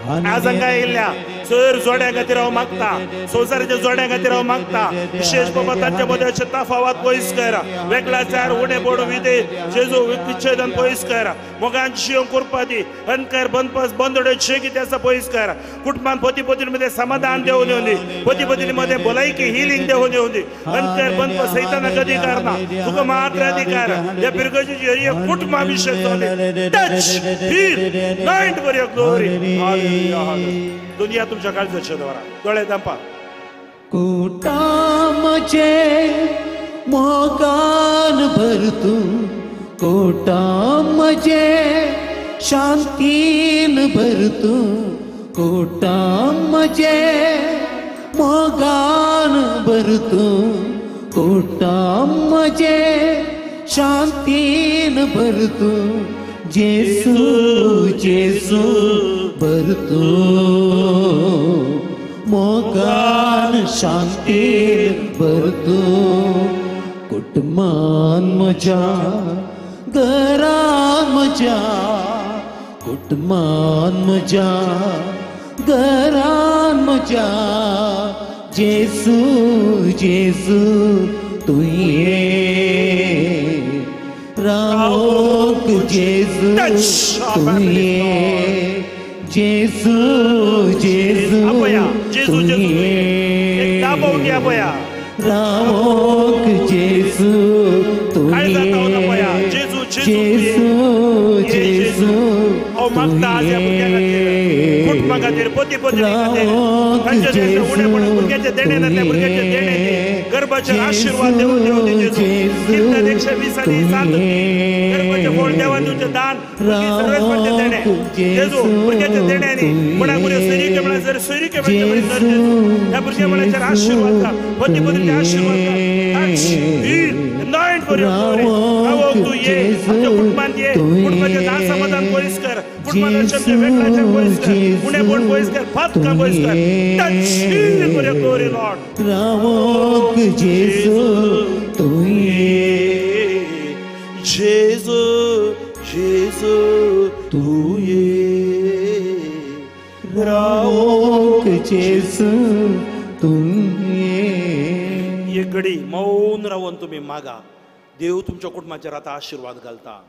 आज हांगा येयल्ल्या सर जोड्या खातीर हांव मागता. संवसाराच्या जोड्या खातीर हांव मागता. विशेष बाबा तांच्या मदीं अशे तफावत पयस कर. वेगळाचार उणेपण विधेय जेजू विच्छेदन पयस कर. मोगान जियो करपा दी. अंकर बनपस बंदोड्यो जे कितें आसा पयस कर. कुटुंबान पती पत्नी मध्ये समाधान देवून येवं दी. पती पत्नी मध्ये भलायकी हिलींग देवून येवं दी. अंकर बनपस सैतानाक अधिकार ना. तुका मात्र अधिकार. ह्या पिरगजीची हर एक कुटुंबा अभिषेक जावं दी. Touch heal night for your glory. Hallelujah hallelujah. दुनिया तुमच्या काळजाचे द्वारा दोळे दांपा. कोटामचे मोगान भरतू. कोटामचे शांतीन भरतू. कोटामचे मोगान भरतो कुटुंबाचे शांतीन भरतो जेसू जेसू भरतो मोगान शांतीन भरतो कुटुंबान म्हज्या घरान म्हज्या कुटुंबान म्हज्या घरान म्हज्या जेसू जेसू तू ये रावोक जेसू तू ये जेसू जेसू तू ये रावोक जेसू तू ये जेसू जेसू कुटुंबाखातीर पोती पोती खातीर उणे म्हणून भुरग्याचे देणे नासले भुरग्याचे देणे गर्भाचे आशीर्वाद देऊन देऊ कीर्तन 120 आणि 7 गर्भाचे बोल देवा तुझे दान सर्वस्वाचे देणे जेजू भुरग्याचे देण्यानी मुळामुळे सोयरीके म्हणा जर सोयरीके म्हणते त्या भुरग्या मुलाचे आशीर्वाद का पोती पोतीचे आशीर्वाद का anoint for your glory तू ये आमच्या कुटुंबात ये कुटुंबाचे दान समाधान पयस कर कुटुंबाच्या शब्द वेगळ्याचे पयस कर उणे बोल पयस कर फात का पयस कर touch for your glory Lord रावोक जेसू तू ये जेसू जेसू तू ये रावोक जेसू तू ये घडी मौन राहून तुम्ही मागा देव तुमच्या कुटुंबाचेर आता आशीर्वाद घालता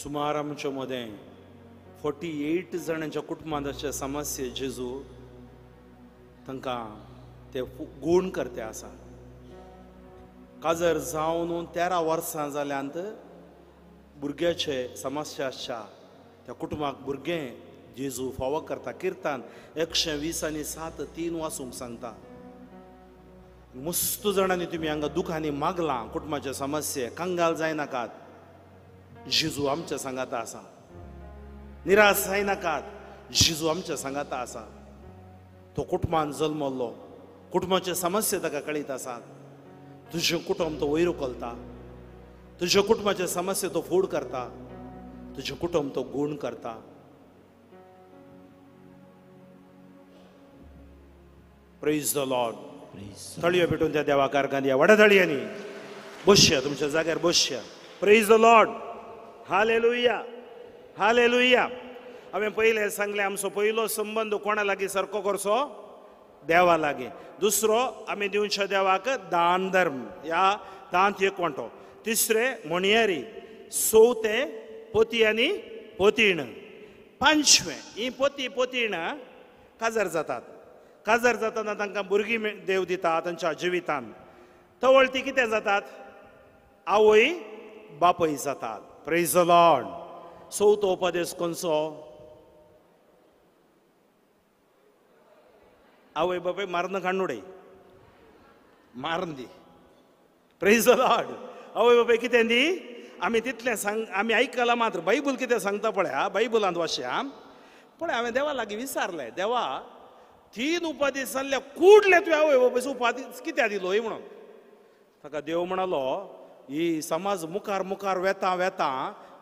सुमार आमच्या मध्ये 48 जणांच्या कुटुंबात अशे समस्या जेजू तांकां ते गुण करते आसा काजर जावन 13 वर्सां जाल्यांत भुरग्याचे समस्या आसच्या त्या कुटुंबाक भुरगें जेजू फावो करता किर्तान 120 आणि 7 3 वाचूंक सांगता मस्त जाणांनी तुमी हांगा दुखांनी मागलां कुटुंबाचे समस्ये कंगाल जायनाकात जेजू आमच्या सांगाता आसा निराश जायनाकात जेजू आमच्या सांगाता आसा तो कुटुंबान जल्मल्लो कुटुंबाचे समस्या ताका कळीत आसात तुजें कुटुंब तो वयर उखलता तुज्या कुटुंबाचे समस्या तो फूड करता तुजें कुटुंब तो गुण करता प्रेज द लॉर्ड तळयो पेटून त्या देवाक अर्घां दिया व्हडा तळयांनी बसया तुमच्या जाग्यार बसया praise the Lord hallelujah hallelujah हांवें पयलें सांगलें आमचो पयलो संबंद कोणा लागीं सारको करचो देवा लागीं दुसरो आमी दिवच्या देवाक दान धर्म ह्या दांत एक वांटो तिसरें म्हणयारी चवथें पोती आनी पोतीण पांचवें ही पोती पोतीण काजार जातात काजार जातना तांकां भुरगीं देव दिता तांच्या जिवितांत तवळ ती कितें जातात आवय बापय जातात प्रेज द लॉर्ड चवथो उपदेश खंयचो आवय बापय मारून काडून उडय मारून दी प्रेज द लॉर्ड आवय बापय कितें दी आमी तितलें सांग आमी आयकलां मात्र बायबल कितें सांगता पळय बायबलांत वाचया पळय हांवें देवा लागीं विचारलें देवा 3 उपाधी जाल्ल्या कुडले तुवें आवय बापायचो उपाधी कित्याक दिलो म्हणून ताका देव म्हणलो ही समाज मुखार मुखार वेता वेता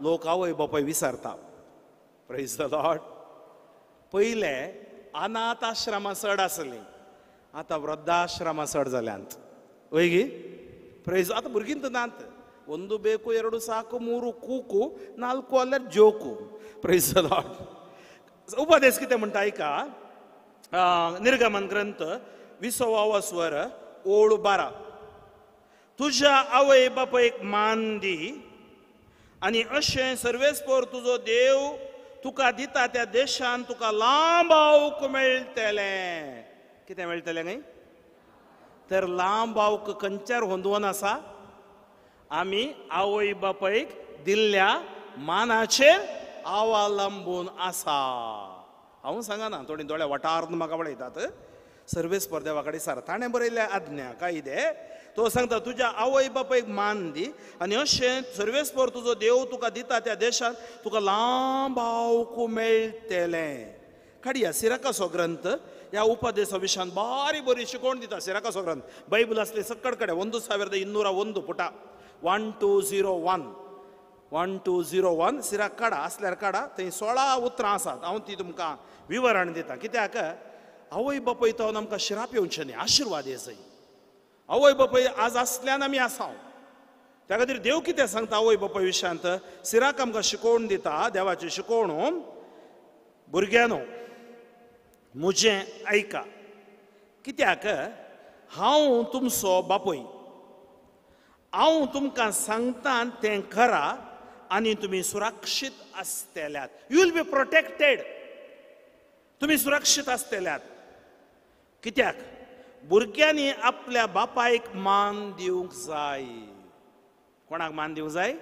लोक आवय बापाय विसरता प्रेज द लॉर्ड पयले अनाथ आश्रमां चड आसलीं आतां वृद्धाश्रमां चड जाल्यांत वय गी प्रेज आतां भुरगीं नात ಒಂದು ಬೇಕು ಎರಡು ಸಾಕು ಮೂರು ಕೂಕು ನಾಲ್ಕು ಅಲ್ಲರ್ ಜೋಕು ಪ್ರೇಸ್ ದ ಲಾರ್ಡ್ उपदेश कितें म्हणटा आयका निर्गमन ग्रंथ 20वा स्वर ओळ 12 तुज्या आवय बापायक मान दी आनी अशें सर्वेस्पर तुजो देव तुका दिता त्या देशांत तुका लांब आऊक मेळटलें कितें मेळटलें काय तर लांब भावक खंयच्यार होंदवून आसा आमी आवय बापायक दिल्ल्या मानाचेर अवलंबून आसा. हांव सांगना थोडी दोळ्या वाटारून म्हाका पळयतात सर्वेस्पर देवा कडेन सर ताणें बरयल्या आज्ञा कायदे तो सांगता तुज्या आवय बापायक मान दी आनी अशें सर्वेस्पर तुजो देव तुका दिता त्या देशांत तुका लांब भावकू मेळटलें. काडया सिराकासो ग्रंथ ह्या उपदेशा विशयान बारी बरी शिकोवण दिता. सिराकासो ग्रंथ बायबल आसली सकड कडेन 1201 पुटा 1201 सिराक काडा असल्यार काडा थंय 16 उतरां आसात. हांव ती तुमकां विवरण दिता. कित्याक आवय बापाय तो आमकां शिराप येवचें न्ही आशिर्वाद येसय. आवय बापाय आज आसल्यान आमी आसा. त्या खातीर देव कितें सांगता आवय बापाय विशयांत सिराक आमकां शिकोवण दिता. देवाची शिकोवण भुरग्यानो म्हजें ऐका कित्याक हांव तुमचो बापूय हांव तुमकां सांगता तें करा आनी तुमी सुरक्षीत आसतल्यात. You will be protected. तुमी सुरक्षीत आसतल्यात. कित्याक भुरग्यांनी आपल्या बापायक मान दिवंक जाय. कोणाक मान दिवंक जाय?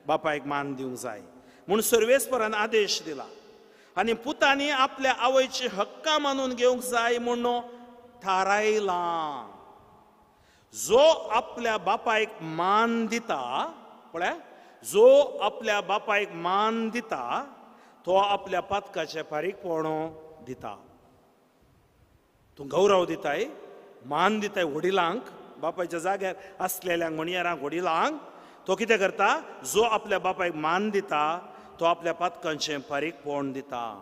बापायक मान दिवंक जाय म्हूण सर्वेस्परान आदेश दिला. आनी पुतांनी आपल्या आवयची हक्कां मानून घेवंक जाय म्हूण थारायलां. जो आपल्या बापायक मान दिता पळय जो आपल्या बापायक मान दिता तो आपल्या पातकाचें फारीकपण दिता. तूं गौरव दिताय मान दिताय वडिलांक बापायच्या जाग्यार आसलेल्यांक मणियारांक वडिलांक तो कितें करता जो आपल्या बापायक मान दिता तो आपल्या पातकांचें फारीकपण दिता.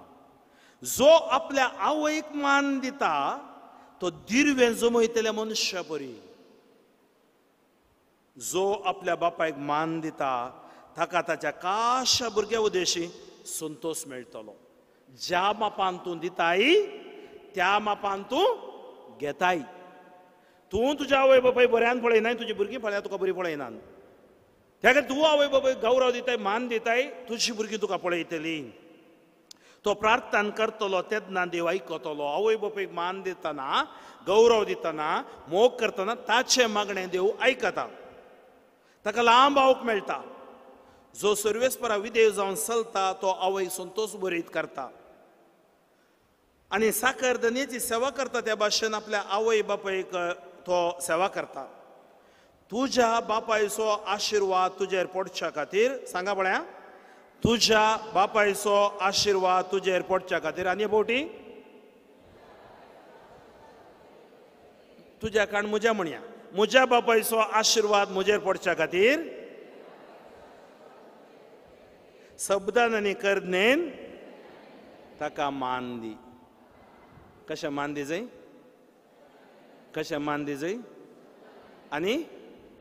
जो आपल्या आवयक मान दिता तो दिर्वें जमयतल्या मनशा परी. जो आपल्या बापायक मान दिता ताका ताच्या काशा भुरग्या उदेशी संतोष मेळटलो. ज्या मापान तूं दिताय त्या मापान तूं घेताय. तूं तुज्या आवय बापाय बऱ्यान पळयनाय तुजी भुरगीं फाल्यां तुका बरीं पळयनात. त्या खातीर तूं आवय बापायक गौरव दिताय मान दिताय तुजी भुरगीं तुका पळयतलीं. तो प्रार्थना करतलो तेन्ना देव आयकतलो. आवय बापायक मान दितना गौरव दितना मोग करतना ताचें मागणें देव आयकता. ताका लांब भावक मेळटा. जो सर्वेस्परा विधेय जावन चलता तो आवय संतोष बरीत करता. आनी साकरदन्याची सेवा करता त्या भाशेन आपल्या आवय बापायक तो सेवा करता. तुज्या बापायचो आशिर्वाद तुजेर पडच्या खातीर सांगा पळया तुज्या बापायचो आशिर्वाद तुजेर पडच्या खातीर आनी बोटी तुज्या काण म्हज्या म्हणया म्हज्या बापायचो आशिर्वाद म्हजेर पडच्या खातीर शब्दान आनी करनेन ताका मान दी. कशें मान दी जाय? कशें मान दी जाय? आनी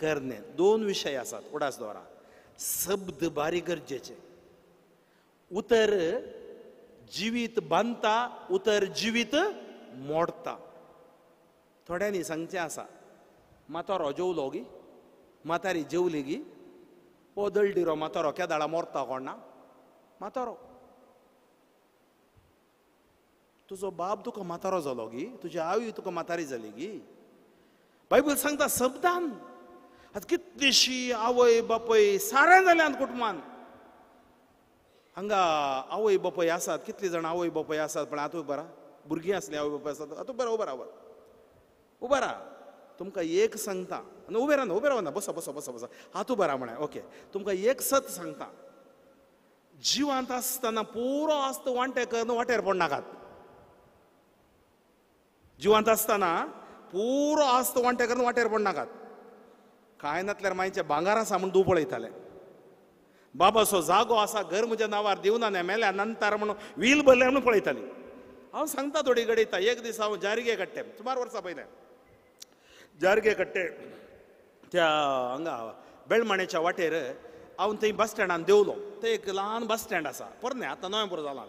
करनेन दोन विशय आसात. उडास दवरा. शब्द बारी गरजेचे. उतर जिवीत बांदता उतर जिवीत मोडता. थोड्यांनी सांगचें आसा मातारो जेवलो गी मातारी जेवली गी पोदळडिरो मातारो केदाळा मोरता कोणा मातारो. तुजो बाप तुका मातारो जालो गी तुजी आवय तुका मातारी जाली गी. बायबल सांगता शब्दान आतां कितलीशी आवय बापय सारें जाल्यात कुटुंबान. हांगा आवय बापय आसात कितली जाण आवय बापय आसात पण आतां बरा भुरगीं आसली आवय बापय आसात. आतां बरा उबा राहा तुमकां एक सांगता आनी उबे रावना बसा बसा बसा बसा हातू बरा म्हळें ओके. तुमकां एक सत सांगता जिवांत आसतना पुरो आस्त वांटे करून वाटेर पडनाकात. जिवांत आसतना पुरो आस्त वांटे करून वाटेर पडनाकात. कांय नातल्यार मागीर भांगार आसा म्हूण तूं पळयताले. बाबाचो जागो आसा घर म्हज्या नांवार दिवना न्ही मेल्या नंतर म्हणून वील भरले म्हणून पळयताली. हांव सांगता थोडी घडयता. एक दीस हांव जारगे कट्टे सुमार वर्सां पयलें जारगे कट्टे त्या हांगा बेळमाणेच्या वाटेर हांव थंय बस स्टँडान देवलो. थंय एक ल्हान बस स्टँड आसा पोरने आतां नवें बरो जालां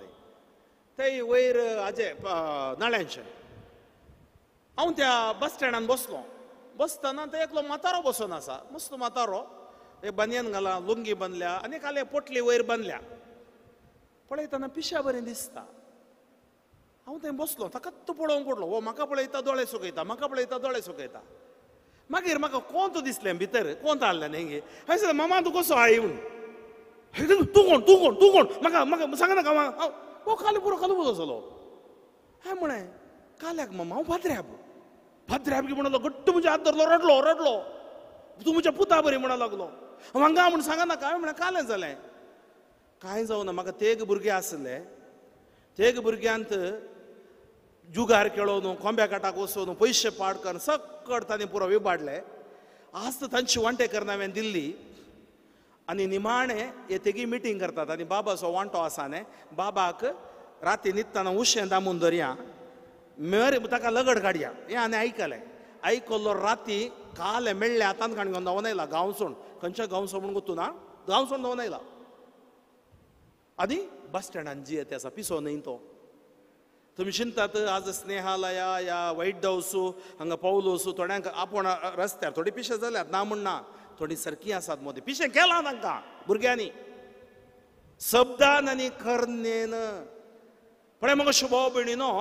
थंय वयर हाजे नाल्यांचें. हांव त्या बस स्टँडान बसलो. बसतना थंय एकलो म्हातारो बसून आसा मस्त म्हातारो. एक बनियन घाला लुंगी बांदल्या आनी खाली पोटली वयर बांदल्या. पळयतना पिश्या बरें दिसता. हांव थंय बसलो ताका तो पळोवंक पडलो हो म्हाका पळयता दोळे सुकयता म्हाका पळयता दोळे सुकयता मागीर म्हाका कोंत दिसलें भितर कोंत हाडलें न्ही हांवें सांगलें मामा तूं कसो आहा येवन तूं कोण तूं कोण तूं कोण म्हाका म्हाका सांगनाका हो खाली पुरो जालो हांवें म्हळें काल्याक मामा हांव भाद्र्याब की म्हणलो घट्ट म्हजे हात धरलो रडलो तूं म्हज्या पुता बरी म्हणूंक लागलो हांगा म्हूण सांगनाका हांवें म्हळें कालें जालें कांय जावना म्हाका तेग भुरगे आसले तेग भुरग्यांत जुगार खेळोवन कोंब्या काटाक वचून पयशे पाड करून सकट तांणी पुरो विबाडले आज तांची वांटेकर हांवें दिल्ली आनी निमाणे येतेगी मिटींग करतात आनी बाबाचो वांटो आसा न्ही बाबाक राती न्हिदतना उशें दामून धरया ताका लगड काडया हें आनी आयकल्लो राती काले मेळ्ळे हातांत काण घेवन धांवन आयला गांवसोण खंयच्या गांवसोण म्हणून गोतू ना गांवसोण धांवन आयला आनी बस स्टँडान जी येते आसा पिसो न्ही तो तुमी चिंतात आज स्नेहालया या वायट हावसू हांगा पावलोसू थोड्यांक आपूण रस्त्यार थोडी पिशे जाल्यात ना म्हण ना थोडी सारकी आसात मोदी पिशें केलां तांकां भुरग्यांनी शब्दान आनी कर्णेन पण म्हाका शुभो भयणीनो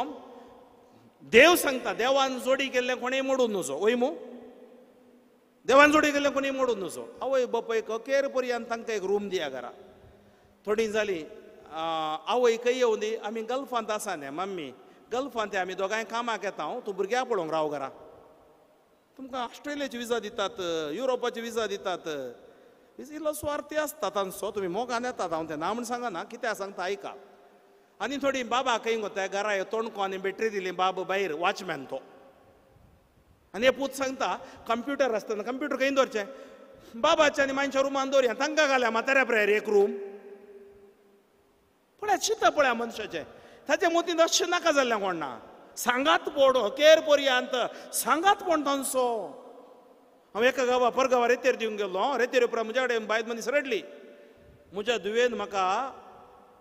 देव सांगता देवान जोडी केल्लें कोणेय मोडून नजो वय मू देवान जोडी केल्लें कोणेय मोडून नजो आवय बापायक अखेर पर्यंत तांकां एक रूम दिया घरा थोडी जाली आवयकय येवन दी आमी गल्फांत आसा न्ही मम्मी गल्फांत आमी दोगांय कामाक येता तूं भुरग्यां पळोवंक राव घरा तुमकां ऑस्ट्रेलियाची विजा दितात युरोपाची विजा दितात इल्लो स्वार्थी आसता तांचो तुमी मोगान येतात हांव तें ना म्हण सांगना कित्याक सांगता आयका आनी थोडी बाबा खंय वता घरा तोणको आनी बॅटरी दिली बाब भायर वॉचमॅन तो आनी हे पूत सांगता कंप्युटर आसतना कंप्युटर खंय दवरचें बाबाच्या आनी मानच्या रुमान दवरया तांकां घाल्या म्हाताऱ्या प्रायर एक रूम पळय चिंता पळय मनशाचें ताचे मतींत अशें नाका जाल्लें कोण ना सांगात पोड अखेर पर्यंत सांगात पोण तांचो हांव एका गांवा परगांवा रेतेर दिवंक गेल्लो रेतेर उपरांत म्हज्या कडेन बायल मनीस रडली म्हज्या धुवेन म्हाका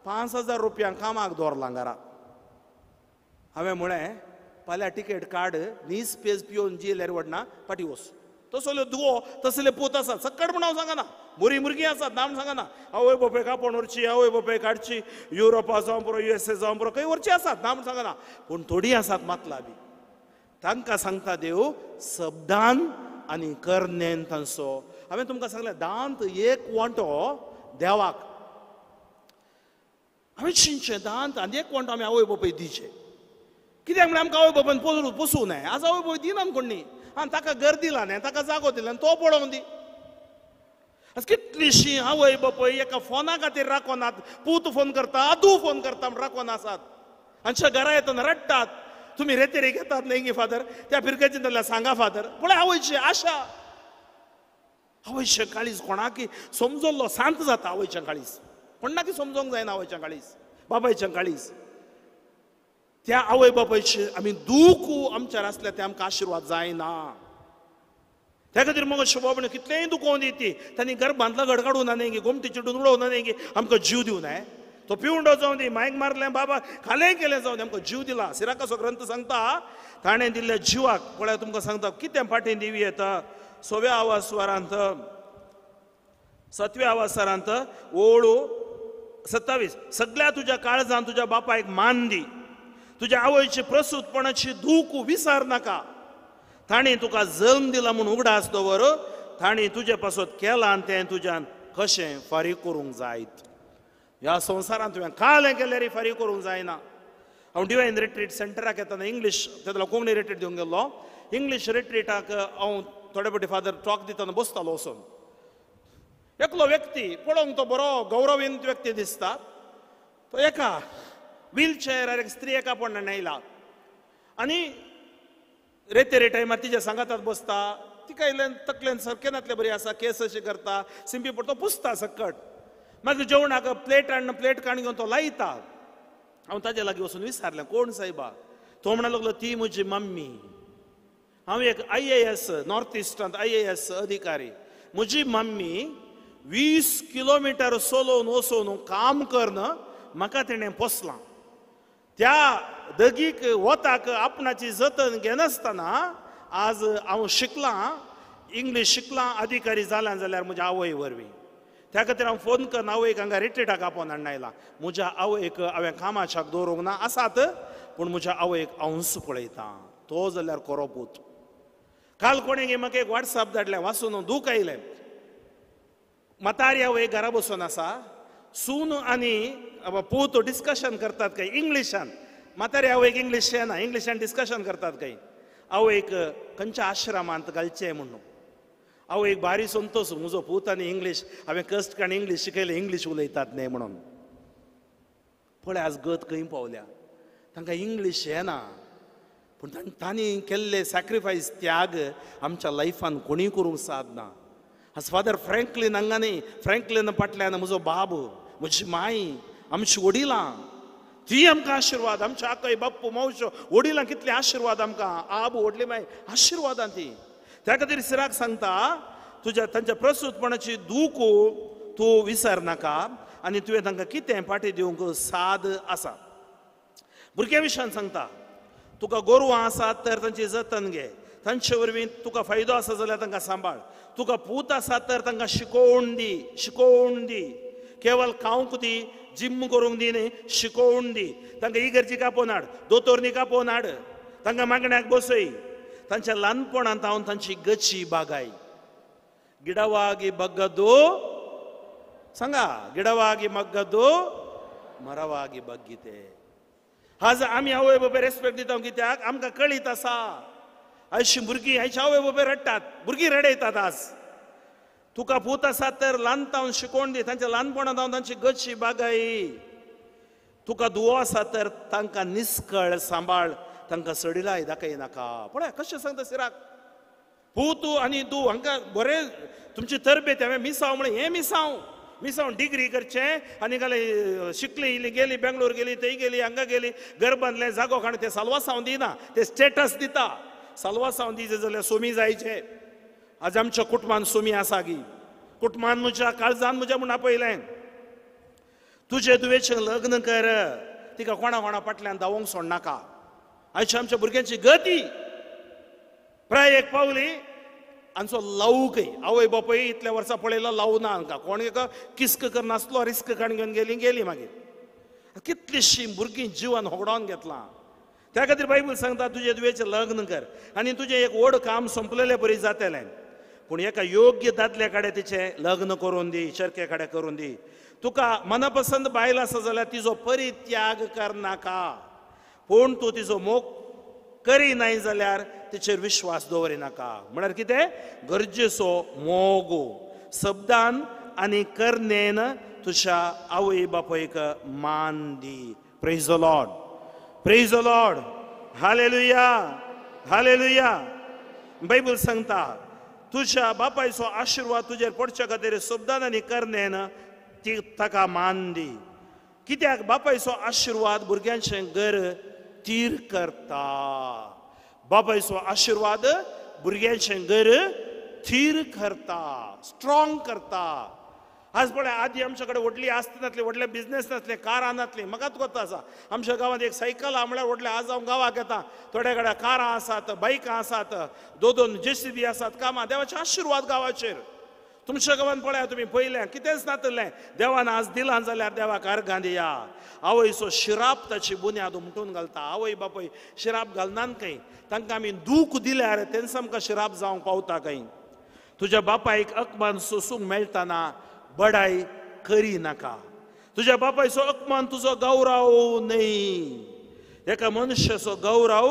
5,000 रुपया कामाक दवरलां घरा हांवें म्हळें फाल्यां टिकेट काड नीस पेज पिवन जी एअरवडना फाटी वच तसले दुवो तसले पूत आसात सक्कट म्हण हांव सांगना बरीं भुरगीं आसात ना म्हण सांगना आवय बापाय कापण व्हरची आवय बापाय काडची युरोपा जावं पुरो USA जावं पुरो खंय व्हरची आसात ना म्हण सांगना पूण थोडीं आसात मातलाबी तांकां सांगता देव शब्दान आनी कर्णेन तांचो हांवें तुमकां सांगलें दांत एक वांटो देवाक हांवें चिंतचें दांत आनी एक वांटो आमी आवय बापाय दिचे कित्याक म्हळ्यार आमकां आवय बापायन पोसूं न्हय आज आवय बापाय दिनात कोणी आनी ताका घर दिला न्हय ताका जागो दिला तो पळोवन दी कितलीशीं आवय बापाय एका फोना खातीर राखोनात पूत फोन करता आदू फोन करता म्हण राखोन आसात आमच्या घरा येतना रडटात तुमी रेतेरेक येतात न्हय फादर त्या फिरकेचें जाल्यार सांगा फादर पळय आवयची आशा आवयचें काळीज कोणाकी समजल्लो शांत जाता आवयचें काळीज कोणाकी समजोंक जायना आवयचें काळीज बाबायचें काळीज त्या आवय बापायचें आमी दूख आमच्यार आसलें तें आमकां आशिर्वाद जायना त्या खातीर म्हाका शुभोबण कितलेंय दुखोवन दी ती तांणी घर बांदला घड काडूं ना न्ही गोमटी चिडून उडोवं ना न्ही आमकां जीव दिवं न्हय तो पिवंडो जावं दी मायक मारलें बाबा खालें केलें जावं दी आमकां जीव दिला सिराकाचो ग्रंथ सांगता ताणें दिल्ल्या जिवाक पळय तुमकां सांगता कितें फाटीं दिवी येता 6व्या आवास्वरांत 7व्या आवास्वरांत ओळू 27 सगळ्या तुज्या काळजान तुज्या बापायक मान दी तुज्या आवयची प्रसूतपणाची दूख विसार नाका ताणी तुका जल्म दिला म्हूण उगडास दवर ताणी तुजे पासत केलां आनी तें तुज्यान कशें फारीक करूंक जायत ह्या संवसारांत तुवें कालें केल्यार फारीक करूंक जायना हांव डिवायन रिट्रीट सेंटराक येतना इंग्लीश तेन्ना कोंकणी रिट्रीट दिवंक गेल्लो इंग्लीश रिट्रीटाक हांव थोडे फावटी फादर टॉक दितना बसतालो वचून एकलो व्यक्ती पळोवंक तो बरो गौरवंत व्यक्ती दिसता तो एका व्हीलचॅरार एक स्त्री एका पोंडान आयला आनी रेते टायमार तिच्या सांगातात बसता तिका इल्लें तकलेन सारकें बरी आसा केस अशी करता सिंपी पडतो पुसता सक्कट मागीर जेवणाक प्लेट काण घेवन तो लायता हांव ताजे लागीं वचून विचारलें कोण सायबा तो म्हणूंक लागलो ती म्हजी मम्मी हांव एक IAS नॉर्थ इस्टांत IAS अधिकारी म्हजी मम्मी 20 किलोमिटर चलोवन वचून काम करन म्हाका तेणें पोसलां त्या दगीक वताक आपणाची जतन घेनासतना आज हांव शिकलां इंग्लीश शिकलां अधिकारी जालां जाल्यार म्हज्या आवय वरवीं त्या खातीर हांव फोन करून आवयक हांगा रिट्रीटाक आपोवन हाडून आयलां म्हज्या आवयक हांवें कामाच्याक दवरूंक ना आसात पूण म्हज्या आवयक अंश पळयता तो जाल्यार खरो पूत. काल कोणें म्हाका एक व्हॉट्सॲप धाडलें वाचून दूख आयलें. म्हातारी आवय घरा बसून आसा, सून आनी पूत डिस्कशन करतात काय इंग्लिशान. म्हातारी आवयक इंग्लीश येना, इंग्लिशान डिस्कशन करतात काय. आवयक खंयच्या आश्रमांत घालचें म्हणून. आवयक भारी संतोश, म्हजो पूत आनी इंग्लीश हांवें कश्ट काडून इंग्लीश शिकयलें, इंग्लीश उलयतात न्ही म्हणून. पळय आज गत खंय पावल्या, तांकां इंग्लीश येना पूण तांणी केल्ले सॅक्रिफायस त्याग आमच्या लायफान कोणीय करूंक सादना. आज फादर फ्रँकलीन हांगा न्ही, फ्रँकलीन फाटल्यान म्हजो बाब, म्हजी माय, आमची वडिलां, ती आमकां आशिर्वाद. आमचे आकय बाप्पू मावश्यो वडिलां कितले आशिर्वाद आमकां, आब व्हडली माय आशिर्वादां ती. त्या खातीर सिराक सांगता तुज्या तांच्या प्रस्तुतपणाची दूख तूं विसर नाका आनी तुवें तांकां कितें फाटीं दिवंक साद आसा. भुरग्यां विशयान सांगता, तुका गोरवां आसात तर तांची जतन घे, तांचे वरवीं तुका फायदो आसा जाल्यार तांकां सांबाळ. तुका पूत आसात तर तांकां शिकोवण दी. केवळ खावंक दी, जिम करूंक दी न्ही, शिकोवण दी. तांकां इगर्जी कापोवन हाड, दोतोरनी कापोवन हाड, तांकां मागण्याक बसय. तांच्या ल्हानपणांत हांव तांची गची बागाय. गिडवागी बग्गदो सांगा, गिडवागी मग्गदो मरवागी बग्गिते. आज आमी आवय बापाय रेस्पेक्ट दिता कित्याक आमकां कळीत आसा. आयची भुरगीं आयच्या आवय बापाय रडटात, भुरगीं रडयतात. आज तुका पूत आसा तर ल्हानतावन शिकोवन दी, तांच्या ल्हानपणांत हांव तांची गची बागाय. तुका दुवो आसा तर तांकां निस्कळ सांबाळ, तांकां सडिलाय दाखय नाका. पळय कशें सांगता सिराक. पूत आनी दू हांकां बरें तुमची तरबेत हांवें मिसांव म्हळें हें मिसांव डिग्री करचें आनी जाल्यार शिकली गेली बेंगलोर गेली, थंय गेली, हांगा गेली, घर बांदलें, जागो काण तें साल्वासांव दिना, तें स्टेटस दिता. साल्वासांव दिचे जाल्यार सोमी जायचे. आज आमच्या कुटुंबान सोमी आसा गी. कुटुंबान म्हज्या काळजान म्हज्या म्हूण आपयलें, तुजे दुवेचें लग्न कर, तिका कोणा फाटल्यान धांवोंक सोडनाका. आयच्या आमच्या भुरग्यांची गती प्राय एक पावली आमचो लावूकय. आवय बापूय इतल्या वर्सां पळयलो लावू ना हांकां. कोण एका किस्क करनासलो, रिस्क काडून घेवन गेली मागीर. कितलींशीं भुरगीं जिवान होगडावन घेतलां. त्या खातीर बायबल सांगता तुजे दुवेचें लग्न कर आनी तुजें एक व्हड काम संपलेलें बरी जातलें. पूण एका योग्य दादल्या कडेन तिचें लग्न करून दी, चरके कडेन करून दी. तुका मनपसंद बायल आसा जाल्यार तिजो परित्याग करनाका. पूण तूं तिजो मोग करिनाय जाल्यार तिचेर विश्वास दवरिनाका. म्हळ्यार कितें गरजेचो मोग शब्दान आनी कर्णेन तुज्या आवय बापायक मान दी. Praise the Lord, praise the Lord, hallelujah, hallelujah. Bible सांगता तुज्या बापायचो आशिर्वाद तुजेर पडचे खातीर शब्दान आनी कर्णेन ताका मान दी. कित्याक बापायचो आशिर्वाद भुरग्यांचें घर थीर करता. बापायचो आशिर्वाद भुरग्यांचें घर थीर करता, स्ट्रॉंग करता. आज पळय आदी आमचे कडेन व्हडली आस्त नासली, व्हडले बिझनेस नासले, कारां नासली. म्हाकाच कोत्ता आसा आमच्या गांवांत एक सायकल आहा म्हळ्यार व्हडले. आज हांव गांवांत येता, थोड्या कडेन कारां आसात, बायकां आसात, दोन JCB आसात. कामां देवाचें आशिर्वाद गांवाचेर. तुमच्या गांवांत पळया तुमी पयलें कितेंच नातलें, देवान आज दिलां जाल्यार देवाक अर्घां दिया. आवयचो शिराप ताची बुन्याद उमटून घालता. आवय बापूय शिराप घालनात खंय, तांकां आमी दूख दिल्यार तेंच आमकां शिराप जावंक पावता खंय. तुज्या बापायक अकमान सोसूंक मेळटाना बडाय करी नाका. तुज्या बापायचो अकमान तुजो गौरव न्ही. एका मनशाचो गौरव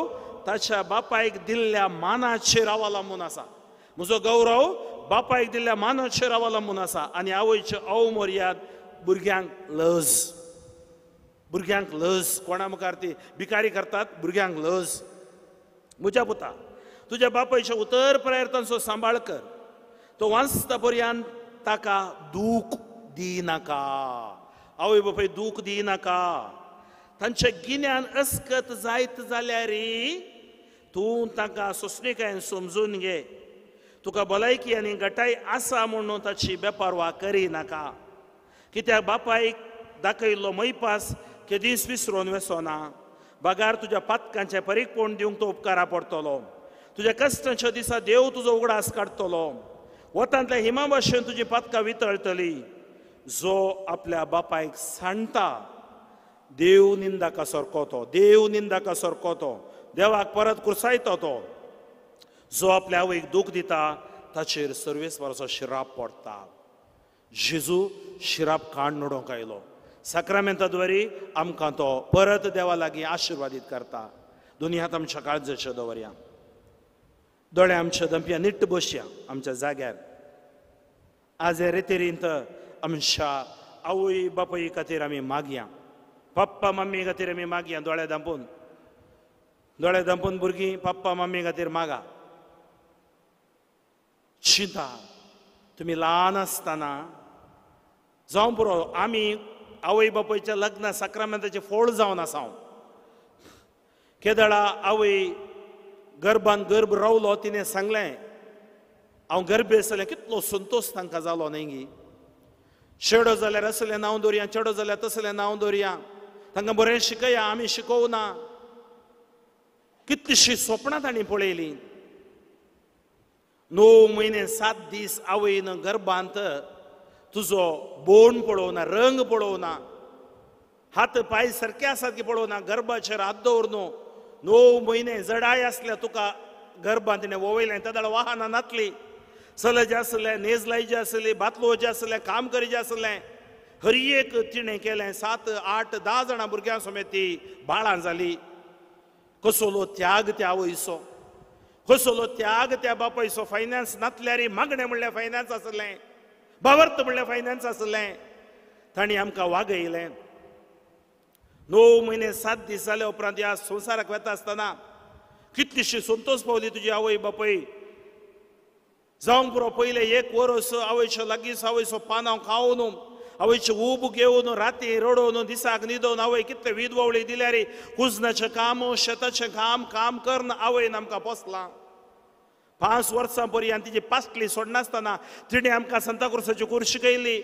ताच्या बापायक दिल्ल्या मानाचेर अवलंबून आसा. म्हजो गौरव बापायक दिल्ल्या मानाचेर अवलंबून आसा. आनी आवयचे अवमर्याद भुरग्यांक लज. भुरग्यांक लज. कोणा मुखार ती भिकारी करतात, भुरग्यांक लज. म्हज्या पुता तुज्या बापायच्या उतर प्रयत्नांचो सांबाळ कर. तो वाचता पर्यंत ताका दूख दिनाका. आवय बापाय दूख दिनाका. तांचे गिन्यान अस्कत जायत जाल्यार तूं तांकां सोंसणीकायेन समजून घे. तुका भलायकी आनी गटाय आसा म्हणून ताची बेपारवा करिनाका. कित्याक बापायक दाखयल्लो मैपास केदीस विसरोन वचना. बागार तुज्या पातकांचे परीकपण दिवंक तो उपकारा पडटलो. तुज्या कश्टाच्या दिसा देव तुजो उगडास काडटलो. वतांतल्या हिमा भाशेन तुजी पातकां वितळटली. जो आपल्या बापायक सांडटा देव निंदाका सरकोतो, देव निंदाका सरकोतो, देवाक परत कुरसायतो तो जो आपल्या आवयक दूख दिता ताचेर सर्वेस्पराचो शिराप पडटा. जेजू शिराप काण नडोवंक आयलो. सक्रामेंताद्वारी आमकां तो परत देवा लागीं आशिर्वादीत करता. दोनी हात आमच्या काळजाचेर दवरया. दोळे आमच्या दंप्या निट्ट बसया आमच्या जाग्यार. आज हे रेतेरींत आमच्या आवय बापाय खातीर आमी मागया. पप्पा मम्मी खातीर आमी मागया. दोळे धांपून भुरगीं पप्पा मम्मी खातीर मागा. चिंता तुमी ल्हान आसतना जावं पुरो आमी आवय बापायच्या लग्ना सक्रामेंताचे फोळ जावन आसाव. केदळा आवय गर्भान गर्भ रावलो तिणें सांगलें हांव गर्भी आसलें. कितलो संतोश तांकां जालो न्ही गी. चेडो जाल्यार असलें नांव दवरया, चेडो जाल्यार तसलें नांव दवरया. तांकां बरें शिकया, आमी शिकोवना. कितलीशीं स्वप्नां तांणी पळयलीं. 9 म्हयने 7 दीस आवयन गर्भांत तुजो बोण पळोवना, रंग पळोवना, हात पाय सारके आसात की पळोवना, गर्भाचेर हात दवर न्हू. 9 म्हयने जडाय आसल्या तुका गर्भांत तिणें वोवयलें. त्या दाडा वाहनां नासलीं. सलज आसलें, नेजलाय जे आसली, बातलो जे आसलें, काम करी जे आसलें, हर एक तिणें केलें. 7, 8, 10 जाणां भुरग्यां समेत ती बाळां जाली. कसलो त्याग त्या आवयचो, कसलो त्याग त्या बापायचो. फायनान्स नासल्यार मागणें म्हणल्यार फायनान्स आसलें, भावार्थ म्हणल्यार फायनान्स आसलें. तांणी आमकां वागयलें. 9 म्हयने 7 दीस जाले उपरांत ह्या संवसाराक वेता आसतना कितलीशी संतोश पावली तुजी आवय बापाय. जावंक पुरो पयले 1 वर्स आवयच्या लागींच आवयचो पानांव खावन, आवयचे ऊब घेवन, राती रडोवन, दिसाक न्हिदोवन आवय कितले विधवळी दिल्यार कुजनाचें काम, शेताचें काम करन आवयन आमकां पोसलां. 5 वर्सां पर्यंत तिची पासली सोडनासतना तिणें आमकां सांताक्रुजाची कूर शिकयली.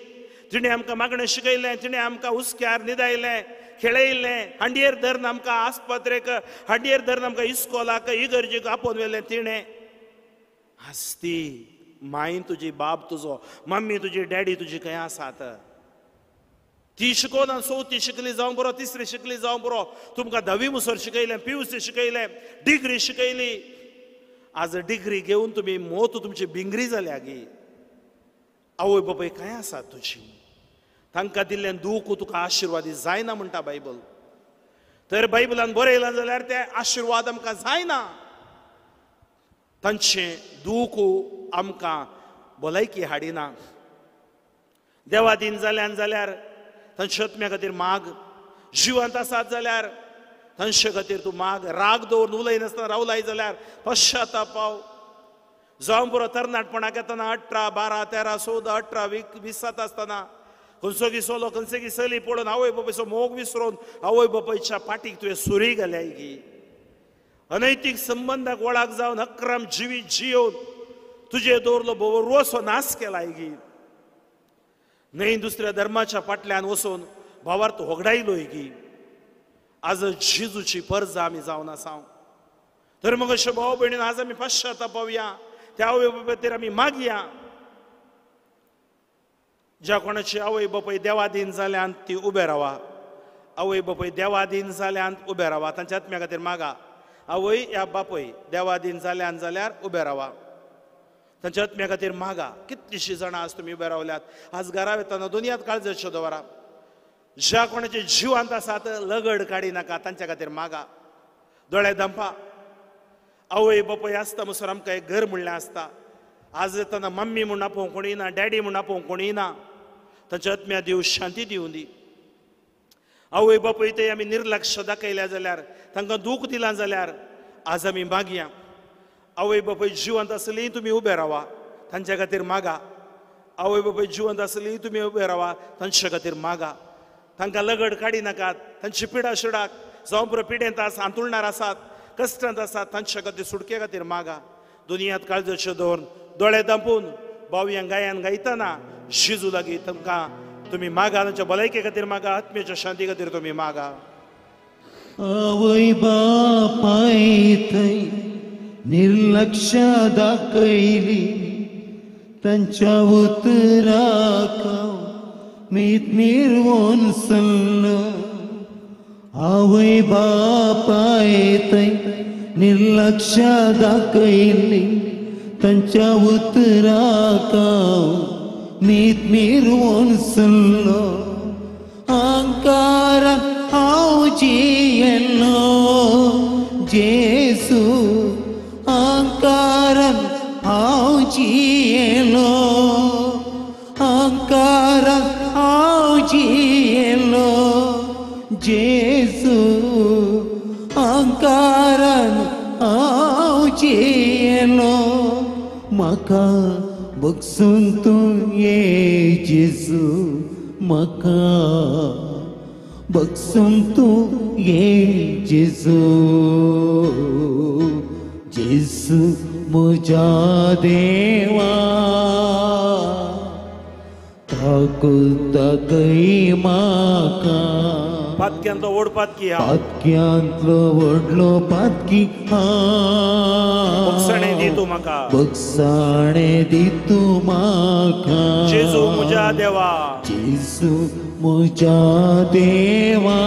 तिणें आमकां मागणें शिकयलें. तिणें आमकां हुस्क्यार न्हिदायलें, खेळयलें. हांडयेर धरून आमकां आस्पत्रेक, हांडयेर धरून आमकां इस्कॉलाक, इगर्जेक आपोवन व्हेलें तिणें. आस्ती माय तुजी, बाब तुजो, मम्मी तुजी, डॅडी तुजी खंय आसात. ती शिकोवना. 4थी शिकली जावं बरो, 3री शिकली जावं बरो, तुमकां 10वी मुसर शिकयलें, PUC शिकयलें, डिग्री शिकयली. आज डिग्री घेवन तुमी मोत तुमची भिंगरी जाल्या गी. आवय बापाय खंय आसात तुजी. तांकां दिल्लें दूख तुका आशिर्वादी जायना म्हणटा बायबल. तर बायबलान बरयलां जाल्यार ते आशिर्वाद आमकां जायना. तांचें दूख आमकां भलायकी हाडिना. देवादीन जाल्यार तांचे आत्म्या खातीर माग. जिवंत आसात जाल्यार तांचे खातीर तूं माग. राग दवरून उलयनासतना रावलाय जाल्यार पश्चाताप पाव. जावं पुरो तरणाटपणाक येतना 18, 12, 13, 14, 18, 20 आसतना खंयचो घिसलो, खंयचे घिसली पळोवन आवय बापायचो मोग विसरून आवय बापायच्या पाठीक तुवें सुरी घाल्याय गी. अनैतीक संबंधाक वळाक जावन अक्रम जिवीत जियोवन तुजे दवरलो भोवरोसो नाश केलाय गी. न्हय दुसऱ्या धर्माच्या फाटल्यान वचून भावार्थ होगडायलोय गी. आज जेजूची पर्ज आमी जावन आसाव. तर मग अशें भाव भयणीन आज आमी पश्चाताप पावया. त्या आवय बापाय खातीर आमी मागया. ज्या कोणाची आवय बापाय देवादीन जाल्यान ती उबे रावा. आवय बापाय देवादीन जाल्यान उबे रावा. तांच्या आत्म्या खातीर मागा. आवय या बापय देवादीन जाल्यार उबे रावा. तांच्या आत्म्या खातीर मागा. कितलीशीं जाणां आज तुमी उबे रावल्यात. आज घरा वेताना दुनियांत काळजाचें दवरा. ज्या कोणाचे जिवांत आसात लगड काडी नाका. तांच्या खातीर मागा. दोळे धांपा. आवय बापाय आसता म्हणसर आमकां एक घर म्हणलें आसता. आज येताना मम्मी म्हूण आपोवंक कोणूय ना, डॅडी म्हूण आपोवंक कोणूय ना. तांच्या आत्म्या देव शांती दिवं दी. आवय बापाय ते आमी निर्लक्ष दाखयल्या जाल्यार, तांकां दूख दिलां जाल्यार आज आमी मागया. आवय बापाय जिवंत आसली तुमी उबे रावा. तांच्या खातीर मागा. आवय बापाय जिवंत आसली तुमी उबे रावा. तांच्या खातीर मागा. तांकां लगड काडी नाकात. तांची पिडा शिडाक जावं पुरो पिडेंत आसा, हांतुळणार आसात, कश्टांत आसात, तांच्या खातीर सुटके खातीर मागा. दुनियांत काळजाचें दवरून दोळे धांपून बावयांक गायन गायतना जेजू लागीं तुमकां तुमी मागा. तांच्या भलायके खातीर मागा. आत्म्याच्या शांती खातीर तुमी मागा. आवय बापाय थंय निर्लक्ष दाखयली. तांच्या उतराक मीत निर्वोन सल्लो. आवय बापा येतय निर्लक्ष दाखयली तांच्या उतराका नीत मिरवून सल्लो अहंकारान हांव जियेलो जेसू अहंकारान हांव जियेलो अहंकारान हांव जियेलो जेसू अहंकारान हांव जियेलो म्हाका बगसून तूं ये जेसू म्हाका बगसून तूं ये जेसू जेसू म्हज्या देवा ताकूत दाखय म्हाका पातक्यांतलो व्हड पातकी हांव पातक्यांतलो व्हडलो पातकी बगसाणे दी तूं म्हाका बगसाणे दी तूं म्हाका जेजू म्हज्या देवा जेजू म्हज्या देवा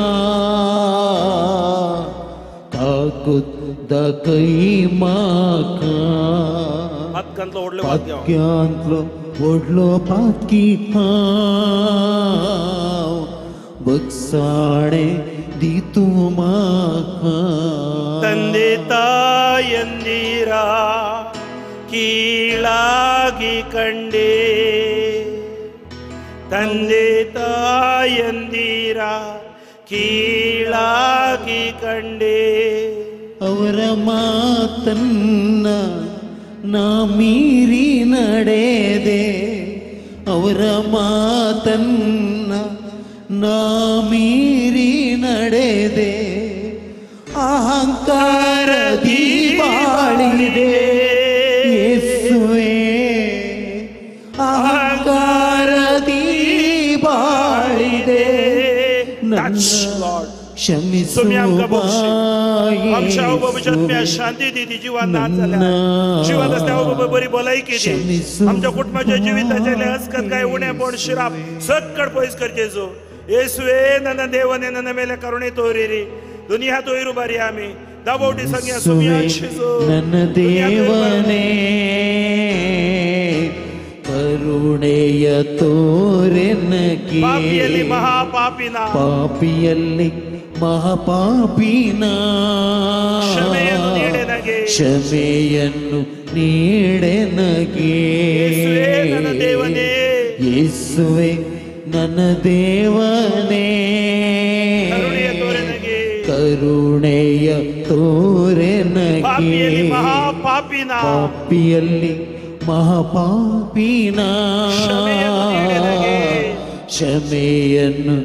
ताकूत दाखय म्हाका पातक्यांतलो व्हडलो पातकी हांव पातक्यांतलो व्हडलो पातकी हांव बगसाणे दी तूं म्हाका ತಂದೆ ತಾಯಂದಿರ ಕೀಳಾಗಿ ಕಂಡೆ ತಂದೆ ತಾಯಂದಿರ ಕೀಳಾಗಿ ಕಂಡೆ ಅವರ ಮಾತನ್ನ ನಾ ಮೀರಿ ನಡೆದೆ ಅವರ ಮಾತನ್ನ ನಾ ಮೀರಿ ನಡೆದೆ ಅಹಂಕಾರದಿ ಬಾಳಿದೆ ಯೇಸುವೇ ಅಹಂಕಾರದಿ ಬಾಳಿದೆ क्षमिसू आमच्या जन्म्या शांती दी ती जीवान नाच जाल्या जीवान असल्या बरी भलायकी दी आमच्या कुटुंबाच्या जिविताचे हस्कत काय उणेपण शिराप सकट पयस कर जेजू येसुवे ನನ್ನ ದೇವನೇ ನನ್ನ ಮೇಲೆ ಕರುಣೆ ತೋರಿರಿ ದುನಿಯಾ ತೋಯಿರು ಬಾರಿ ಆಮಿ दाबोटी संज्ञा सुमिया शिजो ನನ್ನ ದೇವನೇ ಕರುಣೆಯ ತೋರೆನಗೆ ಪಾಪಿಯಲ್ಲಿ ಮಹಾಪಾಪಿನ ಪಾಪಿಯಲ್ಲಿ ಮಹಾಪಾಪಿನ ಕ್ಷಮೆಯನ್ನು ನೀಡೆನಗೆ ಕ್ಷಮೆಯನ್ನು ನೀಡೆನಗೆ ಯೇಸುವೇ ನನ್ನ ದೇವನೇ ಯೇಸುವೇ ನನ್ನ ದೇವನೇ ಕರುಣೆಯ ತೋರೆನಗೆ ಕರುಣೆಯ ತೋರೆನಗೆ ಪಾಪಿಯಲ್ಲಿ ಮಹಾಪಾಪಿನ ಪಾಪಿಯಲ್ಲಿ ಮಹಾಪಾಪಿನ ಕ್ಷಮೆಯನ್ನು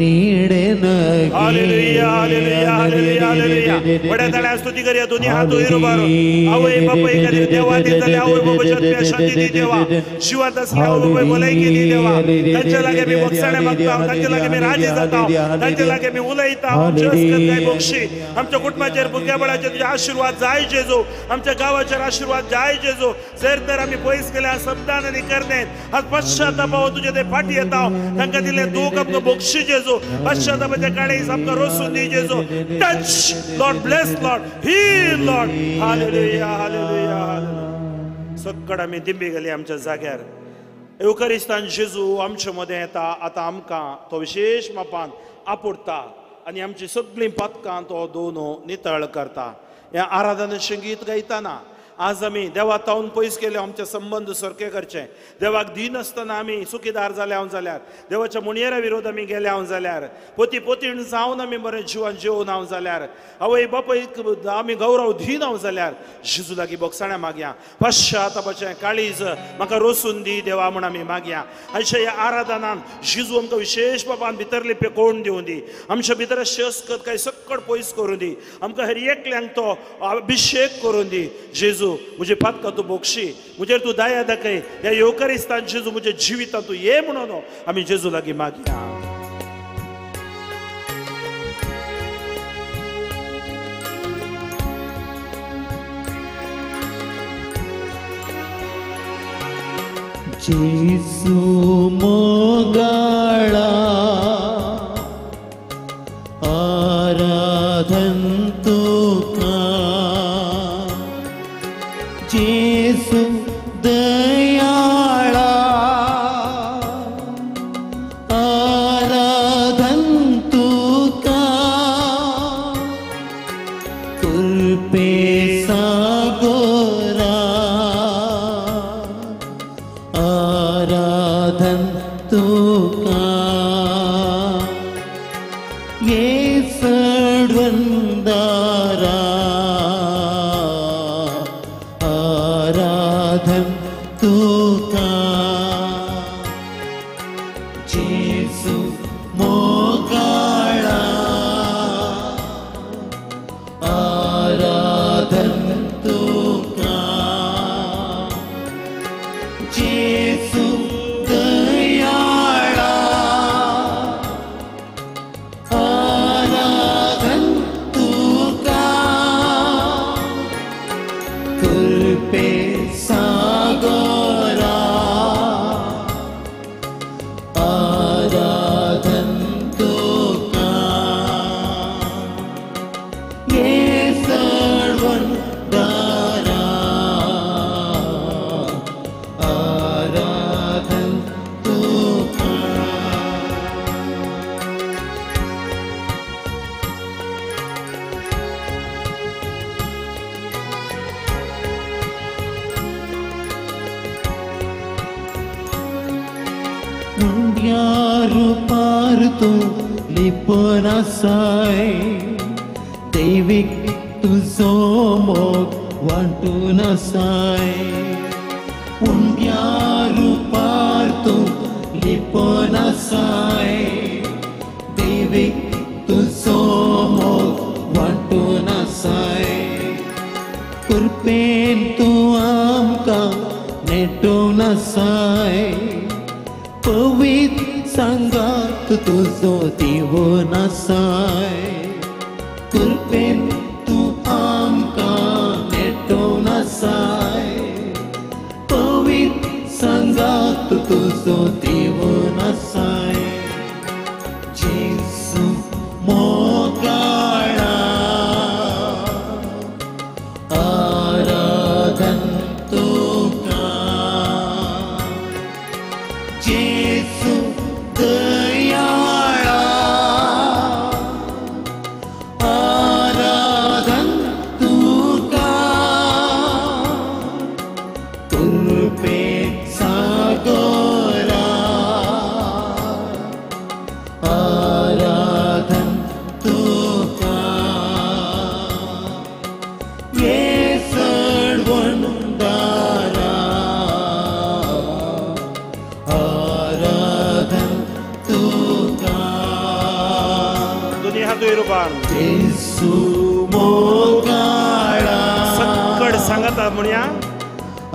ನೀಡೆನಗೆ हालेलुया हालेलुया हालेलुया हालेलुया बड्या तळ्या स्तुती करूया दोन्ही हात उयरुबारो आवय बापा एखादी देवा दिसले आवय बापा जन्म्या शांती दी देवा शिवात असल्या आवय बापा भलायकी दी देवा त्यांच्या लागे मी बक्षणे मागता त्यांच्या लागे मी राजी जाता त्यांच्या लागे मी उलयता जसकत काय बक्षी आमच्या कुटुंबाचेर भुरग्या बळाचे तुझे आशीर्वाद जाय जेजू आमच्या गावाचेर आशीर्वाद जाय जेजू जर तर आम्ही पयस केल्या शब्दान आनी करनेत आज पश्चातापाव तुझे ते फाटी येता तांकां दिले दूख आमकां बक्षी जेजू पश्चातापाच्या काळीस आमकां रोसून दी जेजू touch lord bless lord heal lord hallelujah hallelujah hallelujah सकट आमी दिंबी गेली आमच्या जाग्यार एवकारिस्तान जेजू आमचे मदें येता आतां आमकां तो विशेष मापान आपुरता आनी आमची सगळीं पातकां तो दोनो नितळ करता हें आराधनाचें गीत गायतना आज आमी देवाक तावन पयस केले आमचे संबंध सारके करचे देवाक दिन आसतना आमी सुखीदार जाले हांव जाल्यार देवाच्या मुणयेरा विरोध आमी गेले हांव जाल्यार पोती पोतीण जावन आमी बरें जिवन जेवून हांव जाल्यार आवय बापायक आमी गौरव दिन हांव जाल्यार जेजू लागीं बोगसाणें मागया पश्चातापाचें काळीज म्हाका रोसून दी देवा म्हूण आमी मागया अशें ह्या आराधनान जेजू आमकां विशेष बाबान भितरली पेकोवन दिवं दी आमच्या भितर अशें अस्कत काय सकट पयस करूं दी आमकां हर एकल्यांक तो अभिषेक करून दी जेजू मुझे पातका तू बोक्षी मुझे तू दया दाखय या एवकारिस्तान जेजू मुझे जिवितांत तू ये म्हणून आमी जेजू लागीं मागया जेसू मोगाळा आराधना जेसू दयाळा आराधन तुका कृपे सागोरा आराधन तुका येसडवंदारा आराधन तुका जेसू मोगाळा आराधन तुका जेसू दयाळा आराधन तुका कृपे सागोरा आराधन तुका येसडवंदारा आराधन तुका मुंड्यारू पारतो लिपोनासाय दैविक तुझो मोग वांटून आसाय मुंड्यारू पारतो लिपोनासाय दैविक तुझो मोग वांटून आसाय कृपेन तूं आमकां नेटोवन आसाय पवित्र संगात तुझो दिवोन आसाय कृपेन तूं आमकां नेटोवन आसाय पवित्र संगात तुझो दिवोन आसाय जेसू मोगाळा आराधन तुका जेसू दयाळा आराधन तुका कृपे सागोरा आराधन तुका येसडवंदारा आराधन तुका दोन्ही हात रूपान येसू मोगाळा सकड सांगता म्हणया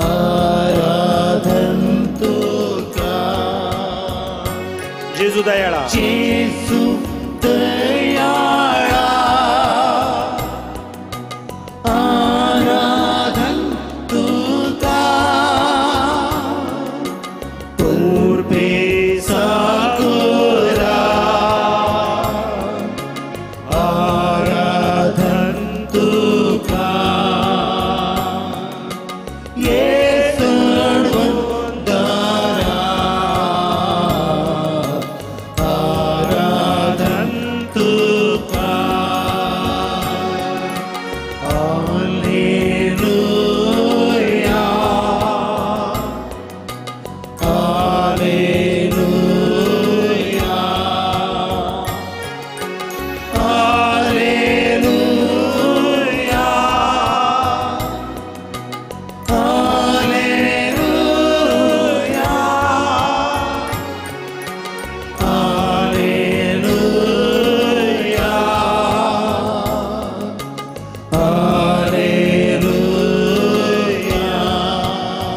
आराधन तुका जेजू दयाळा जेसू दयाळा आराधन तुका कृपे सागोरा आराधन तुका येसडवंदारा आराधन तुका hallelujah hallelujah hallelujah hallelujah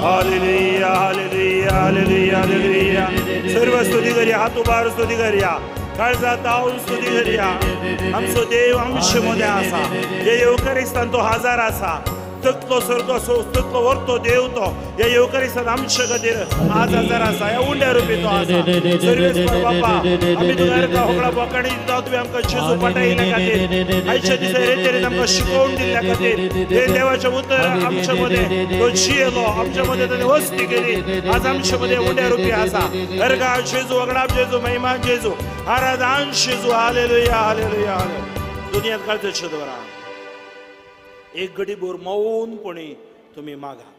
hallelujah hallelujah hallelujah hallelujah hallelujah सर्व स्तुती करूया हात उबार स्तुती करूया काळजा तावून स्तुती करूया आमचो देव आमचे मध्ये आसा जे येवकरिस्तान तो हजार आसा स्तुतलो स्वर्ग स्तुतलो व्हरतो देव तो ह्या येवकारिसांत आमचे खातीर आज हजर आसा ह्या उंड्या रुपी तो आसा सर्वेस्पर बाबा आमी तुका होगळा बोकाणी दिता तुवें आमकां जेजू पटयल्या खातीर आयच्या दिसा रेतेरेन आमकां शिकोवन दिल्ल्या खातीर हे देवाचें उतर आमच्या मदें तो जियेलो आमच्या मदें ताणें वस्ती केली आज आमच्या मदें उंड्या रुपी आसा अर्गा जेजू वगडाप जेजू महिमा जेजू आराधन जेजू हालेलुया हालेलुया हालेलुया दुनियांत काळजो शेदवरा एक घडीभर मौनपणी तुम्ही मागा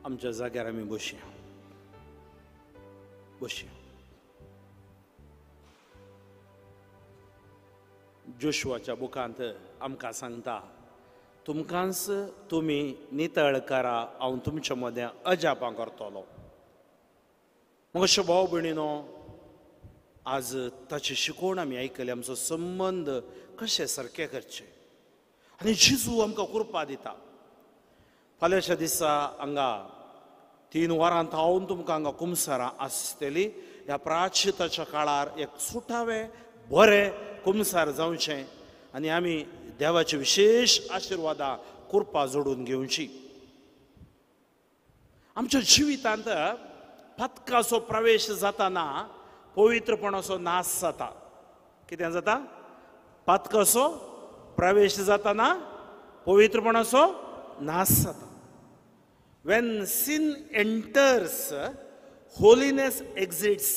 आमच्या जाग्यार आमी बसया जोशुआच्या बुकांत आमकां सांगता तुमकांच तुमी नितळ करा हांव तुमच्या मदें अजापां करतलो म्हज्या भाव भयणीनो आज ताची शिकवण आमी आयकली आमचो संबंद कशें सारकें करचें आनी जेजू आमकां कृपा दिता फाल्यांच्या दिसा हांगा 3 वरां थावन तुमकां हांगा कुमसारां आसतली ह्या प्राचिताच्या काळार एक सुटावें बरें कुमसार जावचें आनी आमी देवाची विशेष आशिर्वादां कृपा जोडून घेवची आमच्या जिवितांत पथकाचो प्रवेश जाताना पवित्रपणाचो नाश जाता कितें जाता पथकाचो प्रवेश जाताना पवित्रपणाचो नाश जाता when sin enters holiness exits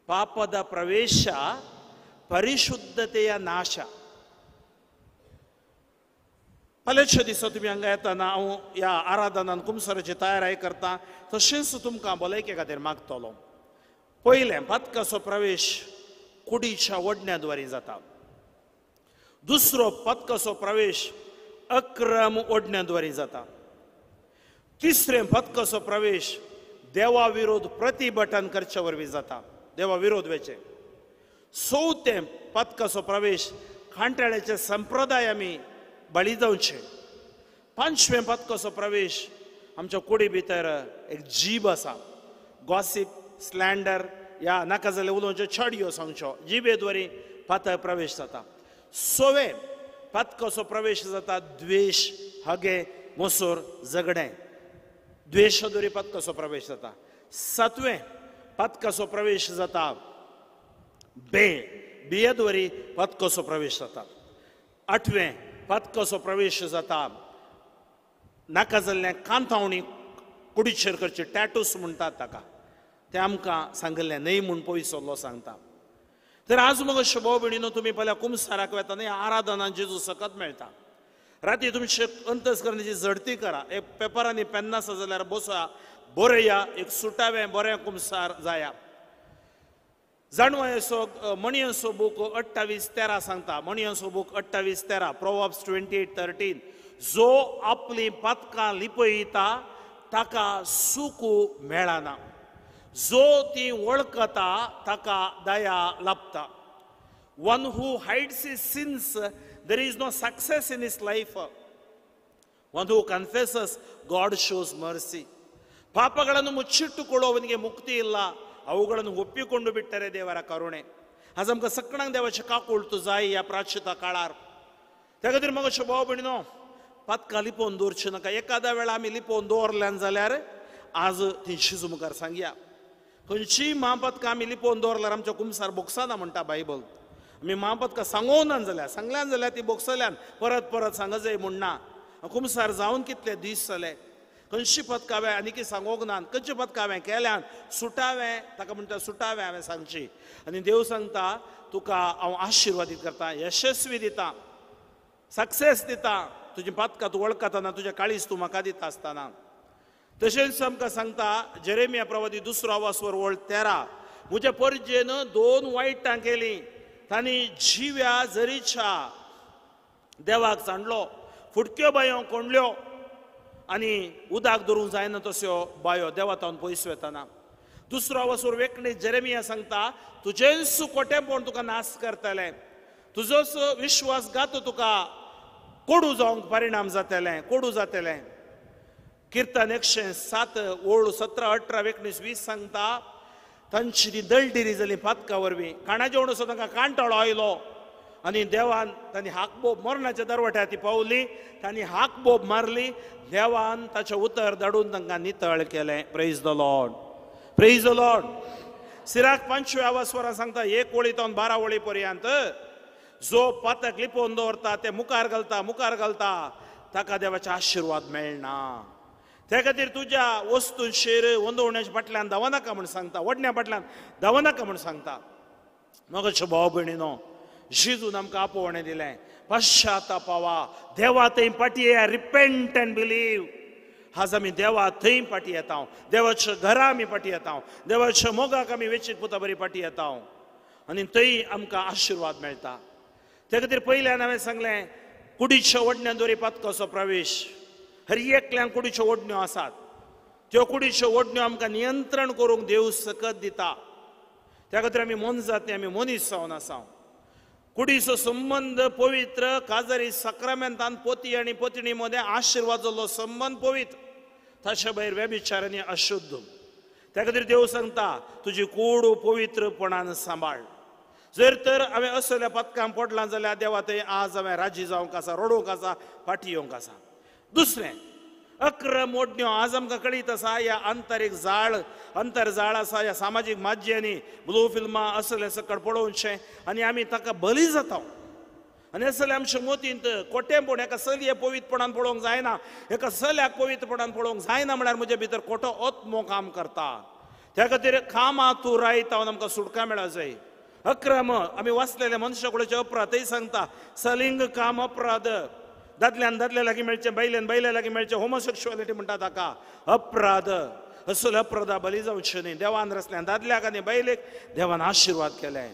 ಪಾಪದ ಪ್ರವೇಶ ಪರಿಶುದ್ಧತೆಯ ನಾಶ फाल्याच्या दिसा तुम्ही हांगा येताना हांव ह्या आराधनान कुमसाराची तयारी करता तशेंच तुमकां भलायके खातीर मागतलो पयलें पथकाचो प्रवेश कुडीच्या ओडण्याद्वारे जाता दुसरो पथकाचो प्रवेश अक्रम ओडण्याद्वारे जाता तिसरें पथकाचो प्रवेश देवा विरोध प्रतिभटन करचे वरवीं जाता देवा विरोध वेचे चवथें पथकाचो प्रवेश खांटाळ्याचे संप्रदाय आमी बळी जावचे पांचवें पथकाचो प्रवेश आमच्या कुडी भितर एक जीब आसा गॉसिप स्लँडर या नाका जाल्यार उलोवच्यो छडयो सांगच्यो जिबेद्वारे पातळ प्रवेश जाता सवें पथकाचो प्रवेश जाता द्वेश हगे मोसोर झगडें द्वेशाद्वारे पथकाचो प्रवेश जाता सातवें पथकाचो प्रवेश जाता बियेद्वारे पथकाचो प्रवेश जाता आठवें पथकाचो प्रवेश जाता नाका जाल्लें कांतावणी कुडीचेर करचे टॅटूस म्हणटात ताका तें आमकां सांगलें न्हय म्हूण पयसल्लो सांगता तर आज मग भाव भयणीनो तुमी पयल्या कुमसाराक वेताना ह्या आराधनान जेजू सकत मेळटा राती तुमचे अंतस्करणाची झडती करा एक पेपरांनी पेन आसा जाल्यार बसा बरया एक सुटावें बरें कुमसार जाया जाणवायेचो मणियांचो बूक 28:13 सांगता मणियांचो बूक 28:13 प्रोवर्ब्स 28:13 जो आपली पथकां लिपयता ताका सूख मेळना जो ती वळखता ताका दया लाभता one who hides his sins there is no success in his life one who confesses God shows mercy ಪಾಪಗಳನ್ನು ಮುಚ್ಚಿಟ್ಟುಕೊಳ್ಳುವವನಿಗೆ ಮುಕ್ತಿ ಇಲ್ಲ ಅವುಗಳನ್ನು ಒಪ್ಪಿಕೊಂಡು ಬಿಟ್ಟರೆ ದೇವರ ಕರುಣೆ आज आमकां सगळ्यांक देवाची काकूळत जाय ह्या प्राचिता काळार त्या खातीर मगाच्यो भाव भयणीनो पथकां लिपोवन दवरची नाका एखाद्या वेळा आमी लिपोवन दवरल्यान जाल्यार आज ती शिजू मुखार सांगया खंयचीय महापदकां आमी लिपोवन दवरल्यार आमच्या कुमसार बोगसना म्हणटा बायबल. आमी महापदकां सांगोवना सांगल्यान जाल्यार ती बोगसल्यान परत परत सांगत जाय म्हणना. कुमसार जावन कितले दीस जाले, खंयची पदकां हांवें आनीक सांगोंक ना, खंयची पदकां हांवें केल्यान सुटावें, ताका म्हणटा सुटावें हांवें सांगची. आनी देव सांगता तुका हांव आशिर्वादीत करता, यशस्वी दिता, सक्सेस दिता. तुजी पदकां तूं वळखतना तुजें काळीज तूं म्हाका दिता आसतना. तशेंच आमकां सांगता जेरेमिया प्रवादी 2 आवासवर वळ 13, म्हज्या परजेन 2 वायटां केलीं, तांणी जिव्या जरीच्या देवाक सांडलो, फुटक्यो बायो कोंडल्यो आनी उदक धरूंक जायना तस्यो बायो देवा तावन पयस वेताना. 2 आवासवर वेंकणे जेरेमिया सांगता तुजेंच कोटेपण तुका नाश करतलें, तुजोच विश्वासघात तुका कोडू जावंक परिणाम जातलें, कोडू जातलें. किर्तन 107 ओळ 17, 18, 19, 20 सांगता तांची ती दळदिरी जाली पदकां वरवीं. काणा जेवण असो तांकां कांटाळो आयलो आनी देवान तांणी हाकबोब मरणाच्या दरवट्यार ती पावली, तांणी हाकबोब मारली. देवान ताचें उतर धाडून तांकां नितळ केलें. Praise the Lord, praise the Lord. Sirach 5व्या आवासवरां सांगता 1 वळींतल्यान 12 वळी पर्यंत जो पदक लिपोवन दवरता ते मुखार घालता ताका देवाचे आशिर्वाद मेळना. त्या खातीर तुज्या वस्तूंचेर वंदवण्याच्या फाटल्यान धांवनाका म्हूण सांगता, वडण्या फाटल्यान धांवनाका म्हूण सांगता. मोगाच्या भाव भयणीनो, जेजून आमकां आपोवणें दिलें, पश्चातापावा, देवा थंय पाटी येया, रिपेंट एंड बिलीव. आज आमी देवा थंय पाटी येता, देवाच्या घरा आमी पाटी येता, देवाच्या मोगाक आमी वेचीत पुता बरी पाटी येता आनी थंय आमकां आशिर्वाद मेळटा. त्या खातीर पयल्यान हांवें सांगलें कुडीच्या वडण्यान दोरी पदकाचो प्रवेश. हर एकल्यान कुडीच्यो ओडण्यो आसात, त्यो कुडीच्यो ओडण्यो आमकां नियंत्रण करूंक देव सकत दिता. त्या खातीर आमी मनजाती, आमी मनीस जावन आसा. कुडीचो संबंध पवित्र, काजारी सक्रामेंतान पती आनी पत्नी मदें आशिर्वाद जाल्लो संबंध पवित्र, ताचे भायर व्यभिचार आनी अशुद्ध. त्या खातीर देव सांगता तुजी कूड पवित्रपणान सांबाळ. जर तर हांवें असल्या पदकां पडलां जाल्यार देवा थंय आज हांवें राजी जावंक आसा, रडोवंक आसा, फाटी येवंक आसा. दुसरें, अक्रम ओडण्यो. आज आमकां कळीत आसा ह्या आंतरीक अंतरजाळ आसा, ह्या सामाजीक माध्यमांनी ब्लू फिल्मां असले सकट पळोवचें आनी आमी ताका बली जाता. आनी असले आमच्या मोतींत कोटेपण, एका चलये पवित्रपणान पळोवंक जायना, एका चल्याक पवित्रपणान पळोवंक जायना म्हळ्यार म्हजे भितर खोटो आत्मो काम करता. त्या खातीर कामां तूं रायता आमकां सुटका मेळूंक जाय. अक्रम आमी वाचलेले मनशा कडचे अपराध थंय सांगता सलिंग काम अपराध, दादल्यान दादल्या लागीं मेळचें, बायल्यान बायल्या लागीं मेळचें, होमोसेक्शुअलिटी म्हणटा ताका अपराध. असले अपराधा बली जावचे न्ही. देवान रचल्यान दादल्याक आनी बायलेक देवान आशिर्वाद केले.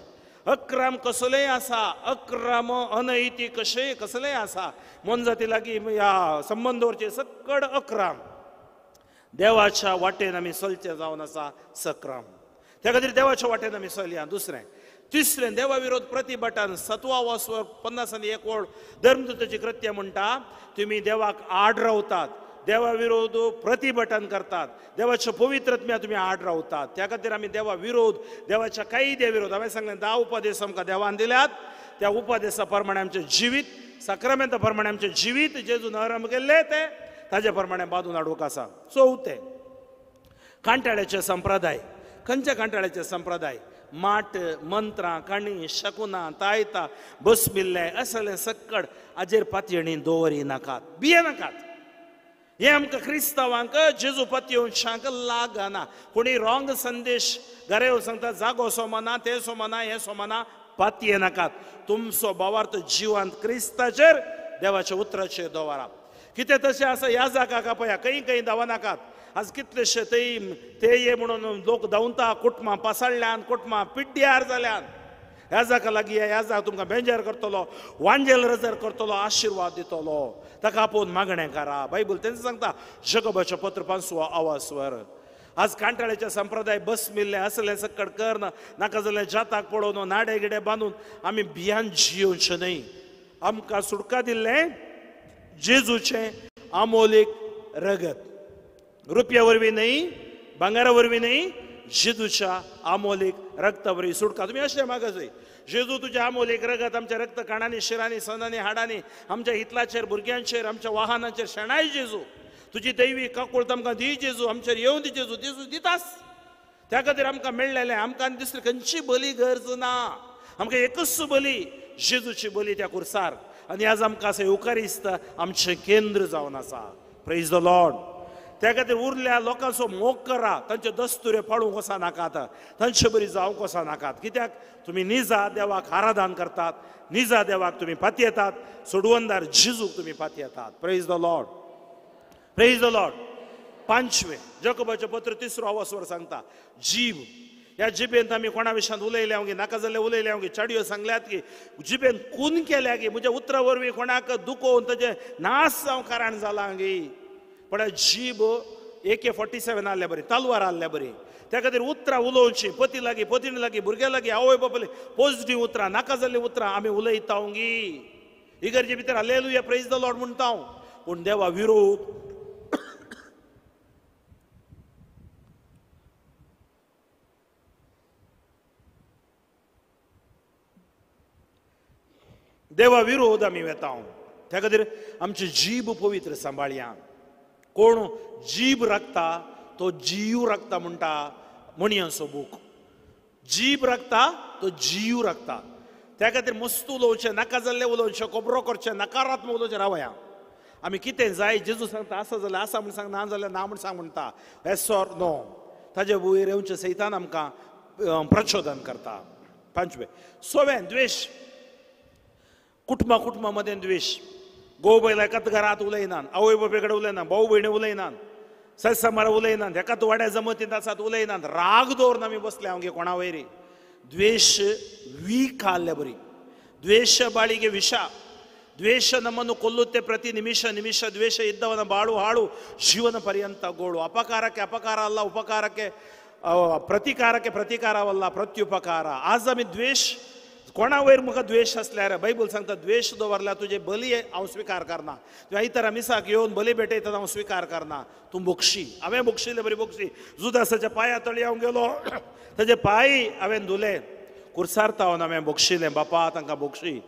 अक्रम कसलेय आसा, अक्रम अनैतीक कसलेय आसा, मनजाती लागीं ह्या संबंद दवरचे सकड अक्रम. देवाच्या वाटेन आमी चलचे जावन आसा सक्रम. त्या खातीर देवाच्या वाटेन आमी चलया. दुसरें, तिसरें, देवा विरोध प्रतिभटन. 7व्या आवासवर 50 ओळ धर्मदूताची कृत्य म्हणटा तुमी देवाक आड रावतात, देवा विरोध प्रतिभटन करतात, देवाच्या पवित्रत्म्या तुमी आड रावतात. त्या खातीर आमी देवा विरोध, देवाच्या कायद्या विरोध, हांवें सांगलें 10 उपादेश आमकां देवान दिल्यात. त्या उपादेशा प्रमाणे आमचें जिवीत, साक्रमेंता प्रमाणे आमचें जिवीत जेजून आरंभ केल्लें तें ताजे प्रमाणे बांदून हाडूंक आसा. चवथें, कांटाळ्याचे संप्रदाय. खंयचे कांटाळ्याचे संप्रदाय? माट, मंत्रां, काणी, शकुनां, तायता, बसमिल्ले असले सक्कड हाजेर पातयणी दवरी नाकात, भिये नाकात. हे आमकां क्रिस्तांवांक जेजू पतयेवशांक लागना. कोणी रॉंग संदेश घरा सांगता जागो सोमाना, ते सोमाना, हे सोमाना, पातये नाकात. तुमचो भावार्थ जिवांत क्रिस्ताचेर देवाच्या उतराचेर दवरा. कितें तशें आसा ह्या जागाक पळया, खंय धांवनाकात. आज कितलेशे ते ये म्हणून लोक धांवता, कुटुंबां पासाळ्यान, कुटुंबां पिड्ड्यार जाल्यान. ह्या जाका लागीं ह्या जाग तुमकां बेंजार करतलो, वांजेल रजर करतलो, आशिर्वाद दितलो. ताका आपोवन मागणें करा. बायबल तेंच सांगता जकोबाचें पत्र 5व्या आवासवर. आज कांटाळ्याचे संप्रदाय बसमिल्ले असले सकट करना, नाका जाल्यार जाताक पळोवन नाडे गिडे बांदून आमी भियान जियोवचें न्हय. आमकां सुटका दिल्लें जेजूचें आमोलीक रगत. रुपया वरवीं न्हय, भांगारा वरवीं न्हय, जेजूच्या आमोलीक रगता वरवीं सुटका. तुमी अशें मागत जाय, जेजू तुजें आमोलीक रगत आमच्या रक्त काणांनी, शिरांनी, सनांनी, हाडांनी, आमच्या हितलाचेर, भुरग्यांचेर, आमच्या वाहनांचेर शेणाय जेजू. तुजी दैवी काकूळ आमकां दी जेजू, आमचेर येवं दी जेजू. जेजू दितास. त्या खातीर आमकां मेळलेलें आमकां आनी दुसरी खंयची बली गरज ना आमकां एकच बली जेजूची बली त्या कुर्सार आनी आज आमकां असं युकारिस्त आमचें केंद्र जावन आसा प्रेज द लॉर्ड त्या खातीर उरल्या लोकांचो मोग करा तांचे दस्तुरे फाडूंक वचा नाकात तांचे बरी जावंक वचा नाकात कित्याक तुमी निजा देवाक आराधन करतात निजा देवाक तुमी पातयेतात सोडवंदार जेजूक तुमी पातयेतात praise the Lord praise the Lord पांचवे जकोबाचें पत्र 3रो अवस्वर सांगता जीव ह्या जिबेंत आमी कोणा विशयान उलयल्या की नाका जाल्ले उलयल्या की चाडयो सांगल्यात की जिबेंत खून केल्या की म्हज्या उतरा वरवीं कोणाक दुखोवन ताचें नाश जावं कारण जालां गी पण जीब AK-47 आहल्या बरी तलवार आहल्या बरी त्या खातीर उतरां उलोवची पती लागीं पत्नी लागीं भुरग्यां लागीं आवय बापायले पॉझिटिव्ह उतरां नाका जाल्ली उतरां आमी उलयता गी इगर्जे भितर हालेलुया प्रेज द लॉर्ड म्हणटा पूण देवा विरोध देवा विरोध आमी वेता त्या खातीर आमची जीब पवित्र सांबाळया कोण जीब राखता तो जीव राखता म्हणटा म्हणयांचो बूक जीब राखता तो जीव राखता त्या खातीर मस्त उलोवचें नाका जाल्लें उलोवचें कोबरो करचें नकारात्मक उलोवचें रावया आमी कितें जाय जेजू सांगता आसा जाल्यार आसा म्हण सांग ना जाल्यार ना म्हण सांग म्हणटा येस ऑर नो ताजे वयर येवचें सैतान आमकां प्रचोदन करता पांचवे सवें द्वेश कुटुंबा मदें द्वेश घोव बैल एकाच घरात उलयनात आवय बापाय कडेन उलयनात भाऊ भयणी उलयनात सत्समारा उलयनात एकाच वाड्या जमतींत आसात उलयनात राग दवरून आमी बसले हांव कोणा वयरी द्वेश वीक आहल्या बरी द्वेष बाळिगे विಷ ದ್ವೇಷ ನಮ್ಮನ್ನು ಕೊಲ್ಲುತ್ತೆ ಪ್ರತಿ ನಿಮಿಷ ದ್ವೇಷ ಇದ್ದವನ ಬಾಳು ಹಾಳು ಜೀವನ ಪರ್ಯಂತ ಗೋಳು ಅಪಕಾರಕ್ಕೆ ಅಪಕಾರ ಅಲ್ಲ ಉಪಕಾರಕ್ಕೆ प्रतिकारಕ್ಕೆ प्रतिकारवल्ला प्रत्युपकार आज आमी द्वेष कोणा वयर म्हाका द्वेष असल्यार बायबल सांगता द्वेष दवरल्यार तुजे बली हांव स्वीकार करना तुवें इतरा मिसाक येवन बली भेटयता हांव स्वीकार करना तूं बोक्षी हांवें बोक्षिल्ले बरी बोक्षी जुदासाच्या पांया तळी हांव गेलो ताजे पांय हांवें धुले कुर्सार तावन हांवें बोक्षिल्लें बापा तांकां बोक्षी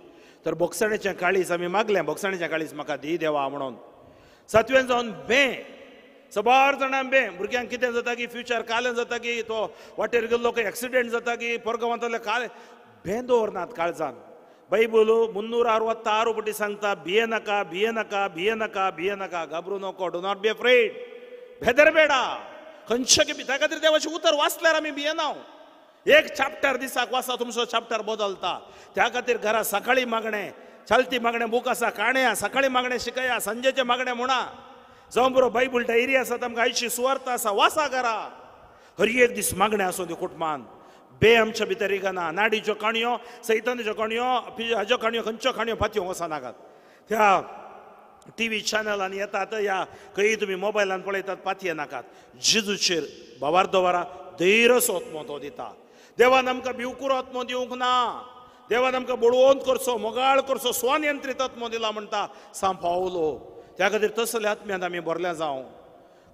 तर बोक्षणेचें काळीज आमी मागलें बोक्षणेचें काळीज म्हाका दी देवा म्हणून सातवें जावन बे सबार जाणां बे भुरग्यांक कितें जाता की फ्युचर कालें जाता की तो वाटेर गेल्लो खंय एक्सिडेंट जाता की परगांवांतले काले भें दवरनात काळजान बायबल 366 फावटी सांगता भिये नाका भिये नाका भिये नाका भिये नाका घाबरू नको डू नॉट बी अफ्रेड भेदर बेडा खंयचे की त्या खातीर देवाचें उतर वाचल्यार आमी भियेना एक चॅप्टर दिसाक वाचा तुमचो चॅप्टर बदलता त्या खातीर घरा सकाळी मागणें चलती मागणें बूक आसा काण्या सकाळी मागणें शिकया संजेचें मागणें म्हणा जावं बरो बायबल डायरी आसा आमकां आयची सुवार्ता आसा वाचा घरा हर एक दीस मागणें आसूं दी कुटुंबान बे आमच्या भितर इगना नाडीच्यो काणयो सैतानाच्यो काणयो हाज्यो काणयो खंयच्यो काणयो फात्यो वचनाकात त्या टीव्ही चॅनलांनी येतात या खंय तुमी मोबायलान पळयतात पातये नाकात जेजूचेर भावार दवरा धैर्यसो आत्मो तो दिता देवान आमकां भिवकुरो आत्मो दिवंक ना देवान आमकां बडवोन करचो मोगाळ करचो स्वनियंत्रीत आत्मो दिला म्हणटा सांग पावलो त्या खातीर तसले आत्म्यान आमी भरल्या जावं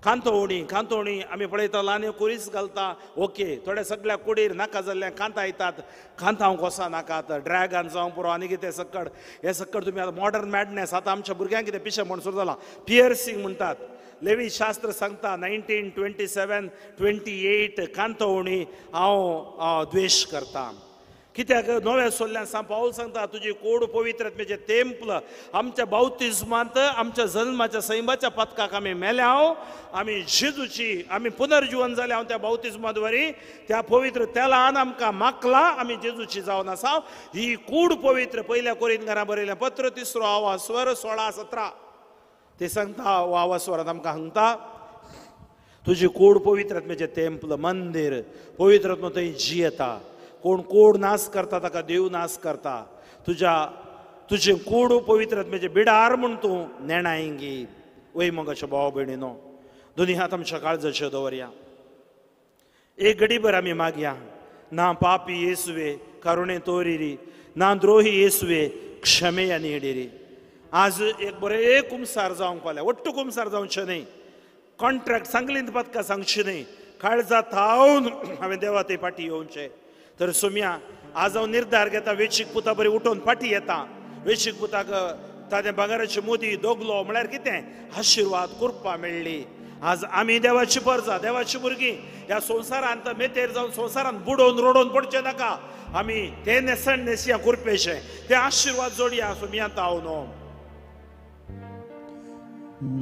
कांतोवणी आमी पळयता ल्हान कुरीस घालता ओके थोडे सगळ्या कुडीर नाका जाल्ले कांता येतात कांतावंक वसा नाकात ड्रॅगन जावं पुरो आनी कितें सक्कड हे सक्कड तुमी आतां मॉडर्न मॅडनेस आतां आमच्या भुरग्यांक कितें पिशें म्हण सुरू जाला पियर्सिंग म्हणटात लेवी शास्त्र सांगता 1927-28 कांतोवणी हांव द्वेश करता कित्याक नव्या सोल्ल्यान सांग पावल सांगता तुजी कोड पवित्रत्मेचें तेंपल आमच्या बावतिजमांत आमच्या जल्माच्या सैमाच्या पथकाक आमी मेल्या आमी जेजूची आमी पुनर्जीवन जाले हांव त्या बावतिजमांत वरी त्या पवित्र तेलान आमकां मागला आमी जेजूची जावन आसा ही कूड पवित्र पयल्या कोरिंथकारां बरयलें पत्र 3 आवास्वर 16-17 ते सांगता आवास्वरांत आमकां सांगता तुजी कूड पवित्रत्मेचें तेंपल मंदीर पवित्रत्म थंय जियेता कोण कोड नाश करता ताका देव नाश करता तुजें कूड पवित्रत्मेचें बिडार म्हूण तूं नेणायंगी वय मगाच्या भाव भयणीनो दोनी हात आमच्या काळजाचेर दवरया एक घडीभर आमी मागया ना पापी येसुवे करुणे तोरिरी ना द्रोही येसुवे क्षमे आनी हिडिरी आज एक बरे कुमसार जावंक पावल्या ಒಟ್ಟು कुमसार जावचें न्ही कॉन्ट्रॅक्ट सांगलींत पत्का सांगची न्ही काळजा थावन हांवें देवा ते फाटी येवचें तर सोम्या आज हांव निर्धार घेता वेचीक पुता बरी उठोवन फाटी येता वेचीक पुताक ताजे भांगाराची मोदी दोगलो म्हळ्यार कितें आशिर्वाद कृपा मेळ्ळी आज आम्ही देवाची परजा, देवाची भुरगीं ह्या संवसारांत मेतेर जावन संवसारांत बुडोवन रोडोवन पडचे नाका. आमी ते नेसण नेसया कुरपेशे, ते आशिर्वाद जोडया. सो मी आतां हांव न्हू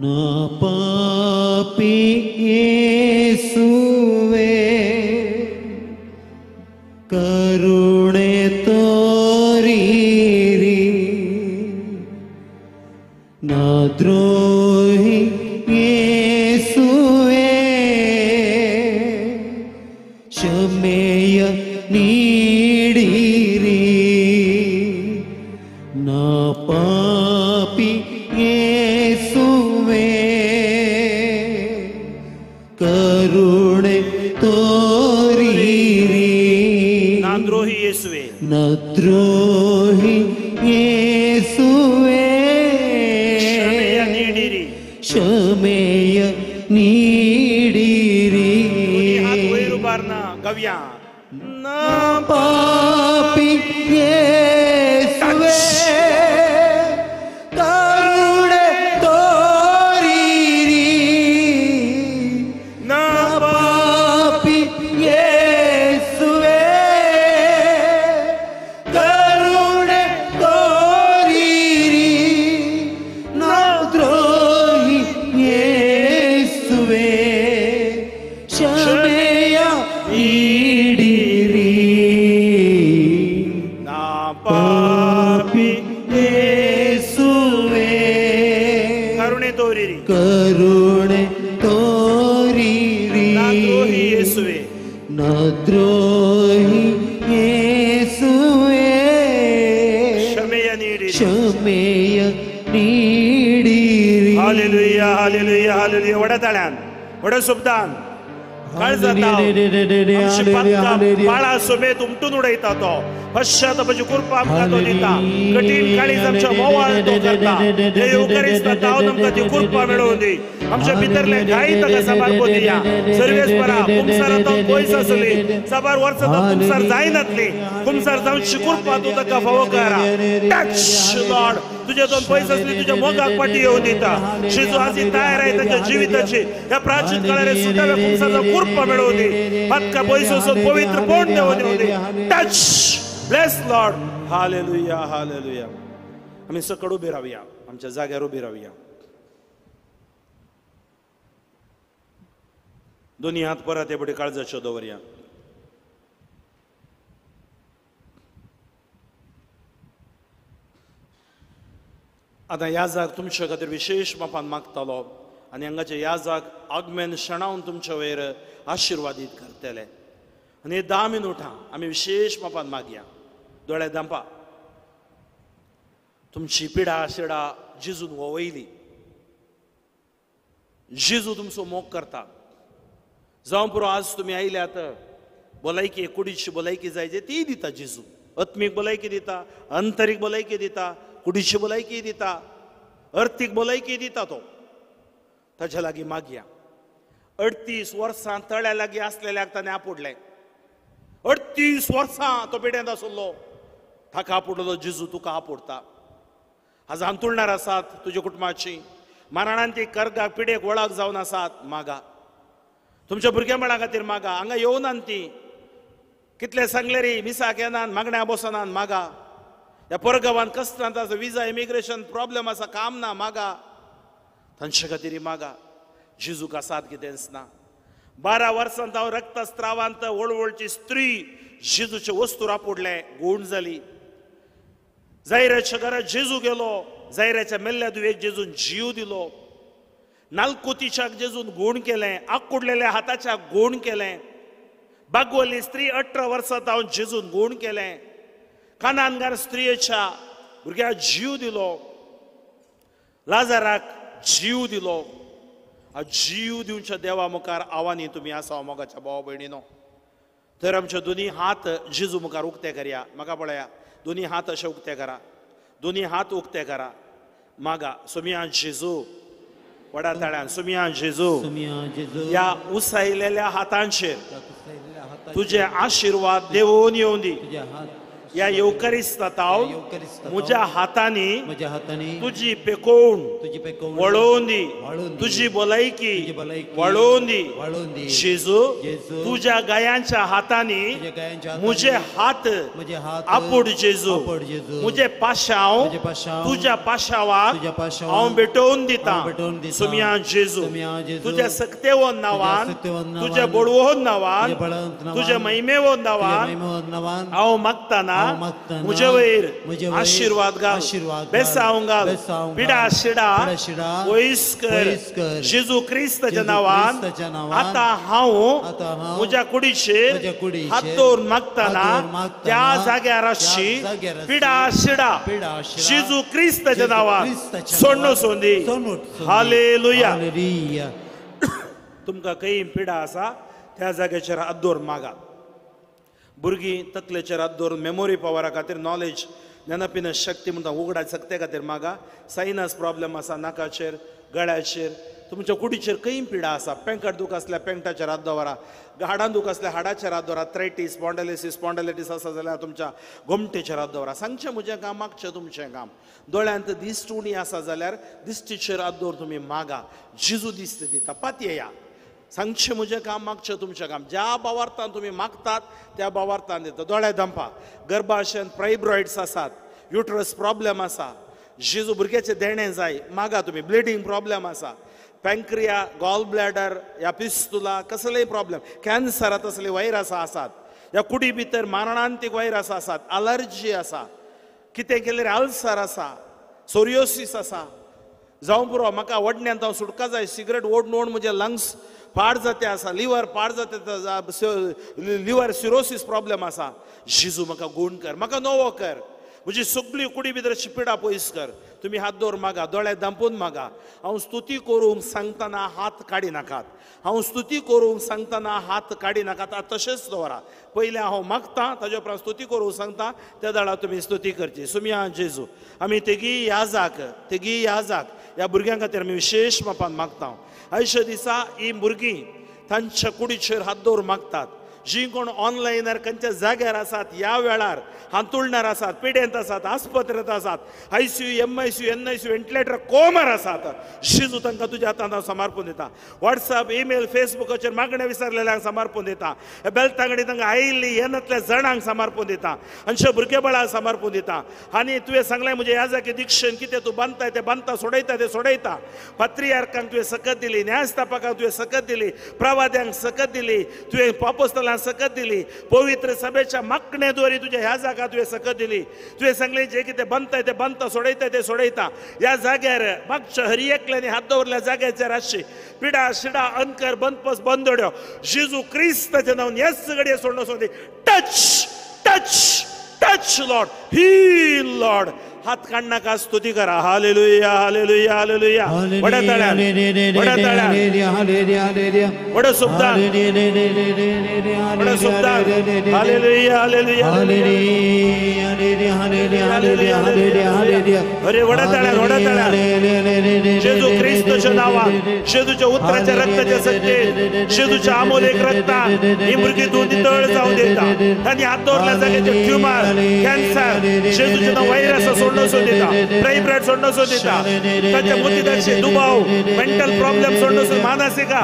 ना पापी येसुवे करुणे तोरीरी ना द्रोही येसुवे क्षमेय नीडिरी ना पापी येसुवे करुणे तोरीरी ना द्रोही येसुवे न द्रोही येसुवे क्षमेय नीडिरी क्षमेय नीडिरी हात वयर उबारना गव्या ना पापी येसुवे करुणे तोरीरी ना पापी येसुवे करुणे तोरीरी ना द्रोही येसुवे क्षमेय नीडिरी ना पापी येसुवे करुणे तोरीरी करुणे तोरीरी ना द्रोही येसुवे न द्रोही येसुवे क्षमेय नीडिरी क्षमेय नीडिरी हालेलुया हालेलुया हालेलुया. वड्या ताळ्यान वड्या शब्दान काळ जाता बाळा सोबेत उमटून उडयता तो पश्चातापाची कृपा आमकां तो दिता. कठीण काळीज आमच्या मोवाळ तो करता. हे युकरिस्तांत हांव तुमकां ती कृपा मेळोवन दी. आमच्या भितरले घाई ताका साबार कोदिया. सर्वेस्परा कुमसारांत पयस आसली साबार वर्सां कुमसार जायनातली. कुमसार जावची कृपा तूं ताका फावो करा. टच लॉर्ड तुझे दोन पयस आसली तुझ्या मोगाक पाटी येवन दिता. शिजू आजी तयार आहे ताच्या जिविताची ह्या प्राचीन काळारे सुटाव्या कुमसारांत कृपा मेळोवन दी. मातका पयस वचून पवित्र पोट देवून दी. Touch bless Lord. Hallelujah hallelujah. आमी सकड उबे रावया, आमच्या जाग्यार उबे रावया. दोन्ही हात परत हे बडी काळजाच्यो दवरया. आतां याजाक तुमचे खातीर विशेष मापान मागतालो आनी हांगाच्या याजाक आगमेन शणावन तुमच्या वयर आशिर्वादीत करतले. आनी 10 मिनटां आमी विशेष मापान मागया. दोळे दांपा. तुमची पिडा शिडा जिजून वोवयली. जिजू तुमचो मोग करता. जावं पुरो आज तुमी आयल्यात भलायकी कुडीची भलायकी जाय जे ती दिता जिजू. आत्मीक भलायकी दिता, अंतरीक भलायकी दिता, कुडीची भलायकी दिता, अर्थीक भलायकी दिता तो. ताच्या लागीं मागया. 38 वर्सां तळ्या लागीं आसलेल्याक ताणें आपडलें. 38 वर्सां तो पिड्यांत आसलो. ताका आपडलो जिजू तुका आपडता. आज अंतुळणार आसात तुज्या कुटुंबाची. मरणांत ती कर्गाक पिडेक वळख जावन आसात. मागा. तुमच्या भुरगेपणा खातीर मागा. हांगा येवनात ती. कितले सांगले रे मिसाक येनात मागण्या बसनात. मागा. ह्या परगांवान कस्तांत आसा विजा इमिग्रेशन प्रॉब्लेम आसा काम ना. मागा. तांचे खातीर मागा. जिजूक आसात कितेंच ना. 12 वर्सांत हांव रक्तस्त्रावांत वळवळची स्त्री जेजूचे वस्तूर आपडले. गूण जाली. जायराच्या घरात जेजू गेलो. जायराच्या मेल्ल्या दुवेक जेजून जीव दिलो. नालकोतीच्याक जेजून गूण केलें. आकुडलेल्या हाताच्या गूण केलें. बागवली स्त्री 18 वर्सांत हांव जेजून गूण केलें. कानानगार स्त्रियेच्या भुरग्याक जीव दिलो. लाजाराक जीव दिलो. जीव दिवच्या देवा मुखार आव्हानी तुमी आसा मोगाच्या भावा भयणीनो. तर आमचे दोन्ही हात जेजू मुखार उक्ते करया. म्हाका पळया. दोन्ही हात अशे उक्ते करा. दोन्ही हात उक्ते करा. मागा. सोमिया जेजू. वडा ताळ्यान सोमिया जेजू. या उसायलेल्या हातांचेर तुझे आशीर्वाद देवून येवन दी. या येवकारिस्तांत हांव येवकारिस्तांत म्हज्या हातांनी म्हज्या हातांनी तुजी पेकोवण तुजी पेकोवण वळोवन दी वाळोवन दी. तुजी भलायकी तुजी भलायकी वळोवन दी वाळोवन दी. जेजू जेजू, तुज्या गायांच्या हातांनी तुज्या गायांच्या हातांनी म्हजे हात म्हजे हात आपूड जेजू आपूड जेजू. म्हजे पाशांव म्हजे पाशांव तुज्या पाशावाक तुज्या पाशावाक हांव भेटोवन दितां हांव भेटोवन दितां. सुम्या जेजू सुम्या जेजू. तुज्या सक्तेवोन नांवान तुज्या सक्तेवोन नांवान, तुज्या बडवोन नांवान तुज्या बळवंत नांवान, तुज्या महिमेवोन तुज्या नांवान महिमेवंत नांवान हांव मागताना हांव मागताना म्हजे वयर म्हजे वयर आशिर्वाद घाल आशिर्वाद घाल. बेसांव घाल बेसांव घाल. पिडा शिडा पिडा शिडा पयस कर पयस कर. जेजू क्रिस्ताच्या जेजू नांवान क्रिस्ताच्या नांवान आतां हांव आतां हांव म्हज्या कुडीचेर म्हज्या कुडीचेर हात दवरून मागताना हात दवरून मागताना त्या जाग्यार आसची त्या जाग्यार आसची पिडा शिडा पिडा शिडा जेजू क्रिस्ताच्या जेजू नांवान क्रिस्ताच्या सोडून नांवान सोंदी सोडून सोंदी. Hallelujah hallelujah. तुमकां खंय पिडा आसा त्या जाग्याचेर हात दवरून मागा भुरगीं तकलेचेर हात दवरून मेमोरी पावरा खातीर नॉलेज नेनपिन शक्ती म्हणटा उगडा सक्ते खातीर मागा सायनस प्रॉब्लेम आसा नाकाचेर गळ्याचेर तुमच्या कुडीचेर खंय पिडा आसा पेंकट दूख आसल्यार पेंकटाचेर हात दवरा हाडान दूख आसल्यार हाडाचेर हात दवरा थ्रायटीस स्पॉन्डलायटीस आसा जाल्यार तुमच्या घोमटेचेर हात दवरा सांगचें म्हजें काम मागचें तुमचें काम दोळ्यांत दिश्ट उणी आसा जाल्यार दिश्टीचेर हात दवर तुमी मागा जेजू दिश्ट दिता पातयेया सांगचें म्हजें काम मागचें तुमचें काम ज्या भावार्थान तुमी मागतात त्या भावार्थान दिता दोळे दंपा गर्भाशयान फायब्रॉइड्स आसात युट्रस प्रॉब्लेम आसा जेजू भुरग्याचें देणें जाय मागा तुमी ब्लिडींग प्रॉब्लेम आसा पँक्रिया गॉल ब्लॅडर ह्या पिस्तुला कसलेय प्रॉब्लेम कॅन्सरांत असले व्हायरसां आसात ह्या कुडी भितर मारणांतीक व्हायरस आसात अलर्जी आसा कितें केल्यार अल्सर आसा सोरियोसीस आसा जावं पुरो म्हाका वडण्यांत हांव सुटका जाय सिगरेट ओडून ओडून म्हजे लंग्स पाड जाते आसा लिवर पाड जाते लिवर सिरोसीस प्रॉब्लेम आसा जेजू म्हाका गूण कर म्हाका नवो कर म्हजी सगळी कुडी भितरची पिडा पयस कर तुमी हात दवर मागा दोळे दांपून मागा हांव स्तुती करूंक सांगतना हात काडी नाकात हांव स्तुती करूंक सांगतना हात काडी नाकात तशेंच दवरा पयलें हांव मागतां ताजे उपरांत स्तुती करूंक सांगता त्या दाळा तुमी स्तुती करची सुम्या जेजू आमी तेगी याजाक ह्या भुरग्यां खातीर आमी विशेश मापान मागता आयच्या दिसा ही भुरगीं तांच्या कुडीचेर हात दवर मागतात जी कोण ऑनलायनार खंयच्या जाग्यार आसात ह्या वेळार हांतुळणार आसात पिडेंत आसात आस्पत्रेंत आसात ICU MICU NICU ventilator Komar आसात जेजू तांकां तुज्या हातांत हांव समर्पून दिता WhatsApp ईमेल फेसबुकाचेर मागणे विसरलेल्यांक समर्पून दिता बेलतांगडी तांकां आयिल्ली येनातल्या जणांक समर्पून दिता अंश भुरगे बळाक समर्पून दिता आनी तुवें सांगलें म्हजे ह्या जागे दिक्षेन कितें तूं बांदताय तें बांदता सोडयता तें सोडयता पात्रियार्कांक तुवें सकत दिली न्यायस्थापकांक तुवें सकत दिली प्रवाद्यांक सकत दिली तुवें पापोस्तलांक सकत दिली पवित्र सभेच्या मागणे द्वारे तुज्या ह्या जागा तुवें सकत दिली तुवें सांगलें जें कितें बांदताय तें बांदता सोडयता तें सोडयता ह्या जाग्यार मागच्या हर एकल्यानी हात दवरल्या जाग्याचेर आसची पिडा शिडा अंकर बंदपस बंदोड्यो जेजू क्रिस्ताच्या नांवान ह्याच घडये सोडून सोदी touch touch touch Lord heal Lord हात काढनाका स्तुती करा हालेलुया हालेलुया हालेलुया वड्या ताळ्यान वड्या सुबदान वड्या सुबदान हालेलुया हालेलुया अरे वड्या ताळ्यान जेजू क्रिस्ताच्या नांवान जेजूच्या उतराच्या रक्ताच्या सत्तेन जेजूच्या अमोलेक रक्तान ही भुरगीं दूध नितळ जावं दिता तांणी हात दवरल्या जाग्याचेर ट्युमर कॅन्सर जेजूच्या नांवान व्हायरस सोडून सोदिता प्रायब्रेड सोडून सोदिता ताच्या मोतीदाचे दुबाव मेंटल प्रॉब्लेम सोडून सोद मानसिका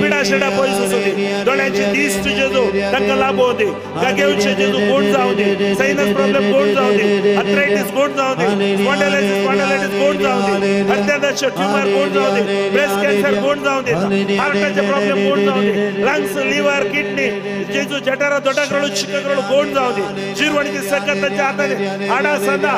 पिडा शिडा पयस सोदी दोळ्यांची दिश्ट जेजू तांकां लाभो दे गागेवचे जेजू गोड जावं दे सायनस प्रॉब्लेम गोड जावं दे आर्थरायटीस गोड जावं दे स्पॉन्डलायटीस गोड जावं दे हृदयाचे ट्युमर गोड जावं दे ब्रेस्ट कॅन्सर गोड जावं दे हार्टाचे प्रॉब्लेम गोड जावं दे लंग्स लिव्हर किडनी जेजू जठारा दोडाकळू चिककळू गोड जावं दे जिरवणीची सकत ताच्या हाताने हाडा सदा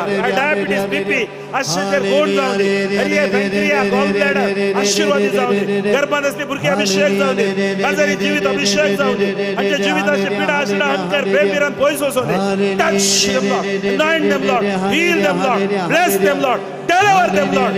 डायबिटीस बीपी आश्चर्य गोड जावं दे हरिये पँक्रिया गॉल ब्लॅडर आशीर्वादी जावं दे गर्भात असले भुरगे अभिषेक जावं दे आजारी जीवित अभिषेक जावं दे आमच्या जीविताचे पिडा आशिडा अंकर बेबिरान पयस वचो दे touch them Lord anoint them Lord heal them Lord bless them Lord deliver them Lord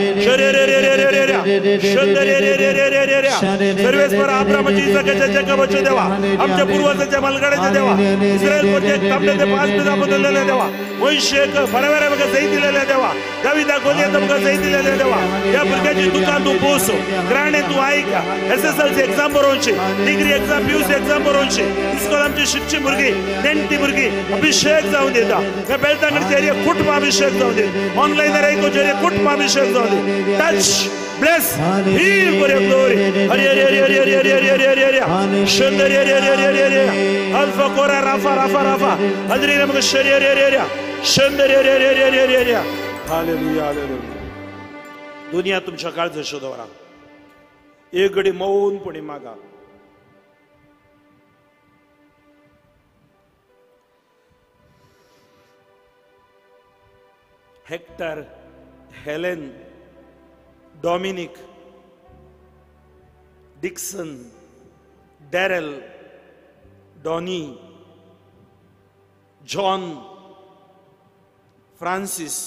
सर्वेश्वर अब्राहमाच्या इसाकाच्या जॅकोबाच्या देवा आमच्या पूर्वजांच्या मलगड्याच्या देवा इस्रायल प्रोजेक्ट आपल्या ते 5 पिढ्या बदललेल्या देवा मोशेक बरोबर म्हाका जय दिलेले देवा दाविदा गोलियत तुमका जय दिलेले देवा या भुरग्याची दुकान तू पोसो ग्रांडे तू आयका SSLC एग्जाम बरोवची डिग्री एग्जाम PUC एग्जाम बरोवची इस्कॉल आमची शिकची भुरगी नेणटी भुरगी अभिषेक जाऊन देता या बेल्टांकडे एरिया कुटुंब अभिषेक जाऊन दे ऑनलाइन रेको जेरिया कुटुंब अभिषेक जाऊन they touch bless heal for your glory hare hare hare hare hare hare hare hare shandar hare hare hare hare alpha kora rafa rafa rafa hadri namka shari hare hare hare shandar hare hare hare hare hare hallelujah hallelujah दुनिया तुमच्या काळजाची दवरा एक घडी मौनपणी मागा hectare Helen Dominic, Dixon, Daryl, Donnie, John, Francis,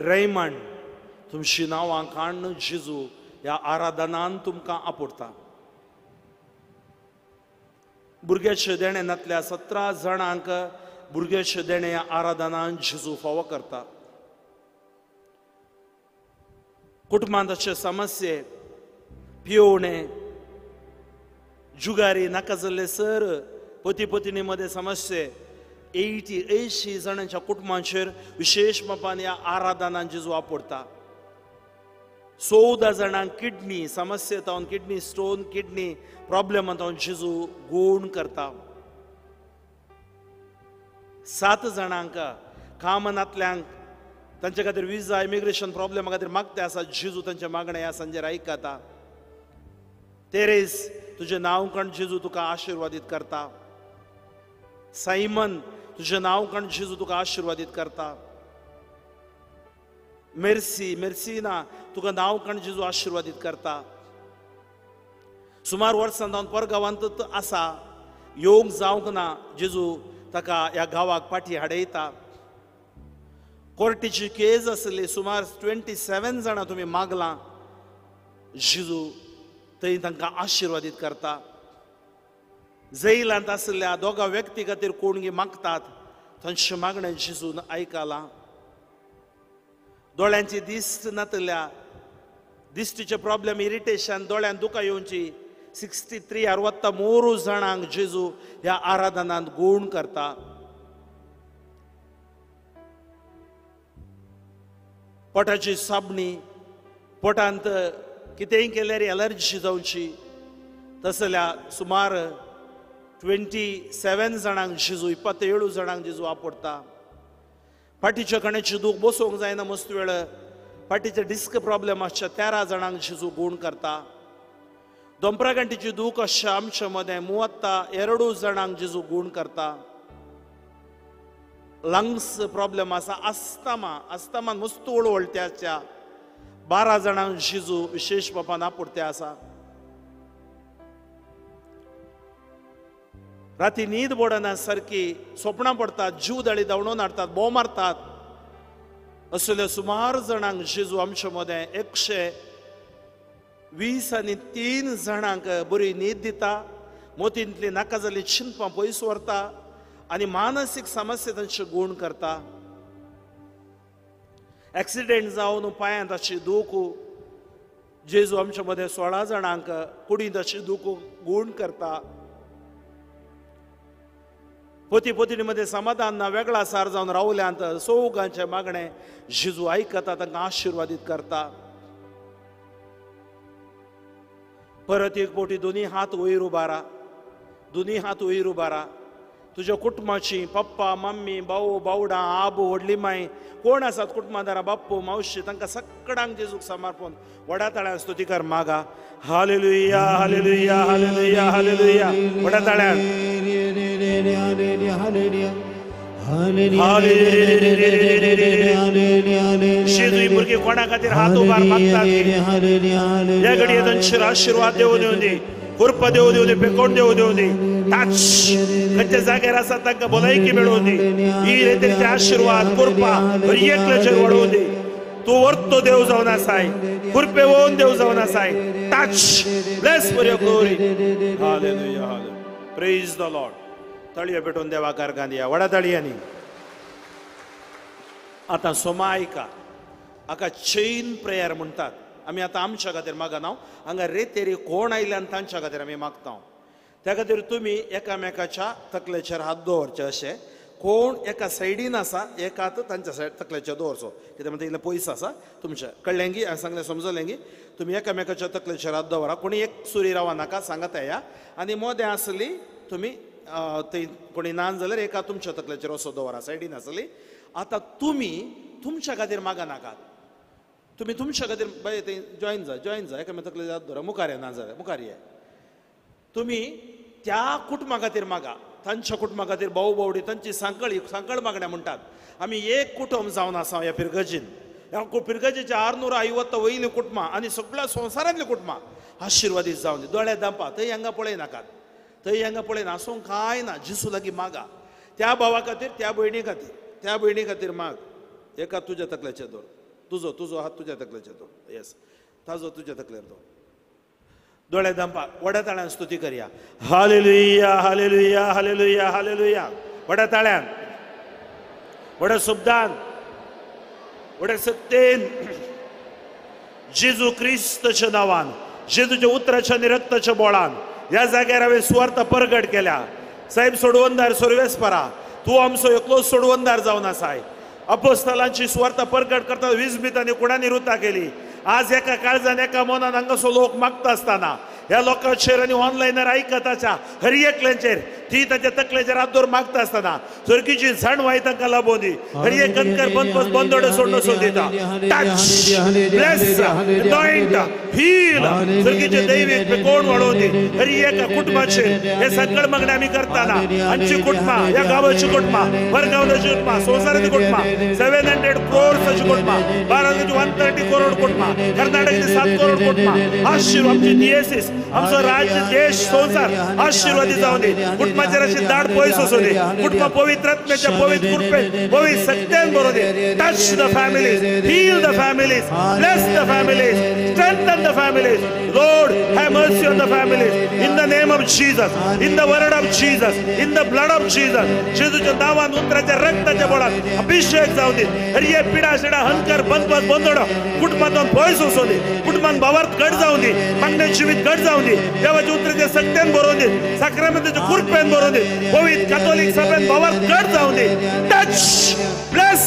Raymond, तुमची नावां काढणं जेजू या आराधनान तुमकां आपोडटा भुरग्याचे देण्यांतल्या 17 जाणांक भुरग्याचे देणे या आराधनान जेजू फावो करता कुटुंबांचे समस्ये पिवणे जुगारी नाका जाल्ले सर पती पत्नी मध्ये समस्ये 80 जणांच्या कुटुंबांचेर विशेष मापान या आराधनान जेजू आपोडता 14 जाणांक किडनी समस्ये तावन किडनी स्टोन किडनी प्रॉब्लेम तावन जेजू गुण करता 7 जाणांक कामनांतल्यांक तांचे खातीर विजा इमिग्रेशन प्रॉब्लेम खातीर मागते आसा जेजू तांचे मागणे ह्या संजेर आयकता तेरेस तुझे नांव कण जेजू तुका आशिर्वादीत करता सायमन तुझे नांव कण जेजू तुका आशिर्वादीत करता मेर्सिना तुका नांव कण जेजू आशिर्वादीत करता सुमार वर्सां जावन परगांवांत आसा योग जावंक ना जेजू ताका ह्या गांवाक फाटीं हाडयता कोर्टीची केस आसली सुमार 27 जाणां तुम्ही मागलां जेजू थंय तांकां आशिर्वादीत करता जैलांत आसलेल्या दोगा व्यक्ती खातीर कोणगी मागतात तांचे मागणें जेजून आयकलां दोळ्यांची दिश्ट नातल्या दिश्टीचे प्रॉब्लेम इरिटेशन दोळ्यान दुकां येवची 63 जाणांक जेजू ह्या आराधनांत गुण करता पोटाची साबणी पोटांत कितेंय केल्यार एलर्जी जावची तसल्या सुमार 27 जाणांक जेजू 27 जाणांक जेजू आपोडता फाटीच्या कण्याची दूख बसोवंक जायना मस्त वेळ फाटीचे डिस्क प्रॉब्लेम आसच्या 13 जाणांक जेजू गुण करता दोंपरागंटीची दूख आसच्या आमचे मदें 32 जाणांक जेजू गुण करता लंग्स प्रॉब्लेम आसा आस्थामान मस्त वळवळट्याच्या 12 जाणांक जेजू विशेष पापान आपोडते आसा राती न्हीद पडना सारकी स्वप्नां पडतात जीव दाळी धांवडोवन हाडटात बोव मारतात असले सुमार जाणांक जेजू आमचे मदें 123 जाणांक बरी न्हीद दिता मोतींतली नाका जाल्ली चिंतपां पयस व्हरता आनी मानसीक समस्या तांचे गुण करता एक्सिडेंट जावन पांयांत ताची दूख जेजू आमचे मदें 16 जाणांक कुडींत ताची दूख गुण करता पती पत्नी मध्ये समाधान ना वेगळा सार जावन रावल्यांत सौगांचे मागणे जेजू आयकता तांकां आशिर्वादीत करता परत एक पोटी दोनी हात वयर उबारा दोनी हात वयर उबारा तुज्या कुटुंबाची पप्पा मम्मी भाऊ बावडां आबू व्हडली माय कोण आसात कुटुंबादारा बाप्पू मावशी तांकां सगळ्यांक जेजूक समर्पण व्हडा ताळ्यान स्तुतीकार मागा हालेलुया हालेलुया हालेलुया हालेलुया व्हडा ताळ्यान जेजू भुरगीं कोणा खातीर हात उबार मागतात ह्या घडये तांचेर आशिर्वाद देंवून दी कृपा देव दे पेकोण देव दे टाच खंयच्या जाग्यार आसा तांकां भलायकी मेळोवन दी ही रितीचे आशिर्वाद कृपा एकल्याचेर वाडोवन दी तूं वर्तो देव जावन आसाय कृपे वोवन देव जावन आसाय touch bless for your glory hallelujah hallelujah praise the Lord तळयो पेटोवन देवाकार गांदिया वडा तळयांनी. आतां सोमा आयका हाका चैन प्रेयर म्हणटात. आमी आतां आमच्या खातीर मागना हांगा रेतेरी कोण आयल्यान तांच्या खातीर आमी मागता. त्या खातीर तुमी एकामेकाच्या तकलेचेर हात दवरचे. अशें कोण एका सायडीन आसा एकात तांच्या सायड तकलेचेर दवरचो. कित्याक म्हणटा इल्लें पयस आसा तुमचें. कळ्ळें गी? हांवें सांगलें समजलें गी? तुमी एकामेकाच्या तकलेचेर हात दवरा. कोणी एक सुरी रावा नाका सांगात या. आनी मोदें आसली तुमी थंय कोणी ना जाल्यार एका तुमच्या तकलेचेर असो दवरा सायडीन आसली. आतां तुमी तुमच्या खातीर मागा नाकात. तुमी तुमच्या खातीर बाय थंय जॉयन जा एकामेका तकलेचेर हात दवरा. मुखार ना जाल्यार मुखार ये. तुमी त्या कुटुंबा खातीर मागा. तांच्या कुटुंबा खातीर भाऊ भावडी तांची सांकळ मागण्या म्हणटात. आमी एक कुटुंब जावन आसा ह्या पिरगजीन. ह्या पिरगजीच्या 650 वयलीं कुटुंबां आनी सगळ्या संवसारांतलीं कुटुंबां आशिर्वादीत जावन दी. दोळे दांपा थंय हांगा पळय नाकात. थंय हांगा पळय ना आसूंक कांय ना. जिसू लागीं मागा. त्या भावा खातीर त्या भयणी खातीर माग. एका तुज्या तकलेचेर दवर. तुजो हात तुज्या तकलेचेर दवर. येस ताजो तुज्या तकलेर दवर. दोळे दांपा व्हड्या ताळ्यान स्तुती करया. Hallelujah hallelujah hallelujah hallelujah. व्हड्या ताळ्यान व्हड्या शब्दान व्हड्या सत्तेन जेजू क्रिस्ताच्या नांवान जेजूच्या उतराच्या आनी रक्ताच्या बोळान ह्या जाग्यार हांवें सुवार्ता परगट केल्या. साहेब सोडवंदार सर्वेस्परा तूं आमचो एकलो सोडवंदार जावन आसाय. अपोस्तलांची सुवार्ता परगट करता 20 मितांनी कुणांनी रुतां केली. आज एका काळजान एका मनान हांगासो लोक मागता आसतना ह्या लोकांचेर आनी ऑनलायनार आयकताच्या हर एकल्यांचेर ती ताच्या तकलेचेर हात दवर मागता आसतना सर्गीची जाणवाय तांकां लाबोवन दी. हर एक कणकार बंदोड सोडून दिता. टच ब्लेस अनॉइंट हील सर्गीचे दैवीक कोण वाडोवन दी. हर एका कुटुंबाचेर हे सगळे मागणी आमी करताना आमची कुटुंबां ह्या गांवाची कुटुंबां परगांवची कुटुंबां संवसाराची कुटुंबां 700 crores कुटुंबां भारताची 130 करोड कुटुंबां कर्नाटकाची 7 करोड कुटुंबां आशिर्वाद आमची डीएसएस आमचो राज्य देश संवसार आशिर्वादी जावन दी. कुटुंबाचेर अशी दाड पयस वचूं दी. कुटुंब पवित्र आत्म्याच्या पवित्र कृपेन पवित्र सत्यान भरून दी. Touch the families heal the families bless the families strengthen the families. Lord have mercy on the families in the name of Jesus in the word of Jesus in the blood of Jesus. जेजूच्या नावान उतराच्या रक्ताच्या बोळान अभिषेक जावन दी. हर एक पिडा शिडा हंकार बंदोड कुटुंबांतून पयस वचूं दी. कुटुंबान भावार्थ घट जावन दी. मागण्या जिवीत घट जावन दी. देवाच्या उतराच्या सत्यान भरून दी. साक्रामेंटाच्या कृपेन भरून दी. पवित्र कॅथोलिक सभेन भावार्थ घट जावन दी. Touch bless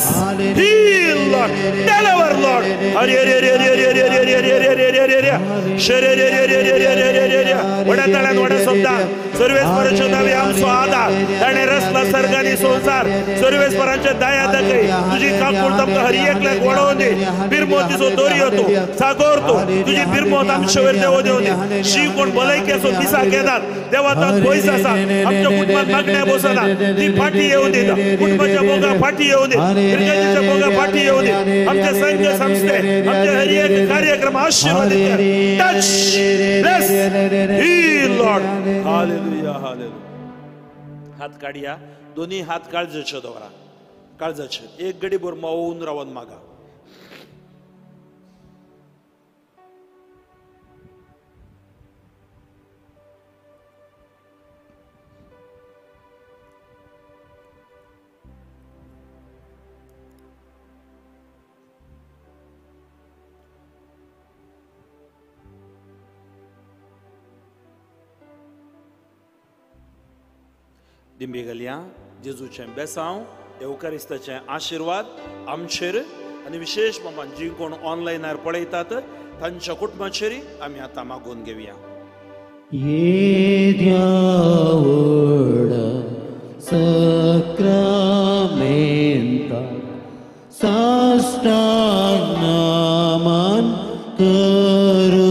heal Lord deliver Lord. हरी हरी हरी हरी हरी हरी हरी हरी हरी हरी हरी हरी हरी शरी हरी हरी हरी हरी हरी हरी हरी हरी वड्या ताळ्यान वड्या शब्दान सर्वेस्पराच्या नांवी आमचो आदार ताणें रचला सर्ग आनी संवसार. सर्वेस्पराच्या दया दाखय तुजी काकूळ तांकां हर एकल्याक वडोवन दी. बिरमोतीचो दर्यो तूं सागोर तूं तुजी बिरमोत आमचे वयर देव देव दी. शी कोण भलायकेचो दिसा घेतात देवा तांत पयस आसा आमच्या कुटुंबात मागण्या बसना ती फाटी येवं दिता. कुटुंबाच्या मोगा फाटी येवं दी. पिरगजीच्या मोगा फाटी येवं दी. आमचे संघ संस्थे आमचे हर एक कार्यक्रम आशीर्वादित कर. Touch bless heal lord. Hallelujah hallelujah. हात काढया. दोन्ही हात काळजाचे दवरा. काळजाचे एक घडीभर मौन रावन मागा. दिंबी घालया. जेजूचें बेसांव एवकारिस्ताचें आशिर्वाद आमचेर आनी विशेष प्रमाण जी कोण ऑनलायनार पळयतात तांच्या कुटुंबाचेर आमी आतां मागून घेवया. साष्टांग नमन करूया.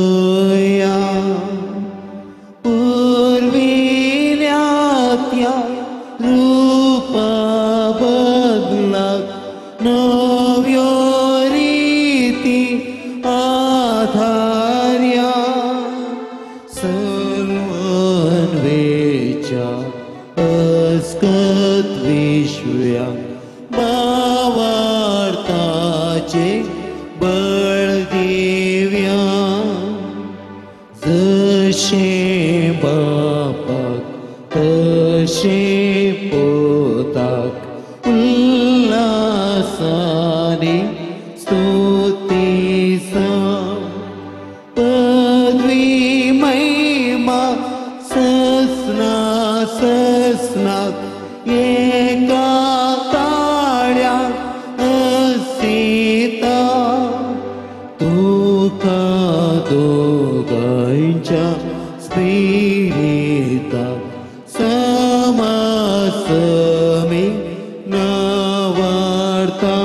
पूर्विल्यात्या रूप बदलाक नव्यो रीती आधार्या. सर्वन्वेच्या अस्कत विश्व्या भावार्थाचे बळ दिव्या. जशे बापाक तशे उल्लासाने स्तुतीचा पदवी महिमा ससना एका ताळ्यात असिता तुका दोघांच्या स्पिरिता समासमी नवार्ता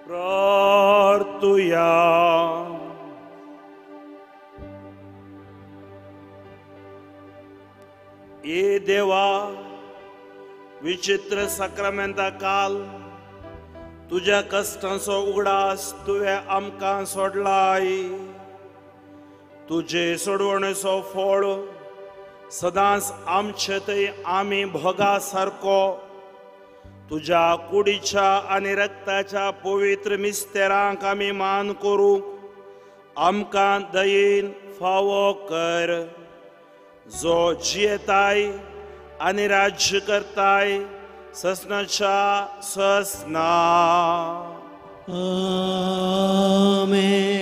प्रार्थुया. ये देवा, विचित्र साक्रामेंता काल तुझ्या कष्टांचो उगडास तुवें आमकां सोडलाय. तुजे सोडवणेचो फळ सदांच आमचे थंय आमी भोगा सारको तुझ्या कुडीच्या आनी रक्ताच्या पवित्र मिस्तेरांक आमी मान करूंक आमकां दयेन फावो कर, जो जियेताय आनी राज्य करताय ससनाच्या ससना. आमेन.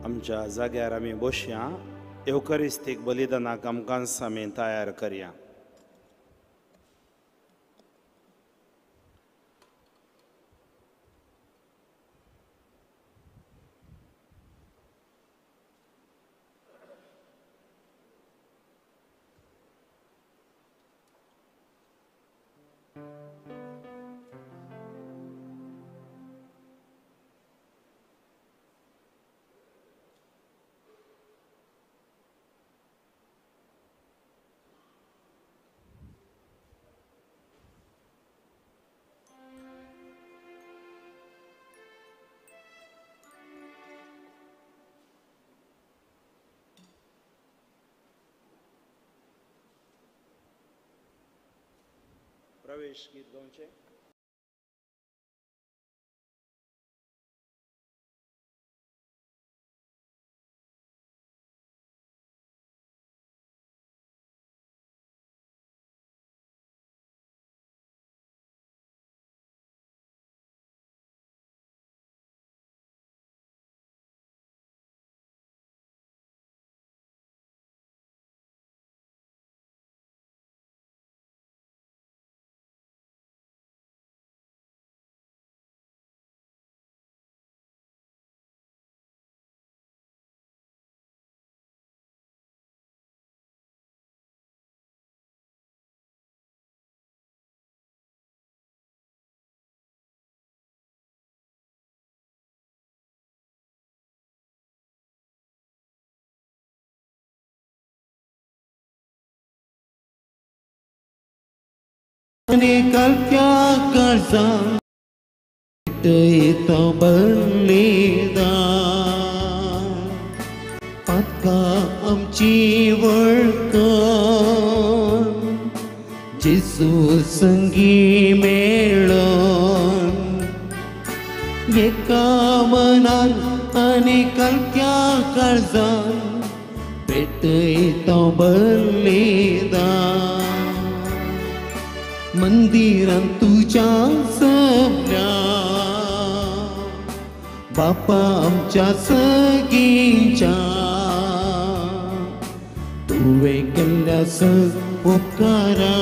आमच्या जाग्यार आमी बसया. एवकरिस्तीक बलिदानाक आमकां आमी तयार करया. प्रवेश गीत गावचे. कलक्या कर्जा येता बलिदान पातका आमची वळखण जेजू संगी मेळन एका मनान आनी कलक्या कर्जान पेटयता बलिदान मंदिरान तुझ्या सगळ्या बापा आमच्या सगळींच्या तुवें केल्ल्या उपकारा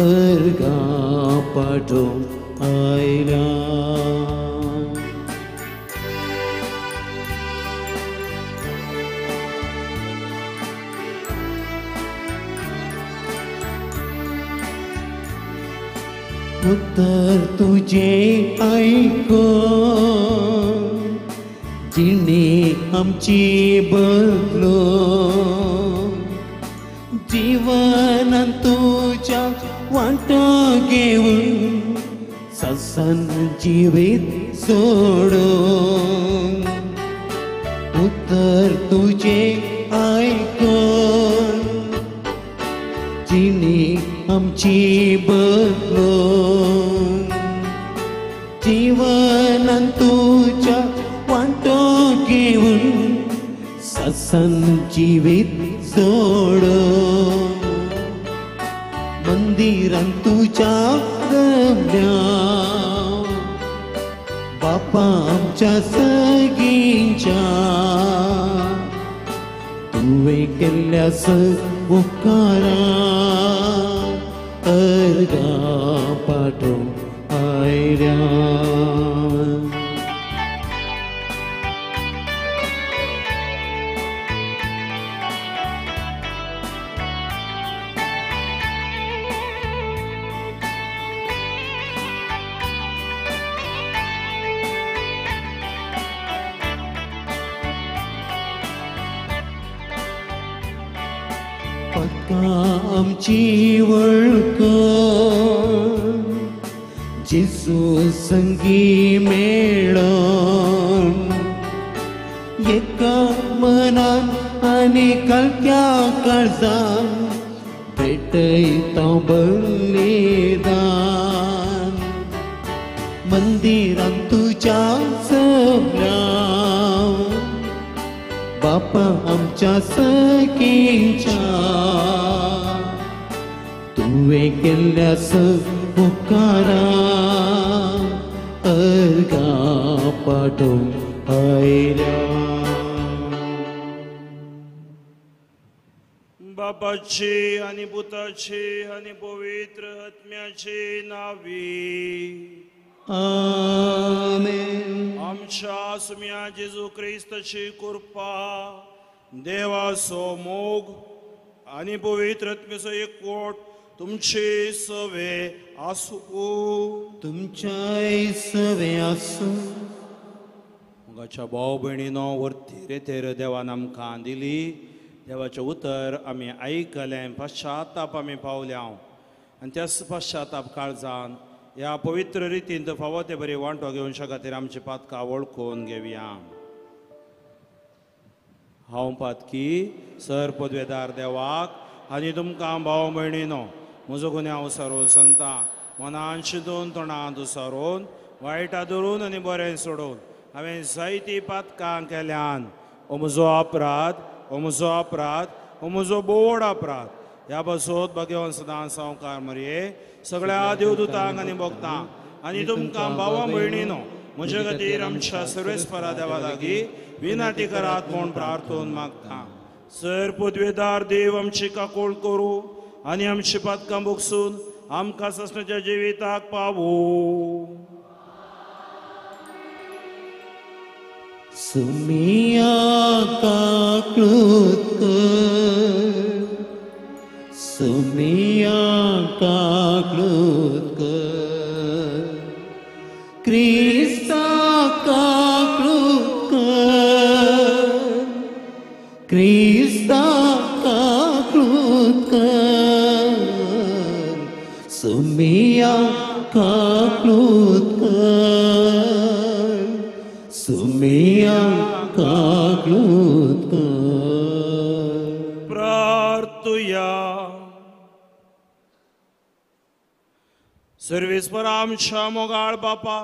अर्गा पाठव आयला. उत्तर तुझे ऐको जिने आमची बदलो जीवन तुझ्या वाट घेऊन ससन जीवित सोडो. उत्तर तुझे ऐको जिने आमची बदलो जीवन तुझ्या वाट घेऊन ससन जीवित सोडो. मंदिरां तुझ्या रमल्या बापा आमच्या सगळींच्या तुवे केल्यास उपकारा अर्गा पाठव आयल्या. आमची वळख जिसू संगी मेळन एका मनान आणि कलक्या काळजान भेटयता बलिदान. मंदिरान तुझ्या सगळ्या बापा आमच्या सगळींच्या तुवे केल्यास उपकारा अर्गा पाठव आयल्या. बापाची आणि पुताची आणि पवित्र आत्म्याची नावी. आमेन. आमच्या सुम्या जेजू ख्रिस्ताची कृपा देवाचो मोग आणि पवित्र आत्म्याचो एकवट तुमची सवे आसू. तुमच्या सवे आसू. मुगाच्या भाव भयणीनो वर्ती रेतेर देवान आमकां दिली. देवाचें उतर आमी आयकलें, पश्चाताप आमी पावल्या आनी त्या पश्चाताप काळजान ह्या पवित्र रितीन फावो ते बरी वांटो घेवच्या खातीर आमची पातकां वळखून घेवया. हांव पातकी सर पदवेदार देवाक आनी तुमकां भाव भयणीनो म्हजो गुन्यांव विसरून सांगता. मनान चिंतून तोंडांत विसरून वायटा धरून आनी बरें सोडून हांवें जायतीं पातकां केल्यान हो म्हजो अपराध, हो म्हजो अपराध, हो म्हजो बोड अपराध. ह्या बसोत भगवान सदां संवकार मरये सगळ्या देवदूतांक आनी भक्तांक आनी तुमकां भावां भयणीनो म्हजे खातीर आमच्या सर्वेस्परा देवा लागीं विनंती करात म्हूण प्रार्थून मागता. सर पदवेदार देव आमची काकोळ करूं आनी आमची पातकां भोगसून आमकां ससण्याच्या जिविताक पावूं. सुमिया काकृत कर, सुमिया काकृत कर, क्रिस्ता काकृत कर, क्रिस्ता काकृत कर, सुमिया काकृत कर, सुमिया काकृत कर. प्रार्थुया. सर्वेस्पर आमच्या मोगाळ बापा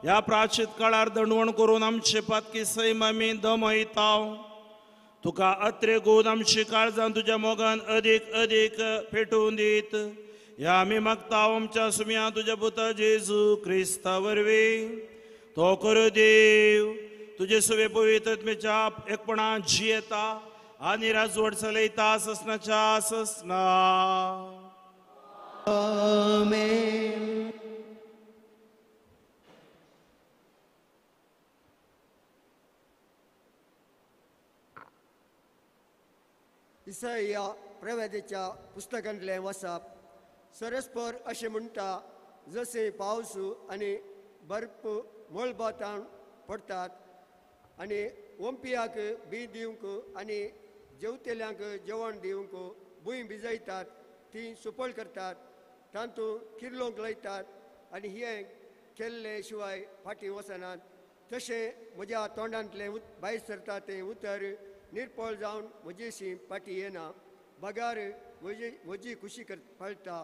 ह्या प्राचित काळार दंडवण करून आमचे पातकी सैम आमी दमयताव. तुका अत्रेगून आमची काळजां तुज्या मोगान अदीक अदीक पेटून दीत. ह्या आमी मागताव आमच्या सुम्या तुज्या पुता जेजू क्रिस्ता वरवीं. तो कर देव तुजे सवे पवित्र आत्म्याच्या एकपणान जियेता आनी राजवट चलयता ससनाच्या ससना. आमेन. इसाया प्रवेदेच्या पुस्तकांतलें वाचप. सरस्पर अशें म्हणटा, जशें पावस आनी बर्फ मळबातान पडटात आनी ओंपियाक बी दिवंक आनी जेवतेल्यांक जेवण दिवंक भूंय भिजयतात, ती सुपळ करतात, तातूंत किर्लोंक लायतात आनी हे केल्ले शिवाय फाटीं वचनात. तशें म्हज्या तोंडांतलें भायर सरता तें उतर निर्पळ जावन म्हजेशी फाटीं येना. बगार म्हजी खुशी पळटा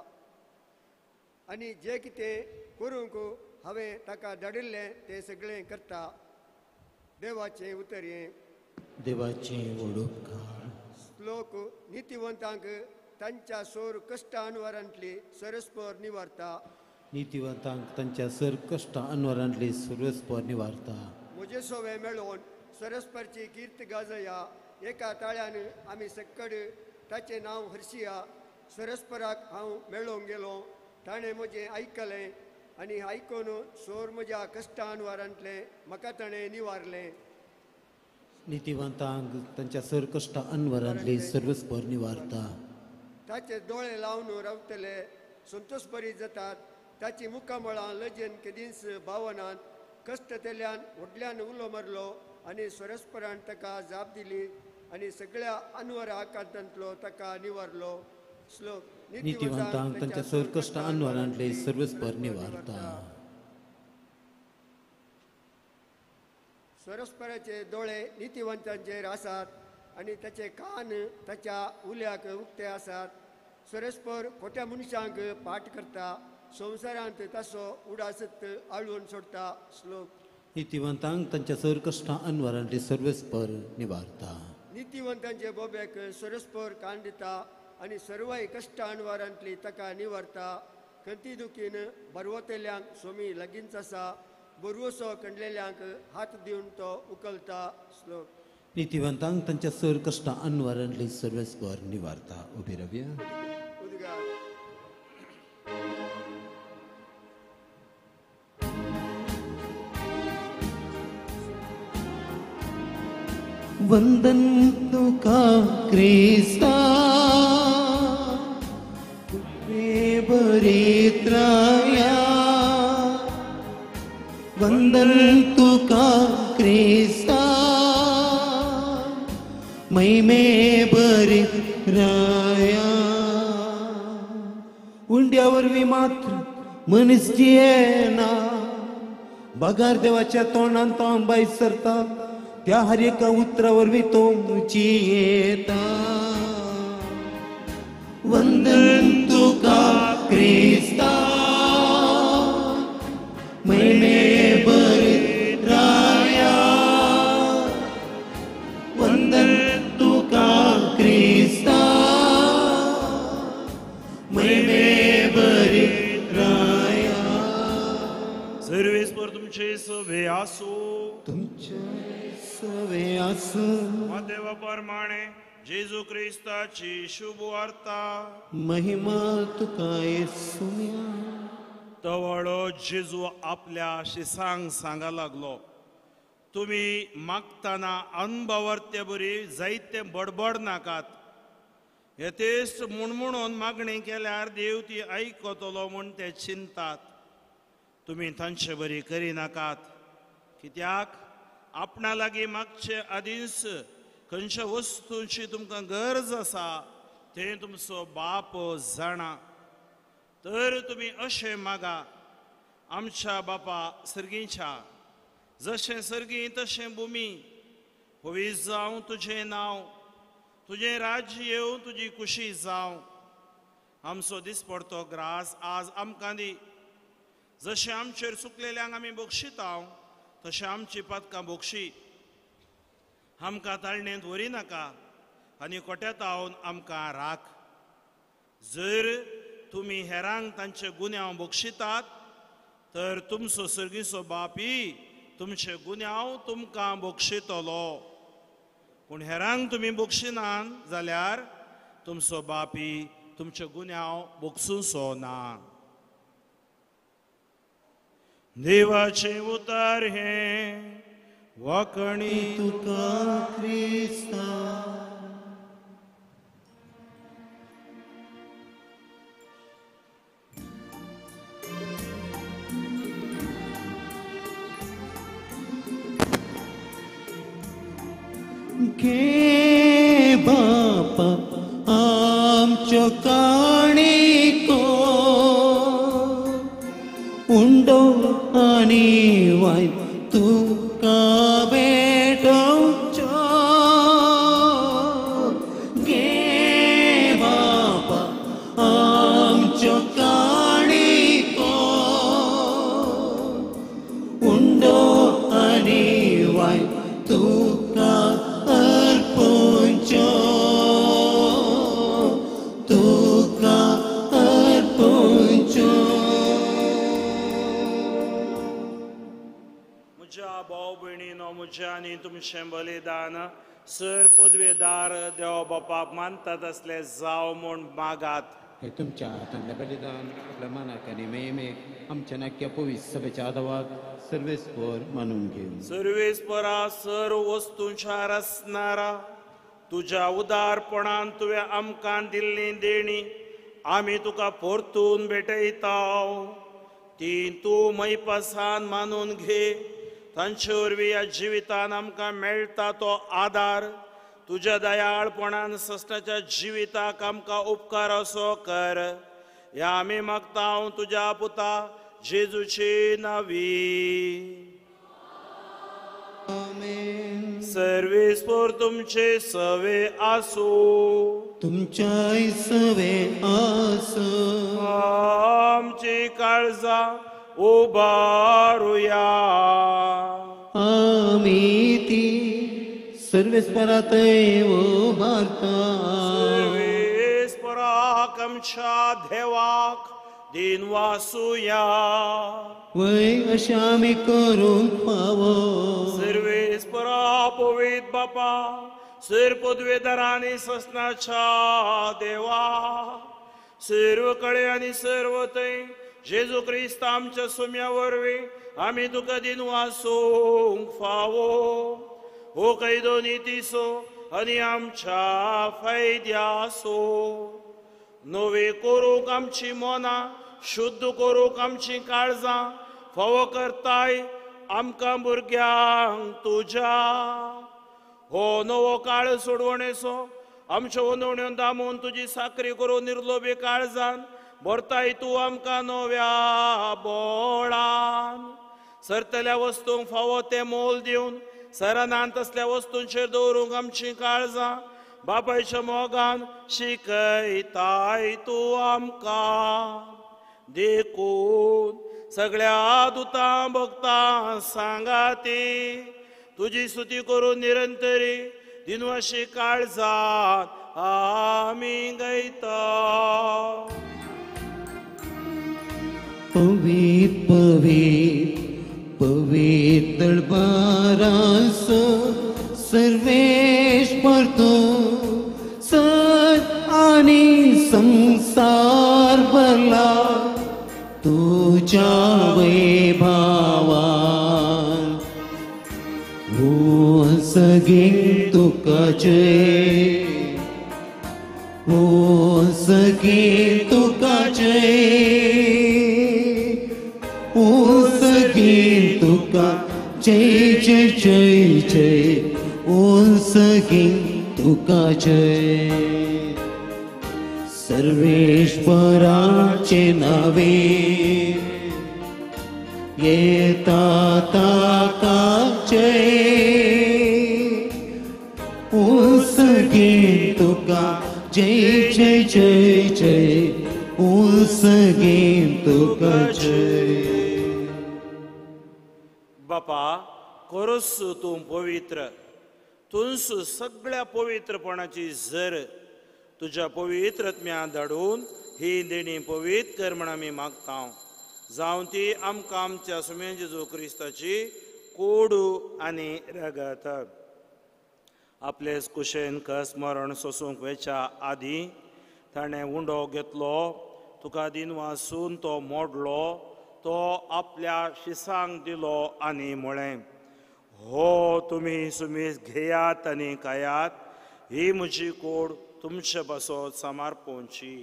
आनी जें कितें करूंक हांवें ताका धाडिल्लें तें सगळें करता. देवाचें उतर हें. देवाचें व्हड उपकार. श्लोक. नितिवंतांक तांच्या सोर कश्ट अनवरांतली सरस्पर निवारता. नितिवंतांक तांच्या सर कश्ट अनवरांतली सर्वस्पर निवारता. म्हजे सोवे मेळोवन सरस्परची कीर्त गाजया. एका ताळ्यान आमी सक्कड ताचें नांव हर्शिया. सरस्पराक हांव मेळोंक गेलो, ताणें म्हजें आयकलें आनी आयकून सोर म्हज्या कश्टा अनवरांतलें म्हाका ताणें निवारलें. नितिवंतांक तांच्या सर कश्ट अनवरांतली सर्वस्पर निवारता. ताचे दोळे लावन रावतले, संतोषबरी जातात. ताची मुखामळां लजेन केदींस भावनात. कश्ट तेल्यान व्हडल्यान उलो मारलो आनी सरस्परान ताका जाप दिली आनी सगळ्या अनवर आकांतांतलो ताका निवारलो. श्लोक. नितिवंतांक तांच्या सर कश्ट अनवरांतली सर्वस्पर निवारता. सरस्पराचे दोळे नितिवंतांचेर आसात आनी ताचे कान ताच्या उल्याक उक्ते आसात. सरस्पर खोट्या मनशांक पाट करता, संवसारांत ताचो उडासत आळून सोडटा. श्लोक. नितिवंतांक तांच्या सर कश्ट अनवरांतली सर्वस्पर निवारता. नितिवंतांचे बोब्याक सरस्पर कान दिता आनी सर्वय कश्ट अनवरांतली ताका निवारता. खंती दुखीन बरवतेल्यांक सोमी लागींच आसा. बरवसो कंडलेल्यांक हात दिवन तो उखलता. श्लोक. नितिवंतांक तांच्या सर कश्ट अनवरांतली सर्वस्पर निवारता. उबी रावया. उदगार. वंदन तुका क्रिस्ता, तुझे बरीत राया. वंदन तुका क्रिस्ता, महिमे बरीत राया. उंड्यावरवी मात्र मनीस जियेना, बगार देवाच्या तोंडान तो भायर सरता, त्या हर एका उतरावरवी तो येता. वंदन तुका क्रिस्ता, महिमे बरीत राया. वंदन तुका क्रिस्ता, महिमे बरीत राया. सर्वेस्पर तुमचे सवे आसो. तुमचे सवे आसो. देवा प्रमाणे जेजू क्रिस्ताची शुभ वार्ता. महिमा तुका येसुया. तवळो जेजू आपल्या शिसांक सांगा लागलो, तुम्ही मागताना अनभवर्ते बरी जायते बडबड नाकात. येतेच म्हणून मागणी केल्यार देव ती आयकतलो म्हूण ते चिंतात. तुम्ही तांचे बरी करिनाकात. कित्याक आपणा लागीं मागचे आदींच खंयच्या वस्तूंची तुमकां गरज आसा तें तुमचो बाप जाणा. तर तुम्ही अशें मागा, आमच्या बापा सर्गीच्या, जशें सर्गी तशें भुमी. पवित्र जावं तुजें नांव, तुजें राज्य येवं, तुजी खुशी जावं. आमचो दिसपडतो ग्रास आज आमकां दी. जशें आमचेर चुकलेल्यांक आमी बक्षिता तशें आमची पातकां बक्षी. आमकां ताळणेंत व्हरिनाका आनी कोट्यात आवन आमकां राख. जर तुमी हेरांक तांचे गुन्यांव बक्षितात तर तुमचो सर्गीचो बापी तुमचे गुन्यांव तुमकां बक्षितलो. पूण हेरांक तुमी बक्षिनात जाल्यार तुमचो बापी तुमचे गुन्यांव बक्षूचो ना. देवाचे उतार हे वाकणी तुका क्रिस्ता. बापा आमच्यो काणिको उंडो आनी वाय तुका भेटोवच्यो गे बापा आमच्यो काणिको उंडो आनी वाय तुका अर्पोवच्यो तुका अर्पोवच्यो. म्हज्या भाव भयणीनो म्हजें आनी तुमचें बलिदान सर पदवेदार देवा बापाक मानतात असले जाव म्हूण मागात. हे तुमच्या हातांतलें बलिदान आपल्या मनाक आनी मेमेक आमच्या नाक्या पवित्र सभेच्या आदावाक सर्वेस्पर मानून घेवन सर्वेस्परा सर्व वस्तूंच्या रचणारा तुझ्या उदारपणान तुवें आमकां दिल्ली देणी आमी तुका परतून भेटयता. ती तूं मैपासान मानून घे. तांचे वरवीं ह्या जिवितान आमकां मेळटा तो आदार तुज्या दयाळपणान सस्ताच्या जिविताक आमकां उपकार असो कर. ह्या आमी मागता तुज्या पुता जेजूची नांवी. सर्वेस्पर तुमचे सवे आसू. तुमच्या सवे आस आमची काळजां उबारुया. आमी ती सर्वेस्परातय उबारता. सर्वेस्पराक आमच्या देवाक दिन वासुया. वय अशें आमी करूंक फावो. सर्वेस्परा पवित्र बापा सर पदवेदारांनी ससनाच्या देवा सर्व कळे आनी सर्व थंय जेजू क्रिस्त आमच्या सुम्या वरवीं आमी तुका दिन वासूंक फावो. हो कैदो नितीसो आनी आमच्या फायद्यासो. नवे करूंक आमची मनां शुद्ध करूंक आमची काळजां फावो करताय आमकां भुरग्यांक तुज्या. हो नवो काळ सोडवणेचो आमच्यो वंदवण्यो दामून तुजी साखरी करून निर्लोभी काळजान भरताय तूं आमकां नव्या बोळान. सरतल्या वस्तूंक फावो ते मोल दिवन सरानांत असल्या वस्तूंचेर दवरूंक आमची काळजां बापायच्या मोगान शिकयताय तूं आमकां. देखून सगळ्या दुतां भक्तां सांगाती तुजी स्तुती करून निरंतरी दिनवाशी काळजात आमी गायता. पवित्र पवित्र पवित्र दरबारास सर्वेश्वर तूं सत आनी संसार भरला तुज्या वैभवान. ओ सगळीं तुका जय. ओ सगळीं तुका जय. ओ सगळीं तुका जय जय जय जय. ओ सगळीं तुका जय. सर्वेश्वराचे नावे येता ताका जय. ओ सगळीं तुका जय जय जय जय. ओ सगळीं तुका जय. बापा कोरोस तूं पवित्र. तुंस सगळ्या पवित्रपणाची झर तुझ्या पवित्रत्म्या धाडून ही देणी पवित्र कर म्हण आमी मागता. जावं ती आमकां आमच्या सुमे जेजू क्रिस्ताची कोडू आनी रगत. आपलेच कुशेन कस मरण सोसूंक वेच्या आदीं ताणें उंडो घेतलो. तुका दिन वासून तो मोडलो. तो आपल्या शिसांक दिलो आनी म्हळें हो तुमी सुमीस घेयात आनी खायात. ही म्हजी कोड तुमचे बसत समर्पोवची.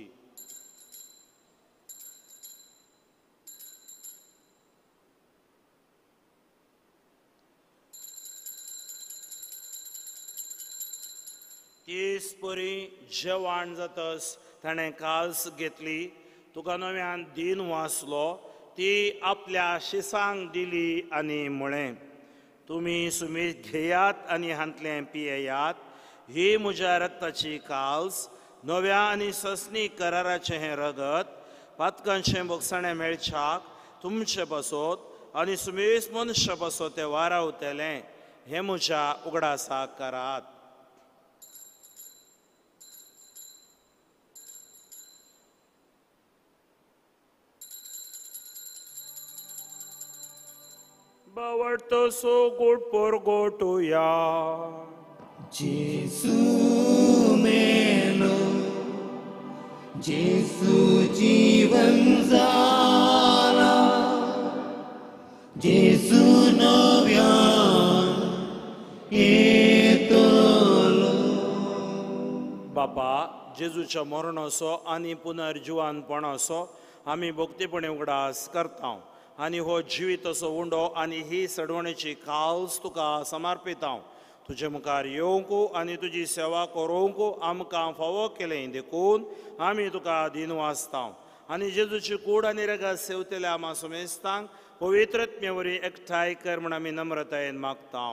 तीस परी जेवण जातस ताणें काल्स घेतली, तुका नव्यान दिन वाचलो, ती आपल्या शिसांक दिली आनी म्हळें, तुमी सुमीत घेयात आनी हांतलें पियेयात, ही म्हज्या रक्ताची काल्स, नव्या आनी ससनी कराराचें हें रगत, पातकांचें बोगसणें मेळच्याक तुमचे बसोत आनी सुमेस मनुश्य बसोत तें वारावतलें, हें म्हज्या उगडासाक करात. बावडतो सो गोड पोर गोटुया. जेसू मेलो, जेसू जीवन जाला, जेसू नव्यान येतलो. बापा, जेजूच्या मरणाचो आनी पुनर्जिवानपणाचो आमी भक्तीपणे उगडास करता आनी हो जिवीत असो उंडो आनी ही सडवणेची काल्स तुका समर्पिता. तुजे मुखार येवंकू आनी तुजी सेवा करूंक आमकां फावो केलें देखून आमी तुका दिन वाचता आनी जेजूची कूड आनी रगत सेवतल्या आमा सुमेस्तांक पवित्रत्म्यवरी एकठांय कर म्हण आमी नम्रतायेन मागता.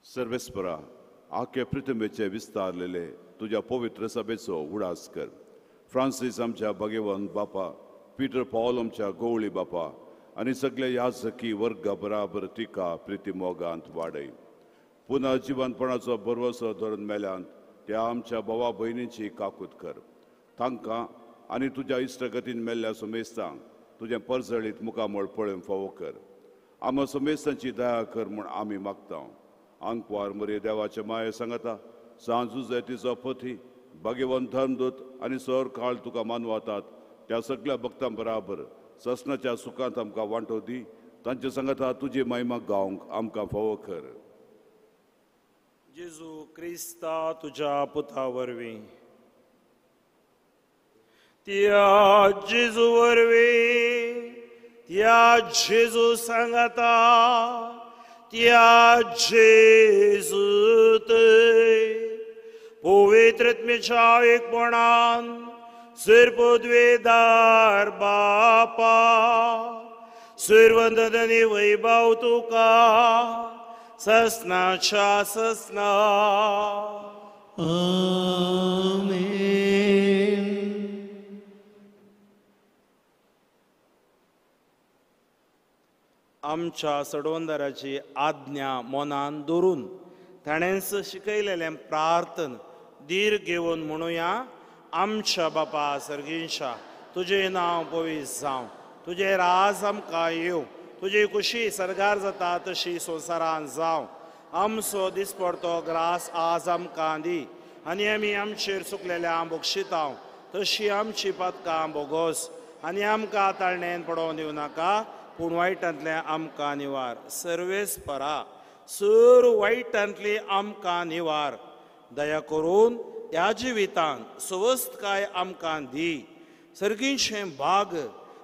सर्वेस्परा, आख्या पृथ्वीचे विस्तारलेले तुझ्या पवित्र सभेचो उडास कर. फ्रांसीस आमच्या भगेवन बापा, पीटर पॉल आमच्या गवळी बापा आनी सगळे याजकी वर्ग बराबर तिका प्रिती मोगांत वाडय. पुन्हा जिवनपणाचो बरवसो धरून मेल्यांत त्या आमच्या भावा भयणीची काकूत कर. तांकां आनी तुज्या इश्टगतीन मेल्ल्या सुमेस्तांक तुजें परजळीत मुखामळ पळोवन फावो कर. आमच्या सुमेस्तांची दया कर म्हूण आमी मागता. आंकवार मरे देवाचे माये सांगता, सांजुजे तिचो पती, भगेवन धर्मदूत आनी सर काळ तुका मानवतात त्या सगळ्या भक्तां बराबर ससनाच्या सुखांत आमकां वांटो दी. तांचे सांगता तुजी महिमा गावंक आमकां फावो कर. जेजू क्रिस्ता तुज्या पुता वरवीं, त्या जेजू वरवीं, त्या जेजू सांगता, त्या जेजूत पवित्रत्मेच्या एकपणान सर्वोद्वेदार बापा, सर्वंतनी वैभव तुका ससनाच्या ससना. आमेन. आमच्या सडवंदराची आज्ञा मनान दवरून ताणेंच शिकयलेलें प्रार्थन धीर घेवन म्हणुया. आमच्या बापा सर्गींच्या, तुजें नांव पवित्र जावं, तुजें राज आमकां येवं, तुजी खुशी सरगार जाता तशी संवसारांत जावं. आमचो दिसपडतो ग्रास आज आमकां दी आनी आमी आमचेर चुकलेल्या बक्षिता तशी आमची पातकां बोगोस आनी आमकां ताळणेन पडोवन दिवं नाका, पूण वायटांतलें आमकां निवार. सर्वेस्परा, सर वायटांतली आमकां निवार. दया करून ह्या जिवितांत स्वस्थकाय आमकां दी. सर्गींचें भाग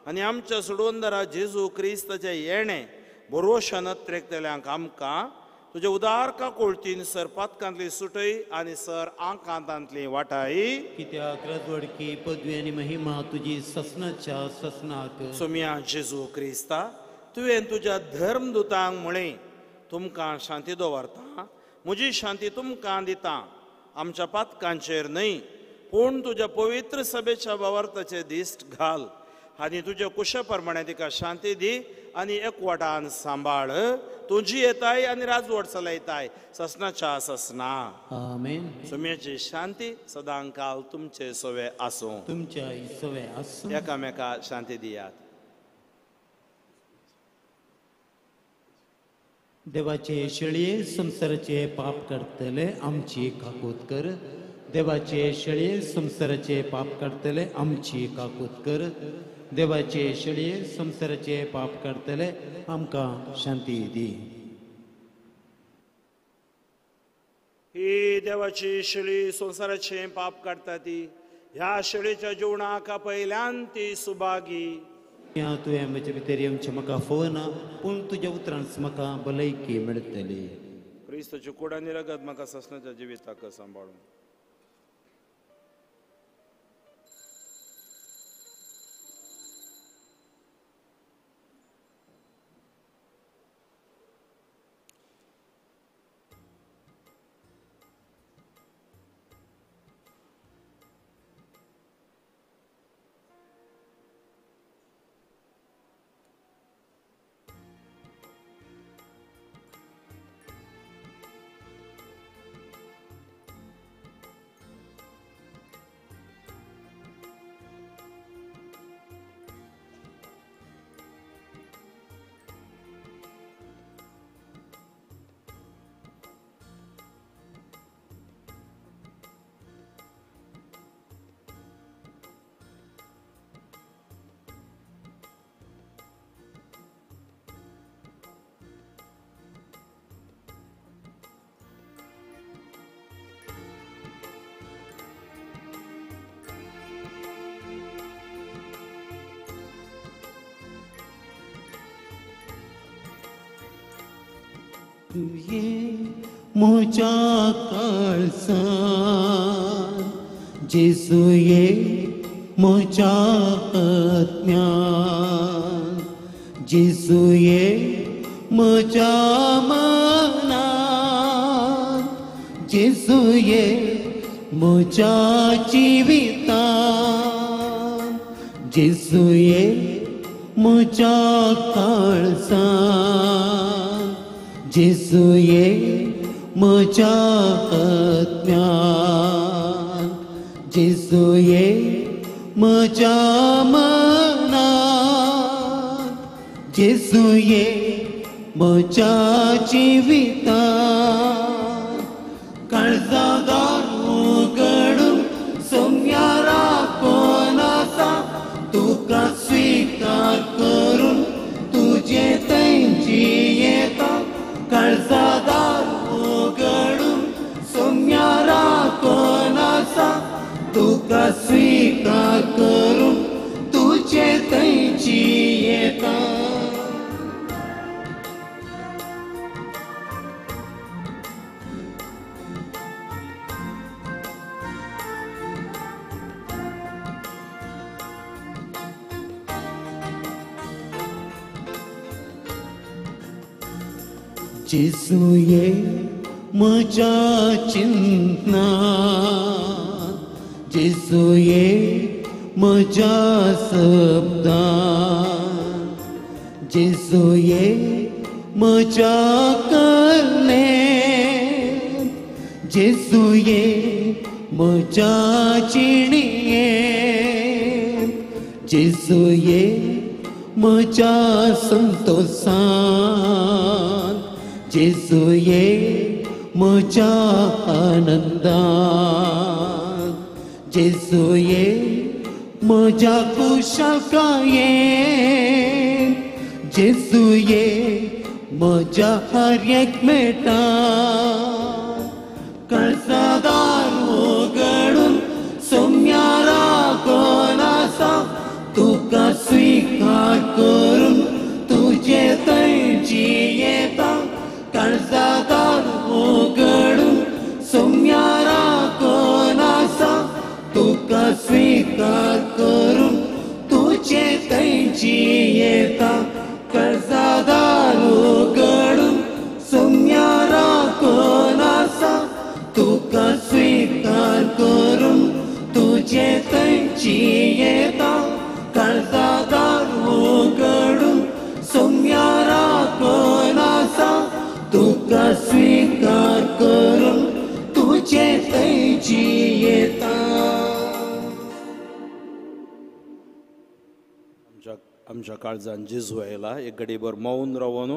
आनी आमच्या सोडवंदरा जेजू क्रिस्ताचें येणें बरोवशा नत्रेकतल्यांक आमकां तुज्या उदार काकुळतीन सर पातकांतली सुटय आनी सर आंकांतांतली वाटाय. कित्याक राजवडकी पदवी आनी महिमा तुजी ससनाच्या ससनाक. सोम्या जेजू क्रिस्ता, तुवें तुज्या धर्मदुतांक म्हळें, तुमकां शांती दवरता, म्हजी शांती तुमकां दिता. आमच्या पातकांचेर न्हय पूण तुज्या पवित्र सभेच्या वावरताचे दिश्ट घाल आनी तुज्या कुशा प्रमाणे तिका शांती दी आनी एकवटान सांबाळ. तुजी येताय आनी राजवट चलयताय ससनाच्या ससना. आमेन. सुम्याची शांती सदां काल तुमचे सवे आसूं. तुमच्या सवे आसूं. एकामेका शांती दियात. देवाचे शेळये संसाराचे पाप करतले आमची काकूत कर. देवाचे शेळये संसाराचे पाप करतले आमची काकूत कर. देवाचे शेळये संसाराचे पाप करतले आमकां शांती दी. ही देवाची शेळी संसाराचे पाप काडटा ती. ह्या शेळीच्या जिवणाक पयल्यान ती सुभागी. तुवें म्हजे भितर येवचें म्हाका फोना, पूण तुज्या उतरांच म्हाका भलायकी मेळटली. क्रिस्तोची कुडांनी रगत म्हाका ससनाच्या जिविताक सांबाळून. तुये म्हज्या काळजान जेजुये म्हज्या आत्म्यान जेजुये म्हज्या मनान जेजुये म्हज्या जिवितान जेजुये म्हज्या काळजान जेजुये म्हज्या आत्म्यान जेजुये म्हज्या मनान जेजुये म्हज्या जिवितान काळजादार उगडून सोम्या राखून आसा तुका स्वीकार करून तुजे थंयची येता काळजादार उगडून सोम्या राखून आसा तुका स्वीकार करून तुजे थंयची येता. जेजुये म्हज्या चिंतनान जेजुये म्हज्या शब्दान जेजुये म्हज्या कल्लेन जेजुये म्हज्या जिणयेन जेजुये म्हज्या संतोषान जेजुये म्हज्या आनंदान जेजुये म्हज्या कुशलकायेन जेजुये म्हज्या हर एक मेटान काळजादार उगडून सोम्या राखून आसा तुका स्वीकार करून तुजे थंयची येता काळजादार उगडून सोम्या राखून आसा तुका स्वीकार करून तुजे थंयची येता काळजादार उगडून सोम्या राखून आसा तुका स्वीकार करून तुजे थंयची येता काळजादार उगडून सोम्या राखून आसा तुका स्वीकार करून तुजे थंयची येता. आमच्या काळजान जेजू आयला. एक घडीभर मौन रावून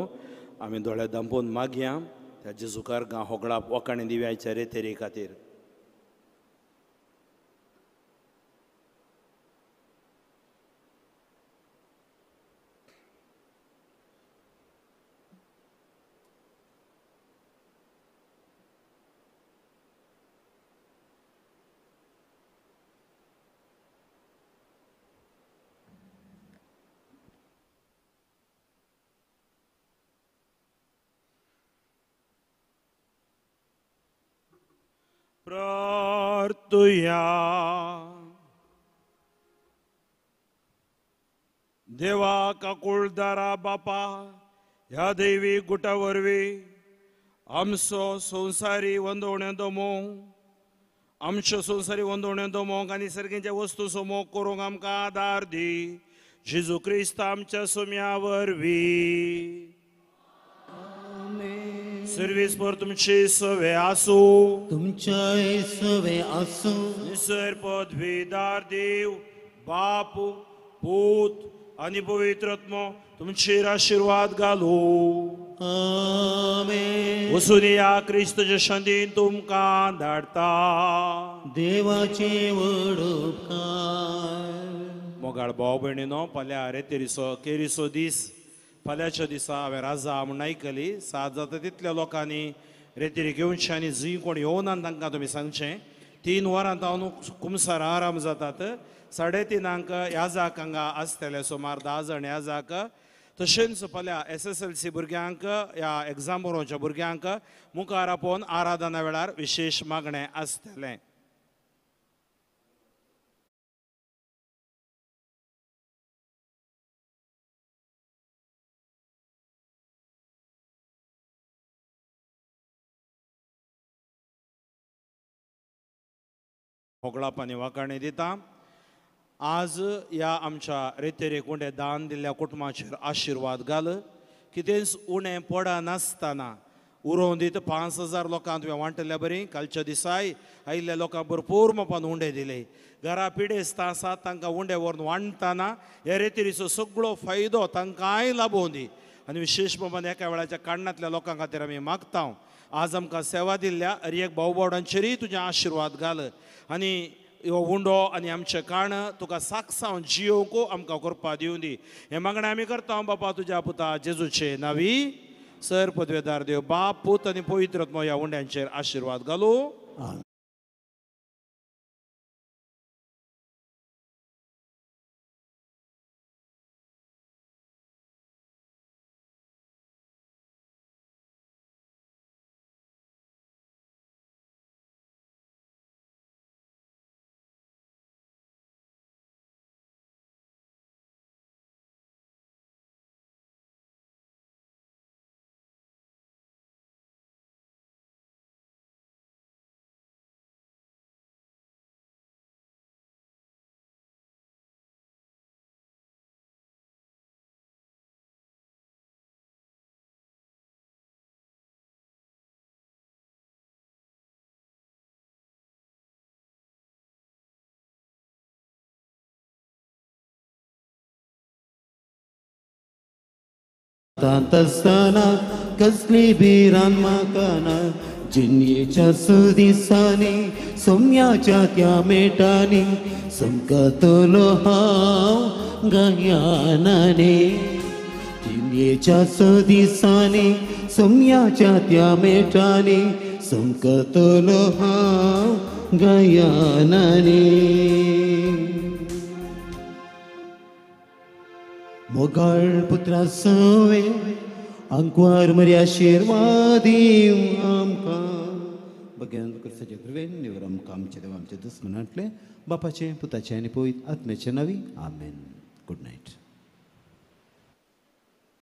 आमी दोळे धांपून मागया त्या जेजूकार होगळा ओकाणी दिव्याच्या रेतेरी खातीर. परतुया. देवा काकुळदारा बापा ह्या दैवी गुटा वरवीं आमचो संवसारी वंदवण्यो मोग आमच्यो संवसारी वंदवण्यो मोग आनी सर्गेच्या वस्तू समोग करूंक आमकां आदार दी. जेजू क्रिस्त आमच्या सोम्या वरवीं. सर्वीस पर तुमची सवे आसू. तुमच्या सवे आसू. निसर पदवीदार देव बाप पूत आनी पवित्र आत्मो तुमचेर आशीर्वाद घालू. आमेन. वचून या क्रिस्तच्या शांतीन तुमकां धाडटा. देवाचे व्हड उपकार. मोगाळ भाव भयणीनो, फाल्यां रेतेरीचो केरीचो दीस. फाल्यांच्या दिसा हांवें राजा म्हूण आयकली. 7 जाता तितल्या लोकांनी रेतेरी घेवनशे आनी जी कोण येवना तांकां तुमी सांगचें. 3 वरां जावन कुमसार आराम जातात. 3:30 याजाक हांगा आसतले, सुमार 10 जण याजाक. तशेंच फाल्यां SSLC भुरग्यांक ह्या एग्जाम बरोवच्या भुरग्यांक मुखार आपोवन आराधना वेळार विशेश मागणें आसतलें. मोगळापानी वाकाणी दिता. आज ह्या आमच्या रेतेरेक उणें दान दिल्ल्या कुटुंबाचेर आशिर्वाद घाल. कितेंच उणें पडा नासतना उरोवन दिता. 5,000 लोकांक तुवें वांटल्या बरी. कालच्या दिसाय आयिल्ल्या लोकांक भरपूर मोपान उंडे दिले. घरा पिडेस्त आसात तांकां उंडे व्हरून वांटतना ह्या रेतेरीचो सगळो फायदो तांकांय लाबोवन दी. आनी विशेश मोपान एका वेळाच्या काण्णांतल्या लोकां खातीर आमी मागता. आज आमकां सेवा दिल्ल्या हरएक भाव भावडांचेरय तुजें आशिर्वाद घाल. आनी ह्यो उंडो आनी आमचें काण तुका साक्षांव जियोवंक आमकां करपा दिवं दी. हें मागणें आमी करता बापा तुज्या पुता जेजूचे नांवी. सर पदवेदार देव बाप पूत आनी पवित्र आत्मो ह्या उंड्यांचेर आशिर्वाद घालूं. तांतस्ताना कसली भिरांत म्हाका ना. जिन्येच्या सुदिसांनी सोम्याच्या त्या मेटांनी समकतलो हांव गायानाने. जिन्येच्या सुदिसांनी सोम्याच्या त्या मेटांनी समकतलो हांव गायानाने. मोगाळ पुत्रा सवे अंकवार मरी आशिर्वादी आमकां. भगवान क्रिस्ताचे कृपेन निवर आमकां आमचे देव आमचे दुस्मनांतले बापाचे पुताचे आनी पवित्र आत्म्याचे नांवी. आमेन. Good night.